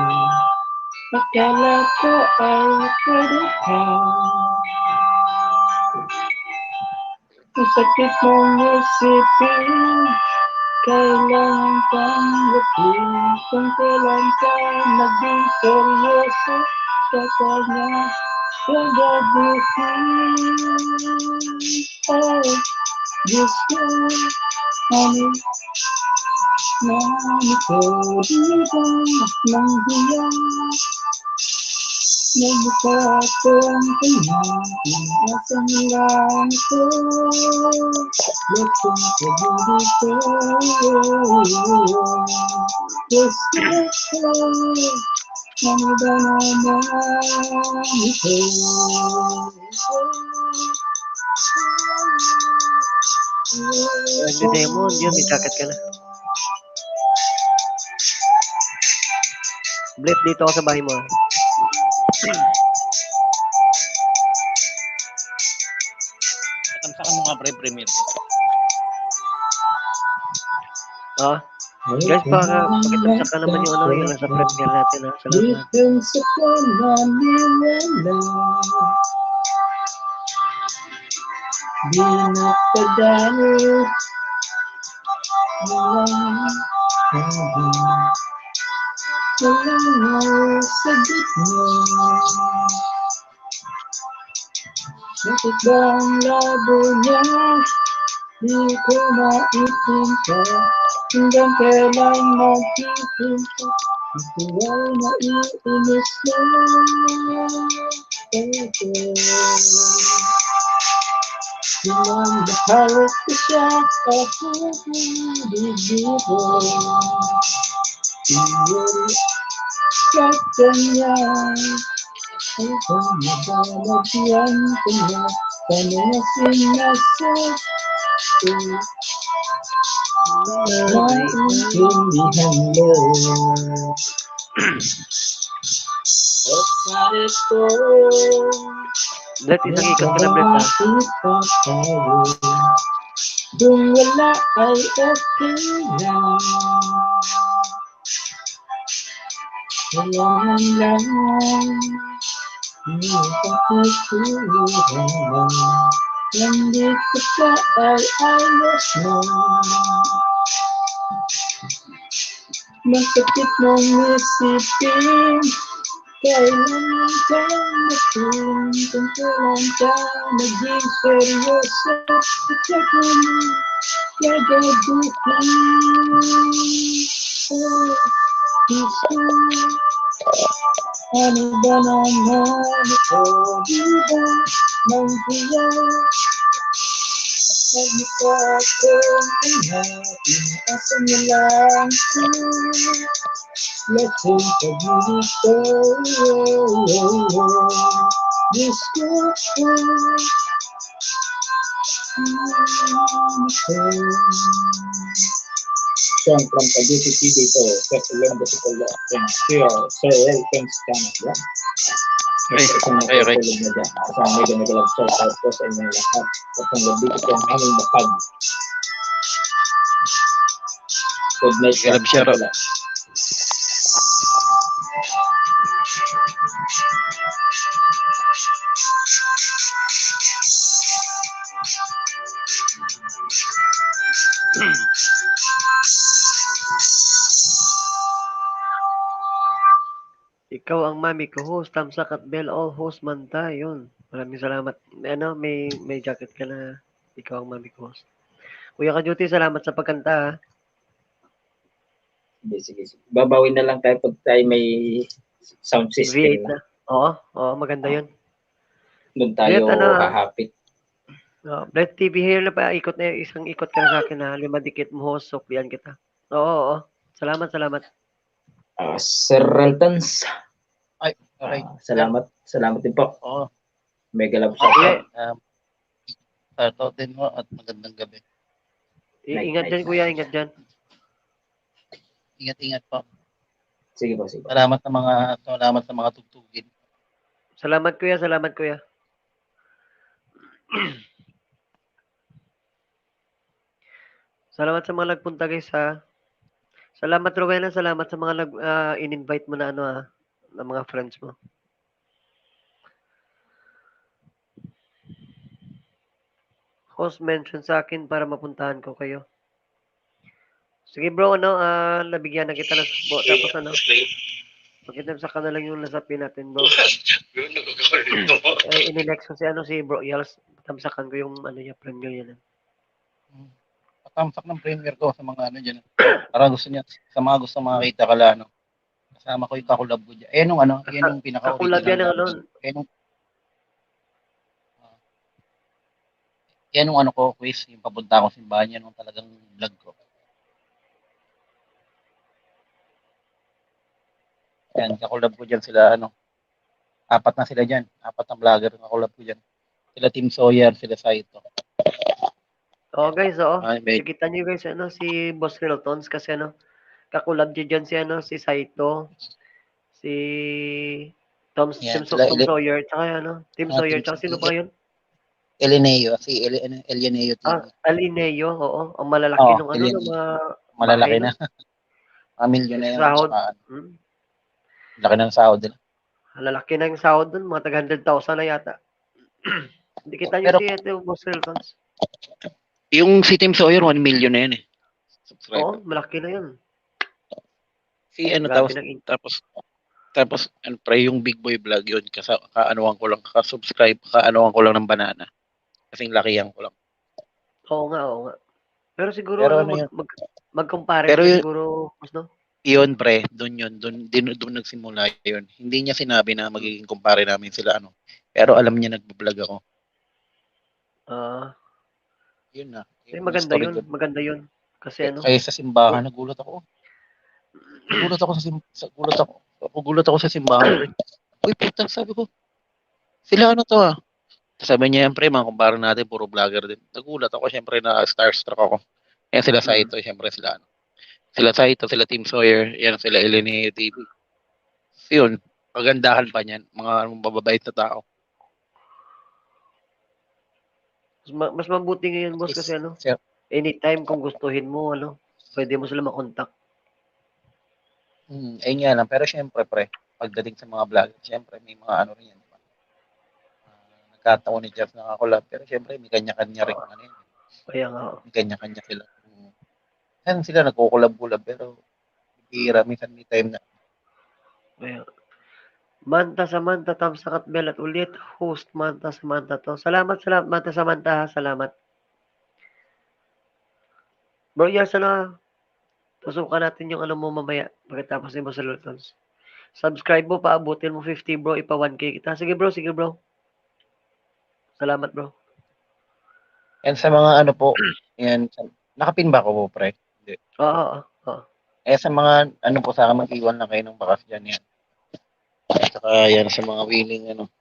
Akala ko ay pwede ka. Ang sakit mong isipin, kailangan kang gapin. Kung kailan ka naging seryoso, kanya gagaguhin. Oh, Diyos ko, honey, nami ko dito ng diyan. Nagbuka akong kanya, pinasang lang ko. Lutong pag-ibig ko. Diyos ko, ano ba naman ito? Hindi Demon, yun, may jacket ka na. Blip, dito ako sa bahay mo. Sakan mga pre-premier ko. Ah, guys, pakitamsak ka naman yung yung nasa premier natin, ha. Salamat. sa pananiwala, di napadalo, walang sagot mo. Bakit ba ang labo niya? Di ko maitinta. Hanggang kailan magtitinta? Ito ay naiinis na. Pinamahal ko siya kahit hindi dito. Pinuri ka kanya. Ikaw nabalagyan ko na. Paano na sinasabi? Naintindihan mo. O pare ko, Blip, isang ikot ka na, Blip, ha. kung wala ay okay lang. Kailangan lang hindi pakikuhan mo. Nandito ka ay ayos mo. Masakit mong isipin, kailangan kang matin. Kung kailan ka naging seryoso, ito ko na gagabuhin. Oh, Diyos, ano ba naman ito? Di ba nang hiya? Nagmukha akong kanya, pinaasan niya lang lasing pag-ibig ko. Diyos ko, song from Cavite City to Festival of the Polo and here, so thanks Canada. Okay. Kasama may ganagalag sa tapos ay may lahat. Kapag gabi ito ang aming bakag. Good night. Galab siya, Rob. Ikaw ang mami ko, host, Tamsak at Bell, all host man tayo. Maraming salamat. May jacket ka na. Ikaw ang mami ko, host. Kuya Kajuti, salamat sa pagkanta, ha. Sige. Babawin na lang tayo pag tayo may sound V8 system na. na. Oo, maganda yun. Doon tayo hahapit. Bled TV here na pa, isang ikot ka na sa akin, ha. 5 dikit mo, host, suklian kita. Oo. Salamat. Sir Reltons. Ay, okay. Salamat din po. Oo. Mega love Okay. Shoutout din mo at magandang gabi. Ingat dyan, kuya. Ingat dyan. Ingat po. Sige po. Salamat sa mga tugtugin. Salamat, kuya. Salamat sa mga nagpunta, guys, ha. Salamat, Rowena. Salamat sa mga in-invite mo na na mga friends mo. Host mention sa akin para mapuntahan ko kayo. Sige, bro, nabigyan na kita ng subo. Tapos magkitamsa ka na lang yung nasapin natin, bro. Inilex ko si Bro Yels. Tamsakan ko yung premium yan. Patamsak ng premier ko sa mga dyan. Para gusto niya, sa mga gusto makakita ka lang, kasama ko yung kakulab ko dyan. Yan yung pinaka-original. Kakulab yan Yan yung ko, quiz, yung papunta ko simbahan, yan yung talagang vlog ko. Yan, kakulab ko dyan sila, 4 na sila dyan. 4 na vlogger kakulab ko dyan. Sila Tim Sawyer, sila Saito. Oo guys, oo. Ay, may, Nakikita niyo guys, ano, si Boss Reltons kasi ano, kakulab niya dyan si ano, si Saito, si yan, sila, Tom Sawyer, tsaka ano, Tim Sawyer, Team tsaka sino pa yun? Elineo, si Elineo TV. Alineo, oo. Ang malalaki Oo, nung ano, ng Elineo. mga bahay Malalaki na. nun. Mga milyon na yun. Sahod. Tsaka, Hmm. laki ng sahod nila. Lalaki na yung sahod dun, mga tag 100,000 na yata. Hindi kita niyo Pero, si ito, Boss Reltons. yung si Tim Sawyer, 1 million na yan eh. Oo, Subscriber. malaki na yun. Si ano, Grabe ng tapos ano, pre, yung Big Boy Vlog yun, kaanuhan ko lang, subscribe kaanuhan ko lang ng banana. Kasing lakihan ko lang. Oo nga, oo nga. Pero siguro, Pero ano, ano yun? mag-compare Pero ka yun, siguro, Boss, no? yun pre, doon nagsimula yun. Hindi niya sinabi na magiging kumpare namin sila ano. Pero alam niya nagbo-vlog ako. Yun na. Yun yung Maganda story yun, doon. maganda yun. Kasi ano, Kaya sa simbahan, nagulat ako. Nagulat ako sa simbahan, pre. Uy, puta, sabi ko, sila ano to ah. Sabi niya yan, pre, mga kumpara natin, puro vlogger din. Nagulat ako, syempre, na starstruck ako. Yan sila Saito, syempre sila ano. Sila Saito, sila Team Sawyer, yan sila Elineo TV. Yun, kagandahan pa niyan, mga mababait na tao. mas mabuti ngayon, Boss, kasi ano, Sir, anytime kung gustuhin mo, ano, pwede mo sila makontak. ayun nga lang, pero syempre, pre, pagdating sa mga vlogger, syempre, may mga ano rin yan. Diba? Nagkataon ni Jeff na collab, pero syempre, may kanya-kanya rin ano yun. Kaya nga, May kanya-kanya sila. Yan sila nagkukulab-kulab, pero bihira, minsan may time na. kaya. Manta Samantha, Tamsakat Bell at ulit, host Manta Samantha to. Salamat, Manta Samantha, salamat. Bro, yes, ano, tusukan natin yung ano mo mamaya, pagkatapos ni Boss Lutons. Subscribe mo, paabutin mo 50, bro, ipa 1K kita. Sige, bro. Salamat, bro. Yan sa mga ano po, yan, nakapin ba ako po, pre? Hindi. Oo. Sa mga ano po sa akin, mag-iwan lang kayo ng bakas dyan yan. Saka yan sa mga willing ano.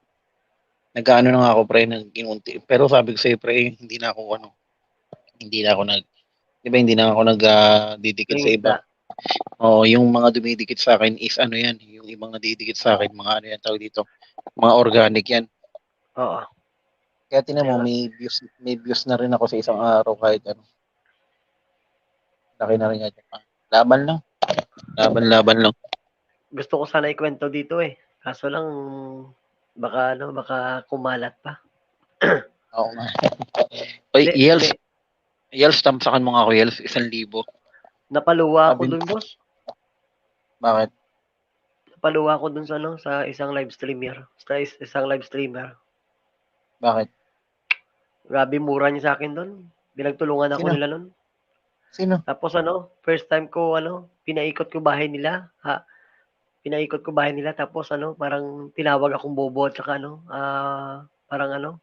Nag-ano na nga ako, pre, nag-inunti. Pero sabi ko sa'yo, pre, hindi na ako di ba hindi na ako nag-didikit sa iba. Oo, yung mga dumidikit sa akin is ano yan, yung ibang nadidikit sa akin, mga ano yan, tawag dito, mga organic yan. Oo. Kaya tinan mo, may views na rin ako sa isang araw kahit ano. Laki na rin yan. Laban lang. Gusto ko sana ikwento dito eh. Kaso lang, baka kumalat pa. Oo nga. Oy, Yels, tamsakan mo nga ako, Yels, 1,000. Napaluwa ako dun, boss. Bakit? Napaluwa ako dun sa isang live streamer. Bakit? Grabe mura niya sa akin dun. Pinagtulungan ako Sino? nila nun. Sino? Tapos first time ko pinaikot ko bahay nila. Tapos parang tinawag akong bobo at saka parang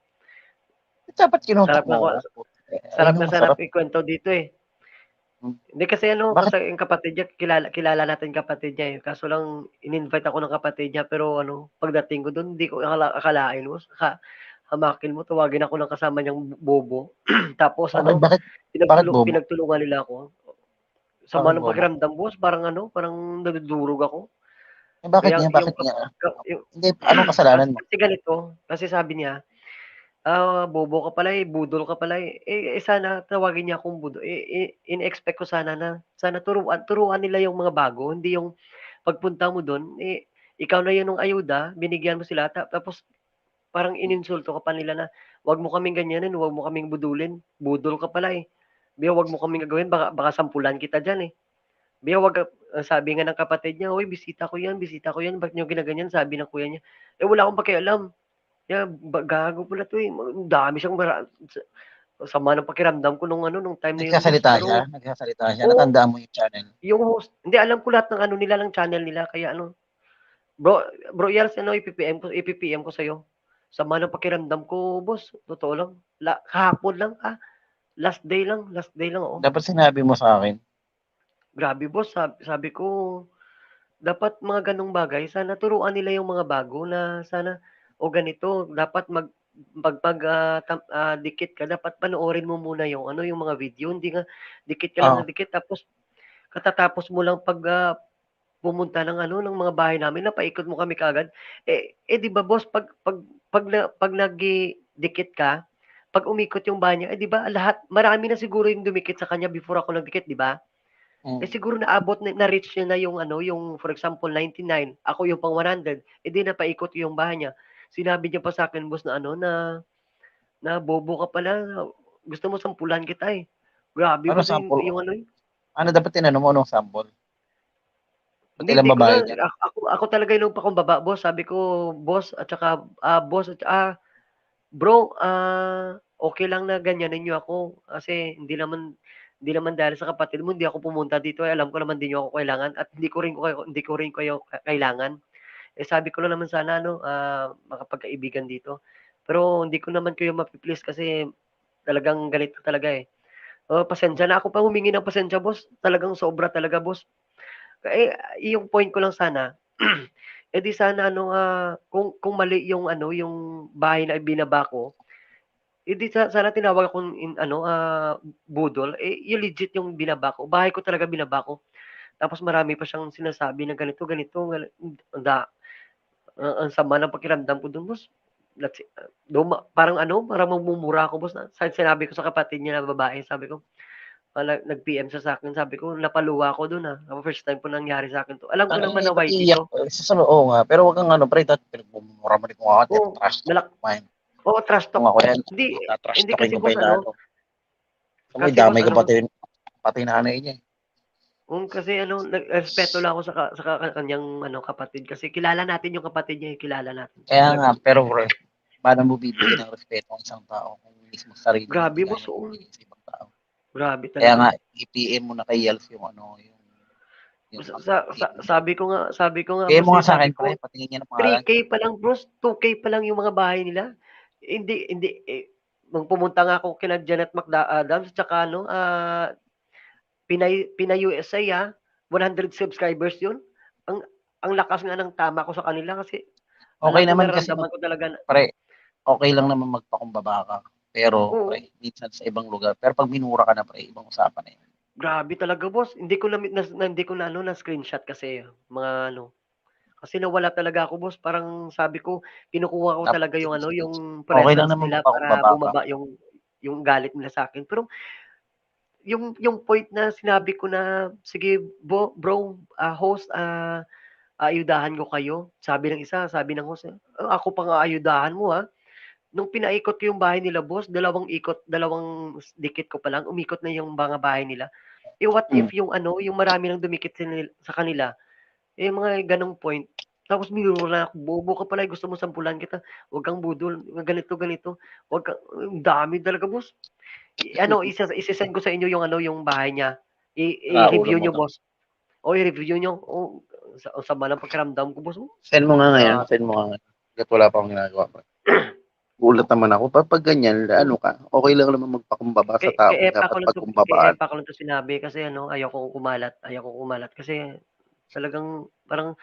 Dapat kinontak sarap na mo ako. sarap ikwento dito eh. Hindi kasi Bakit? kasi yung kapatid niya, kilala natin kapatid niya eh. Kaso lang, in-invite ako ng kapatid niya, pero pagdating ko doon, hindi ko akalain mo. Hamakin mo, tawagin ako ng kasama niyang bobo. Tapos Bakit bobo? pinagtulungan nila ako. Sama ng pakiramdam, boss, parang nadudurog ako. Bakit Kaya niya? Bakit niya? Hindi, anong kasalanan mo? Kasi ganito, kasi sabi niya, bobo ka pala eh, budol ka pala eh. Sana tawagin niya akong budol. In-expect ko sana na turuan nila yung mga bago, hindi yung pagpunta mo doon, ikaw na yun ng ayuda, binigyan mo sila, tapos parang ininsulto ka pa nila na, wag mo kaming ganyanin, wag mo kaming budulin, budol ka pala eh. Biya, wag mo kaming gagawin, baka sampulan kita dyan eh. Biya, sabi nga ng kapatid niya, uy, bisita ko yan, ba't nyo ginaganyan, sabi ng kuya niya. Wala akong pakialam. Gago pala to eh. Dami siyang sama ng pakiramdam ko nung time na yun. Nagsasalita siya. Natandaan mo yung channel. Yung host, hindi alam ko lahat ng nila ng channel nila kaya Bro Yals, ipipm ko sa'yo. Sama ng pakiramdam ko, boss. Totoo lang. Kahapon lang, last day lang, oo. Dapat sinabi mo sa akin. Grabe, boss. Sabi ko, dapat mga ganong bagay, sana turuan nila yung mga bago na sana, o ganito, dapat dikit ka dapat panoorin mo muna yung ano, yung mga video, hindi nga dikit ka lang Oo. ng dikit tapos katatapos mo lang pumunta ng ano, ng mga bahay namin napaikot mo kami kaagad. 'Di ba boss 'pag dikit ka, 'pag umikot yung bahay niya, 'di ba marami na siguro yung dumikit sa kanya before ako nagdikit, 'di ba? Siguro naabot na-reach niya na yung ano, yung for example 99, ako yung pang 100, di napaikot yung bahay niya. Sinabi niya pa sa akin boss na ano, na bobo ka pala, gusto mo sampulan kita, eh. Grabe Ano boss sample? yung ano, Ano dapat tinanong mo? Anong sample? Ba't hindi ilang ko na babae dyan? ako talaga yung pakumbaba boss, sabi ko, "Boss at saka, boss at bro, okey lang na ganyanin niyo ako kasi hindi naman dahil sa kapatid mo hindi ako pumunta dito, alam ko naman di niyo ako kailangan at hindi ko rin kayo kailangan. Sabi ko lang naman sana ano, makapagkaibigan dito. Pero hindi ko naman kayo mapi-please kasi talagang ganito talaga, eh. Pasensya na, ako pa humingi ng pasensya boss, talagang sobra talaga boss. Yung point ko lang sana, di sana ano, kung mali yung ano, yung bahay na ibinaba ko, di sana tinawag akong ano, budol, yung legit yung binaba ko, bahay ko talaga binaba ko. Tapos marami pa siyang sinasabi na ganito, ganito, ang sama ng pakiramdam ko dun boss. Parang ano, parang magmumura ako boss, sinabi ko sa kapatid niya na babae, sabi ko, nag-PM siya sa'kin, sabi ko, napaluwa ako dun, first time po nangyari sa'kin 'to. Alam ko Ang naman na ba't YT iiyak 'to. ka? Oo nga, pero wag kang ano pre, pinagmumura mo rin kung ako, Oo, trash talk malak kumain. oo, trash Kung talk. ako yan, Hindi trash hindi talking kasi ko pa boss yung ano, lalo. So, may kasi boss damay ko ano, pati nanay niya. kasi ano, respeto lang ako sa kanyang ano, kapatid kasi kilala natin yung kapatid niya, kilala natin Kaya nga, talaga. pero pre, paano mo bibigyan ng respeto ang isang tao kung mismo sarili mo Grabe hindi boss, kaya oo. bibigyan sa ibang tao? Grabe Kaya talaga. nga, i-PM mo na kay Yels yung ano, yung Sabi ko nga PM boss, mo nga sa sabi akin pre, ko patingin niya ng pangalan. 3K pa lang bros, 2K pa lang yung mga bahay nila. Hindi, nung pumunta nga ako kina Janet Adams tsaka ano, Pinay USA 100 subscribers yun. Ang ang lakas nga ng tama ko sa kanila kasi Okay alam ko naman kasi nararamdaman ko talaga na pre, okay lang naman magpakumbaba ka. Pero oo, pre, minsan sa ibang lugar. Pero pag minura ka na pre, ibang usapan na yun. grabe talaga boss. Hindi ko na ano na screenshot kasi mga ano, kasi nawala talaga ako boss. Parang sabi ko kinukuha ko Dapat talaga yung ano, screenshot. yung Okay lang presence naman nila para magpakumbaba ka. bumaba yung galit nila sa akin. Pero yung point na sinabi ko na sige bro, host, aayudahan ko kayo. Sabi ng isa, sabi ng host, ako pang aayudahan mo ha. Nung pinaikot ko yung bahay nila boss, dalawang dikit ko pa lang, umikot na yung mga bahay nila. What if yung ano, yung marami nang dumikit sa kanila, mga ganong point. Tapos binuro na ako, bobo ka pala, gusto mo sampulan kita. Huwag kang budol, ganito, ganito. Huwag kang, ang dami talaga boss. Isesend ko sa inyo yung ano, yung bahay niya. Ulo I-review mo nyo to. boss. O i-review nyo. Sa sama ng pakiramdam ko boss. Send mo nga ngayon. Grabe. Send mo nga ngayon. Hanggat wala pa akong ginagawa pre. Gulat naman ako. Pag ganyan, ano ka, okay lang naman magpakumbaba sa tao. Dapat Kay pagkumbabaan. Epa ko lang 'to sinabi kasi ano, ayoko kumalat kasi talagang parang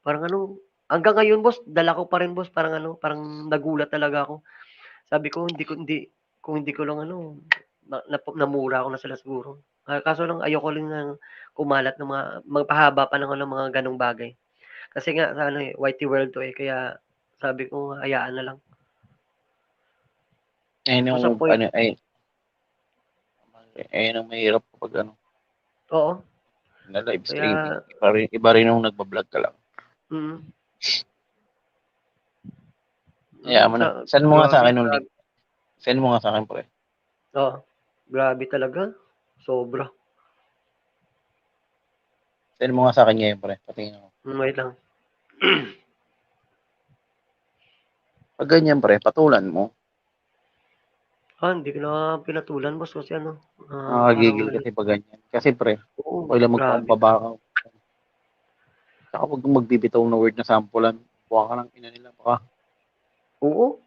ano, hanggang ngayon boss, dala ko pa rin boss, parang ano, parang nagulat talaga ako. Sabi ko kung hindi ko lang ano, namura ko na sila siguro. Kaso lang ayoko rin na kumalat ng magpahaba pa ng ano, mga gano'ng bagay. Kasi nga sa ano, YT world 'to, kaya sabi ko hayaan na lang. Ayun yung, Basta point, ayun ang mahirap kapag ano, oo, na live streaming. kaya Iba rin nung nagbablog ka lang. mm. Kaya mo na. Send mo nga sa akin yung link. Grabe. Send mo nga sa akin pre. Oo, grabe talaga, sobra. Send mo nga sa akin ngayon pre. Patingin ako. Wait lang. Pag ganyan pre, patulan mo. Hindi ko na pinatulan boss kasi ano, Nakakagigil parang kasi pag ganyan. Kasi pre, oo, okay lang grabe. magpakumbaba ka. Saka huwag kang magbibitaw na word na sampulan. Buka ka ng ina nila. Baka. Oo,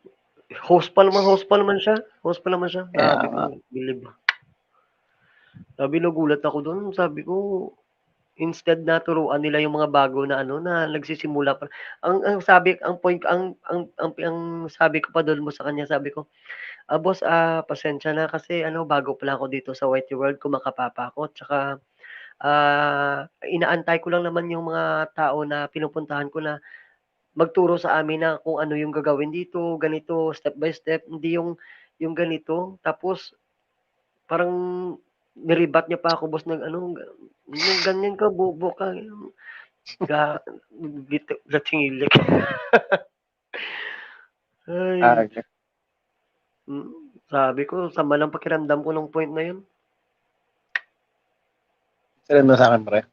host pa naman siya. Kaya Sabi nga. ko, believe. Sabi nagulat ako doon, sabi ko, Instead na turuan nila yung mga bago na ano, na nagsisimula pa. Ang sabi ko pa doon mo sa kanya, sabi ko, boss, pasensya na kasi ano, bago pa lang ako dito sa Whitey World, kumakapapa ako. Tsaka, inaantay ko lang naman yung mga tao na pinupuntahan ko na magturo sa amin na kung ano yung gagawin dito, ganito, step by step. Hindi yung ganito. Tapos, parang niribat niya pa ako, boss, ano, ganyan ka, bobo ka. Ga, gatingilik. Ay, Okay. sabi ko, sama ng pakiramdam ko nung point na yun. Send mo sa akin, pre.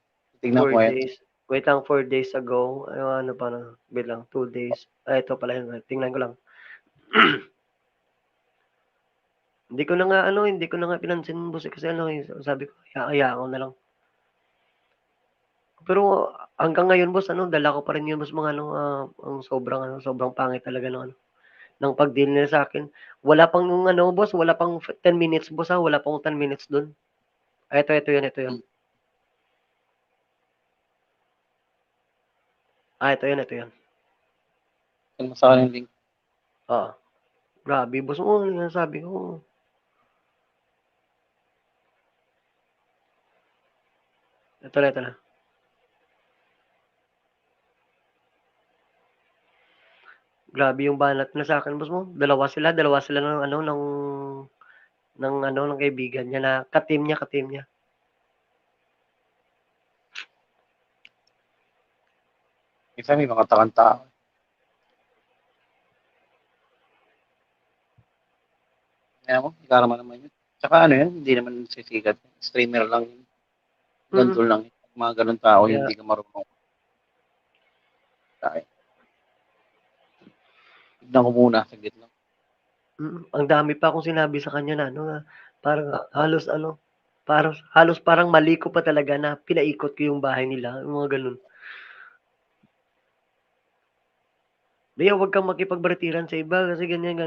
Tingnan 4 ko ngayon. days. Wait lang, 4 days ago. Ano pa na, bilang, 2 days. Ito pala yun. Tingnan ko lang. Hindi ko na nga pinansin, boss, kasi sabi ko, hayaan ko na lang. Pero hanggang ngayon, boss, dala ko pa rin yun, boss, mga ang sobrang pangit talaga ng pag-deal nila sa akin. Wala pang boss, wala pang 10 minutes, boss, wala pang 10 minutes dun. Ito yun. Ito yun. Send mo sa akin yung link. Grabe, boss mo, sabi ko. Ito na. Grabe yung banat na sa akin, boss mo. Dalawa sila ng kaibigan niya na ka-team niya. Isa may mga takang-tao. Kaya mo, ikarama naman yun. Tsaka ano yun, hindi naman sisikat. Streamer lang yun. Ganito lang yun. Mga ganun tao, Kaya, hindi ka marunong. Kaya. Tignan ko muna, saglit lang. ang dami pa akong sinabi sa kanya na parang halos parang mali ko pa talaga na pinaikot ko yung bahay nila, yung mga ganun. Di, huwag kang makipagbaratiran sa iba kasi ganyan.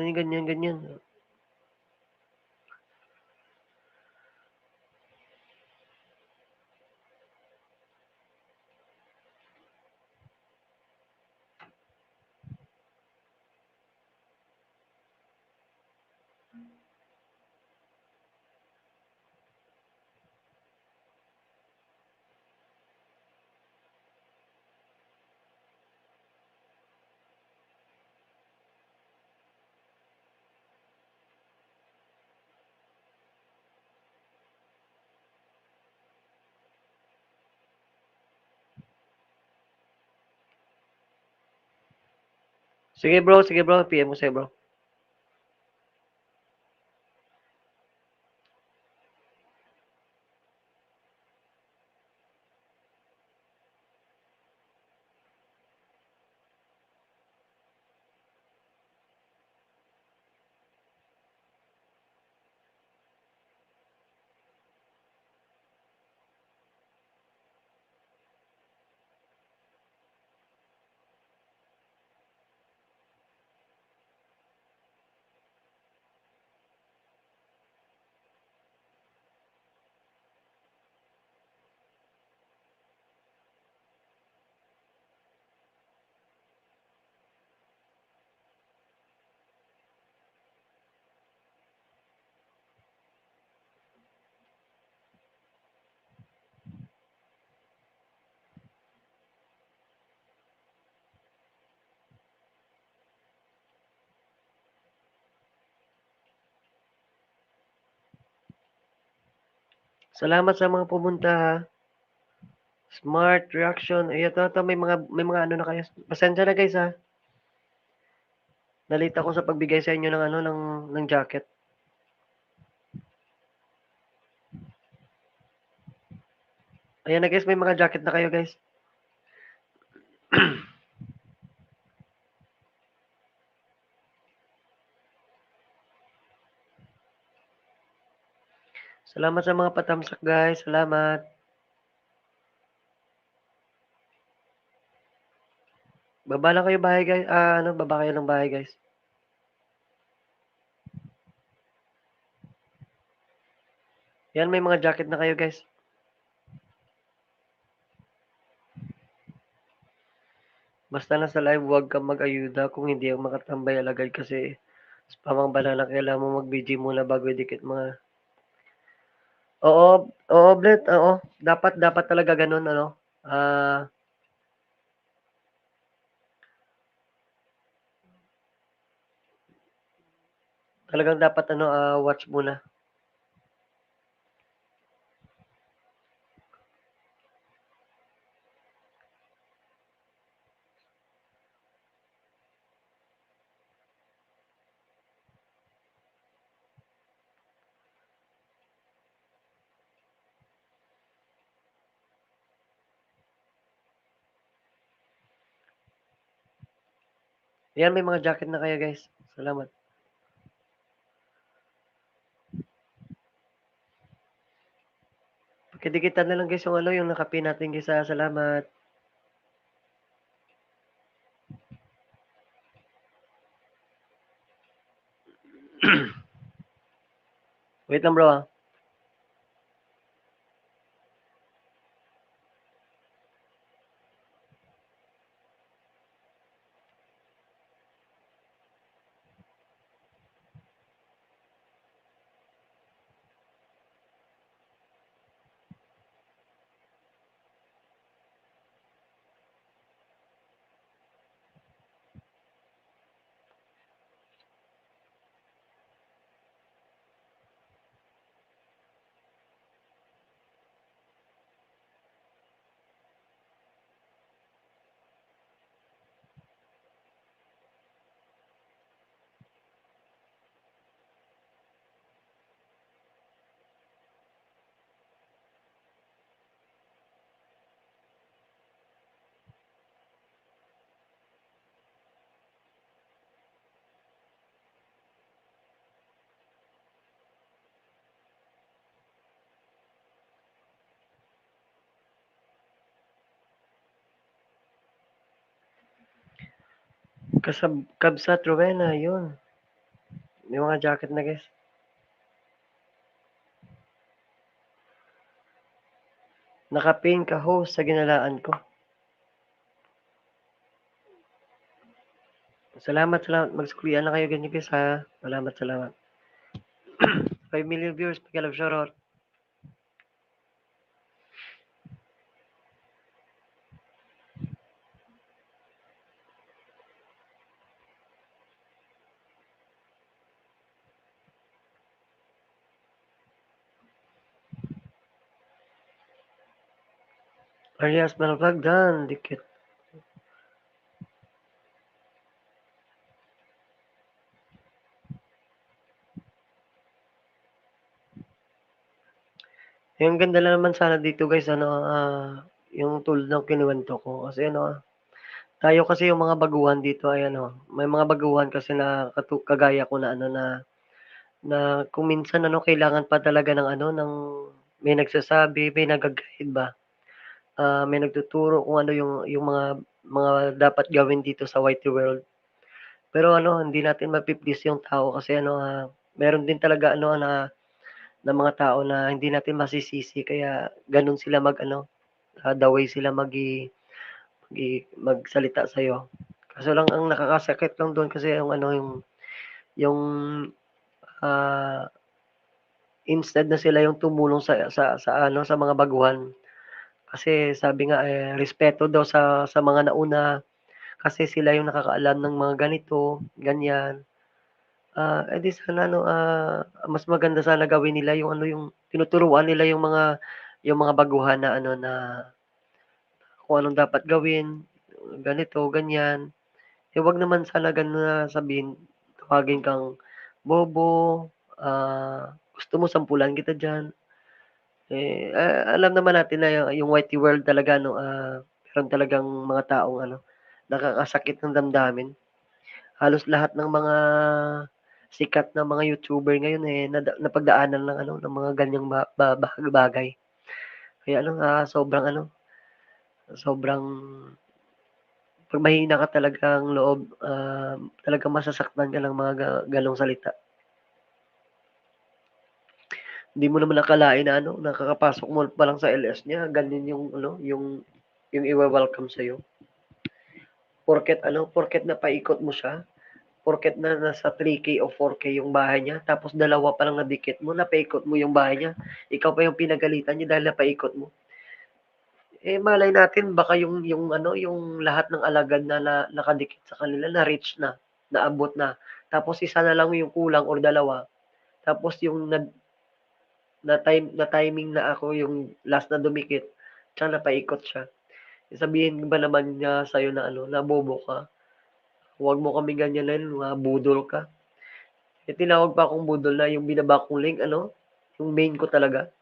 Sige bro, PM mo sa'yo bro. Salamat sa mga pumunta ha. Smart reaction. Ito, may mga ano na kayo. Pasensya na guys ha. Nalita ako sa pagbigay sa inyo ng jacket. Ayan na guys, may mga jacket na kayo guys. Salamat sa mga patamsak guys. Salamat. Baba lang kayo bahay guys. Baba kayo ng bahay guys. Yan, may mga jacket na kayo guys. Basta nasa live, huwag kang mag-ayuda kung hindi ang makatambay alagad kasi spamang banana, kailangan mo mag-BG muna bago idikit mga... Oo, oo, Blet, oo. Dapat talaga ganun, ano. Talagang dapat, ano, watch muna. Yan, may mga jacket na kaya, guys. Salamat. Pakidikitan na lang, guys, yung ano, yung nakapin natin, guys. Salamat. Wait lang, bro, Kabsat, Rowena, yun. May mga jacket na, guys. Nakapin ka, host, sa ginalaan ko. Salamat. Magsuklian na kayo ganyan, guys, ha. Salamat. 5 million viewers, pagkalab shoutout. Arias Malvagdan, dikit. Yung ganda lang naman sana dito, guys, ano, yung tulad ng kinuwento ko. Kasi ano, tayo kasi yung mga baguhan dito ay ano, may mga baguhan kasi na kagaya ko na ano na kung minsan ano kailangan pa talaga ng ano ng may nagsasabi, may nag-guide ba. May nagtuturo kung ano yung mga dapat gawin dito sa Whitey World. Pero ano, hindi natin mapiplease yung tao kasi ano, meron din talaga ano na mga tao na hindi natin masisisi kaya ganun sila mag ano, the way sila magsalita sa iyo. Kaso lang ang nakakasakit lang doon kasi yung ano yung ah, instead na sila yung tumulong sa ano sa mga baguhan. Kasi sabi nga respeto daw sa mga nauna kasi sila yung nakakaalam ng mga ganito, ganyan. Di sana ano, mas maganda sana gawin nila yung ano yung tinuturuan nila yung mga baguhan na ano na kung anong dapat gawin, ganito, ganyan. Wag naman sana gano'n na sabihin, tawagin kang bobo, gusto mo sampulan kita diyan. Alam naman natin na yung Whitey World talaga 'no, meron talagang mga taong ano, nakakasakit ng damdamin. Halos lahat ng mga sikat na mga YouTuber ngayon, napagdaanan ng ano, ng mga ganyang bagay. Kaya ano, sobrang 'pag mahina ka talagang loob, talagang masasaktan ka ng mga gano'ng salita. Hindi mo naman akalain na ano, na kakapasok mo pa lang sa LS niya, ganyan yung ano, yung iwe-welcome sa'yo. porket napaikot mo siya, porket na nasa 3K o 4K yung bahay niya, tapos dalawa pa lang na dikit mo, napaikot mo yung bahay niya, ikaw pa yung pinagalitan niya dahil napaikot mo. Malay natin baka yung lahat ng alagad na nakadikit sa kanila na reach na, naabot na. Tapos isa na lang yung kulang or dalawa. Tapos yung na timing na ako yung last na dumikit, tsaka napaikot siya. Sabihin ba naman niya sa'yo na na bobo ka? Huwag mo kami ganyanin, budol ka. Tinawag pa akong budol na yung binaba kong link, yung main ko talaga.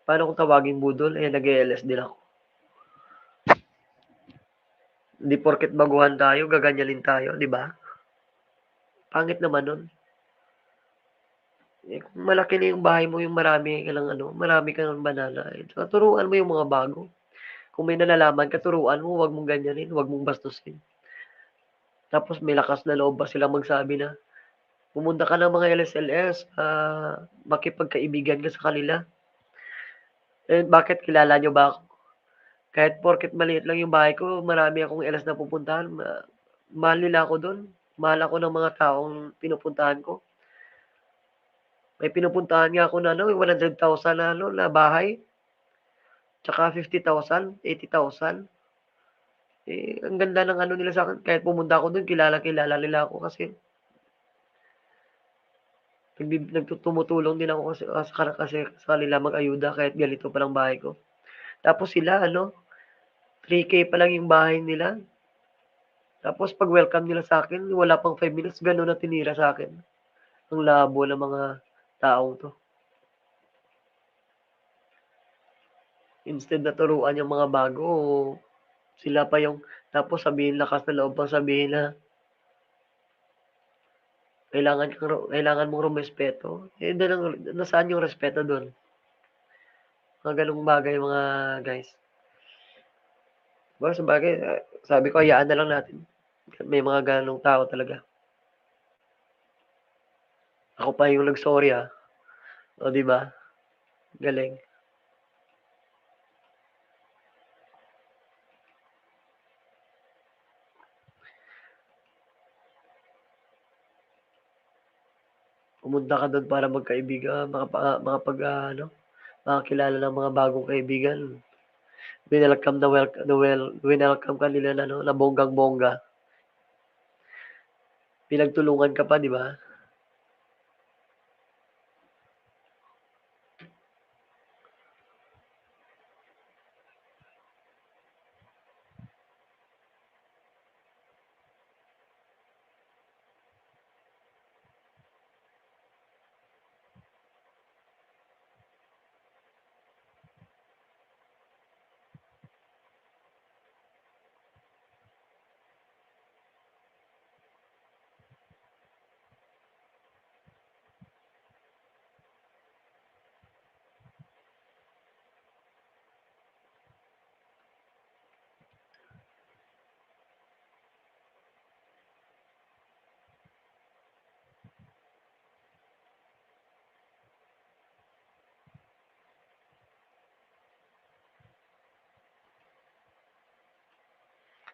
Paano kung tawaging budol? Nag-ELS din ako. Hindi porket baguhan tayo, gaganyanin tayo, di ba? Pangit naman nun. Kung malaki na yung bahay mo, yung marami ka lang marami ka ng banana. Turuan mo yung mga bago. Kung may nalalaman ka, turuan mo, huwag mong ganyanin, huwag mong bastusin. Tapos may lakas na loob ba sila magsabi na, pumunta ka ng mga LSLS, makipagkaibigan ka sa kanila. Bakit kilala nyo ba ako? Kahit porket maliit lang yung bahay ko, marami akong LS na pupuntahan. Mahal nila ako doon. Mahal ako ng mga taong pinupuntahan ko. May pinupuntahan nga ako na 100,000 na bahay. Tsaka 50,000, 80,000. Ang ganda ng nila sa akin. Kahit pumunta ako doon, kilala nila ako kasi tumutulong din ako kasi sa kanila mag-ayuda kahit ganito pa lang bahay ko. Tapos sila 3K pa lang yung bahay nila. Tapos pag welcome nila sa akin, wala pang 5 minutes, gano'n na tinira sa akin. Ang labo ng mga taong to. Instead na turuan yung mga bago, sila pa yung, tapos lakas na loob pang sabihin na, kailangan mong rumespeto. Nasaan yung respeto doon? Mga ganung bagay mga guys. Sa bagay, sabi ko, hayaan na lang natin. May mga ganong tao talaga. Ako pa yung nag-sorry O, di ba? Galing. Pumunta ka doon para magkaibigan, makakilala ng mga bagong kaibigan. Winelcome ka nila na bonggang-bongga. Pinagtulungan ka pa, di ba?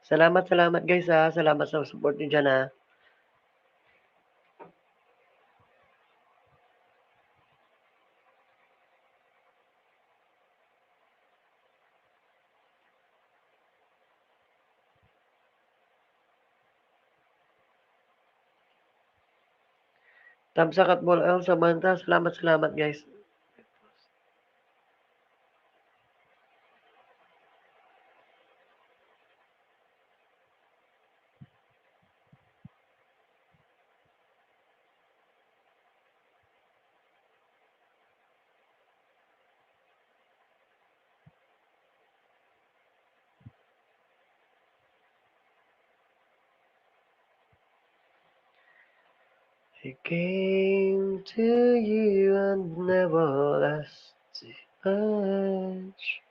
Salamat guys Salamat sa support niyo dyan Thumbs up at Ball Samantha. Salamat guys. I came to you and never asked much.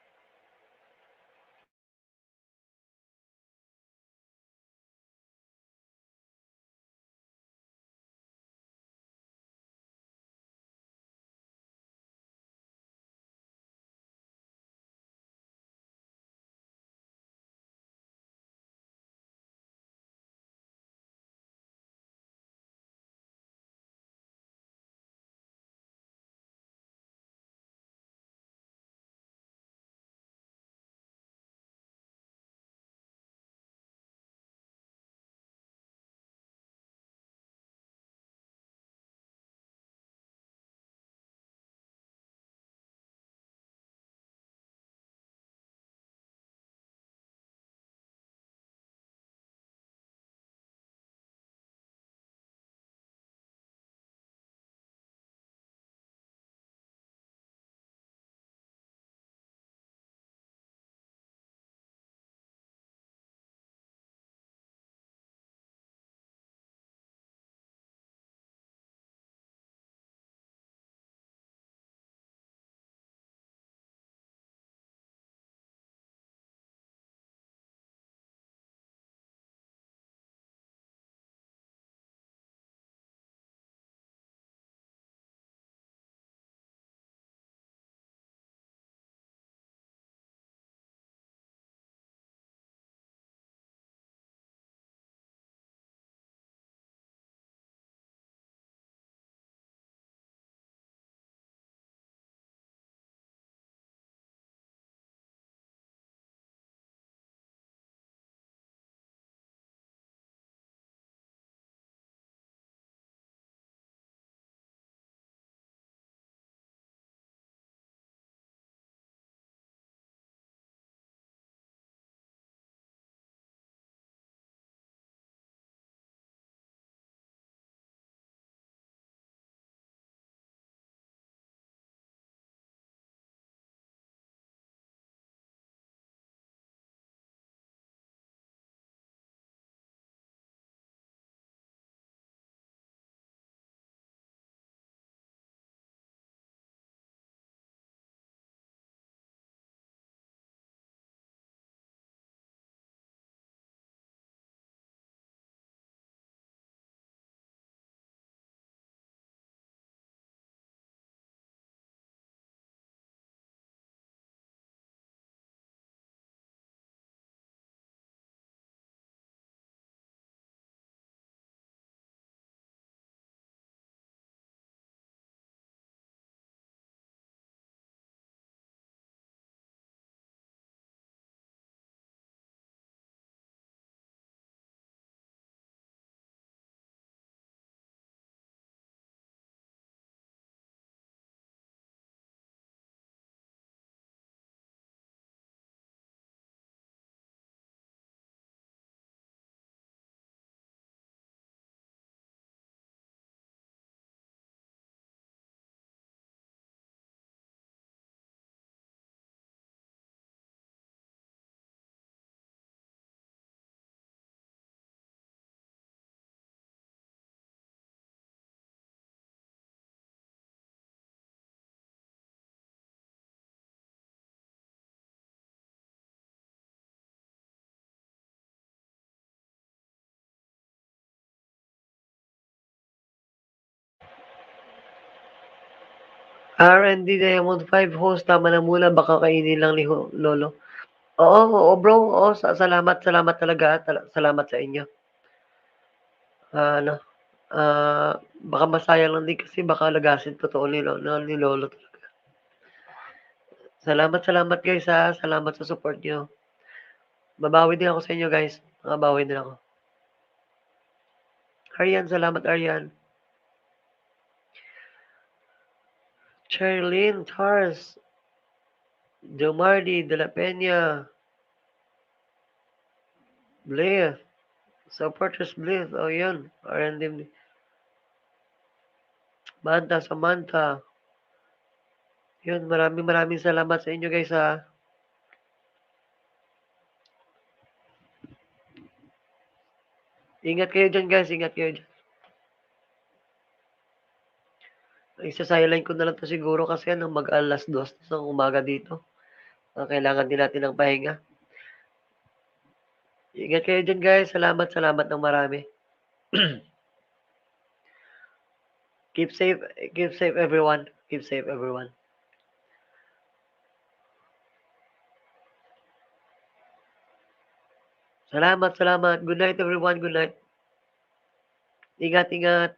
R&D Diamond 5 host, tama na muna, baka kainin lang ni Lolo. Oo, bro. Oo, salamat talaga. Salamat sa inyo. Ano, baka masayang lang din kasi baka lagasin totoo ni Lolo talaga. Salamat guys ha. Salamat sa support nyo. Babawi din ako sa inyo guys. Babawi din ako. Aryan, salamat Aryan. Charlene, Charles, Jomardi, De La Peña, Blair, supporters Blair. Oh, yun. R&D. Manta, Samantha. Yun, maraming salamat sa inyo guys ha. Ingat kayo dyan guys, ingat kayo dyan. Isa-sideline ko na lang to siguro kasi mag-alas 2 ng umaga dito. Kailangan din natin ng pahinga. Ingat kayo dyan guys. Salamat ng marami. Keep safe everyone. Keep safe everyone. Salamat. Good night everyone. Good night. Ingat.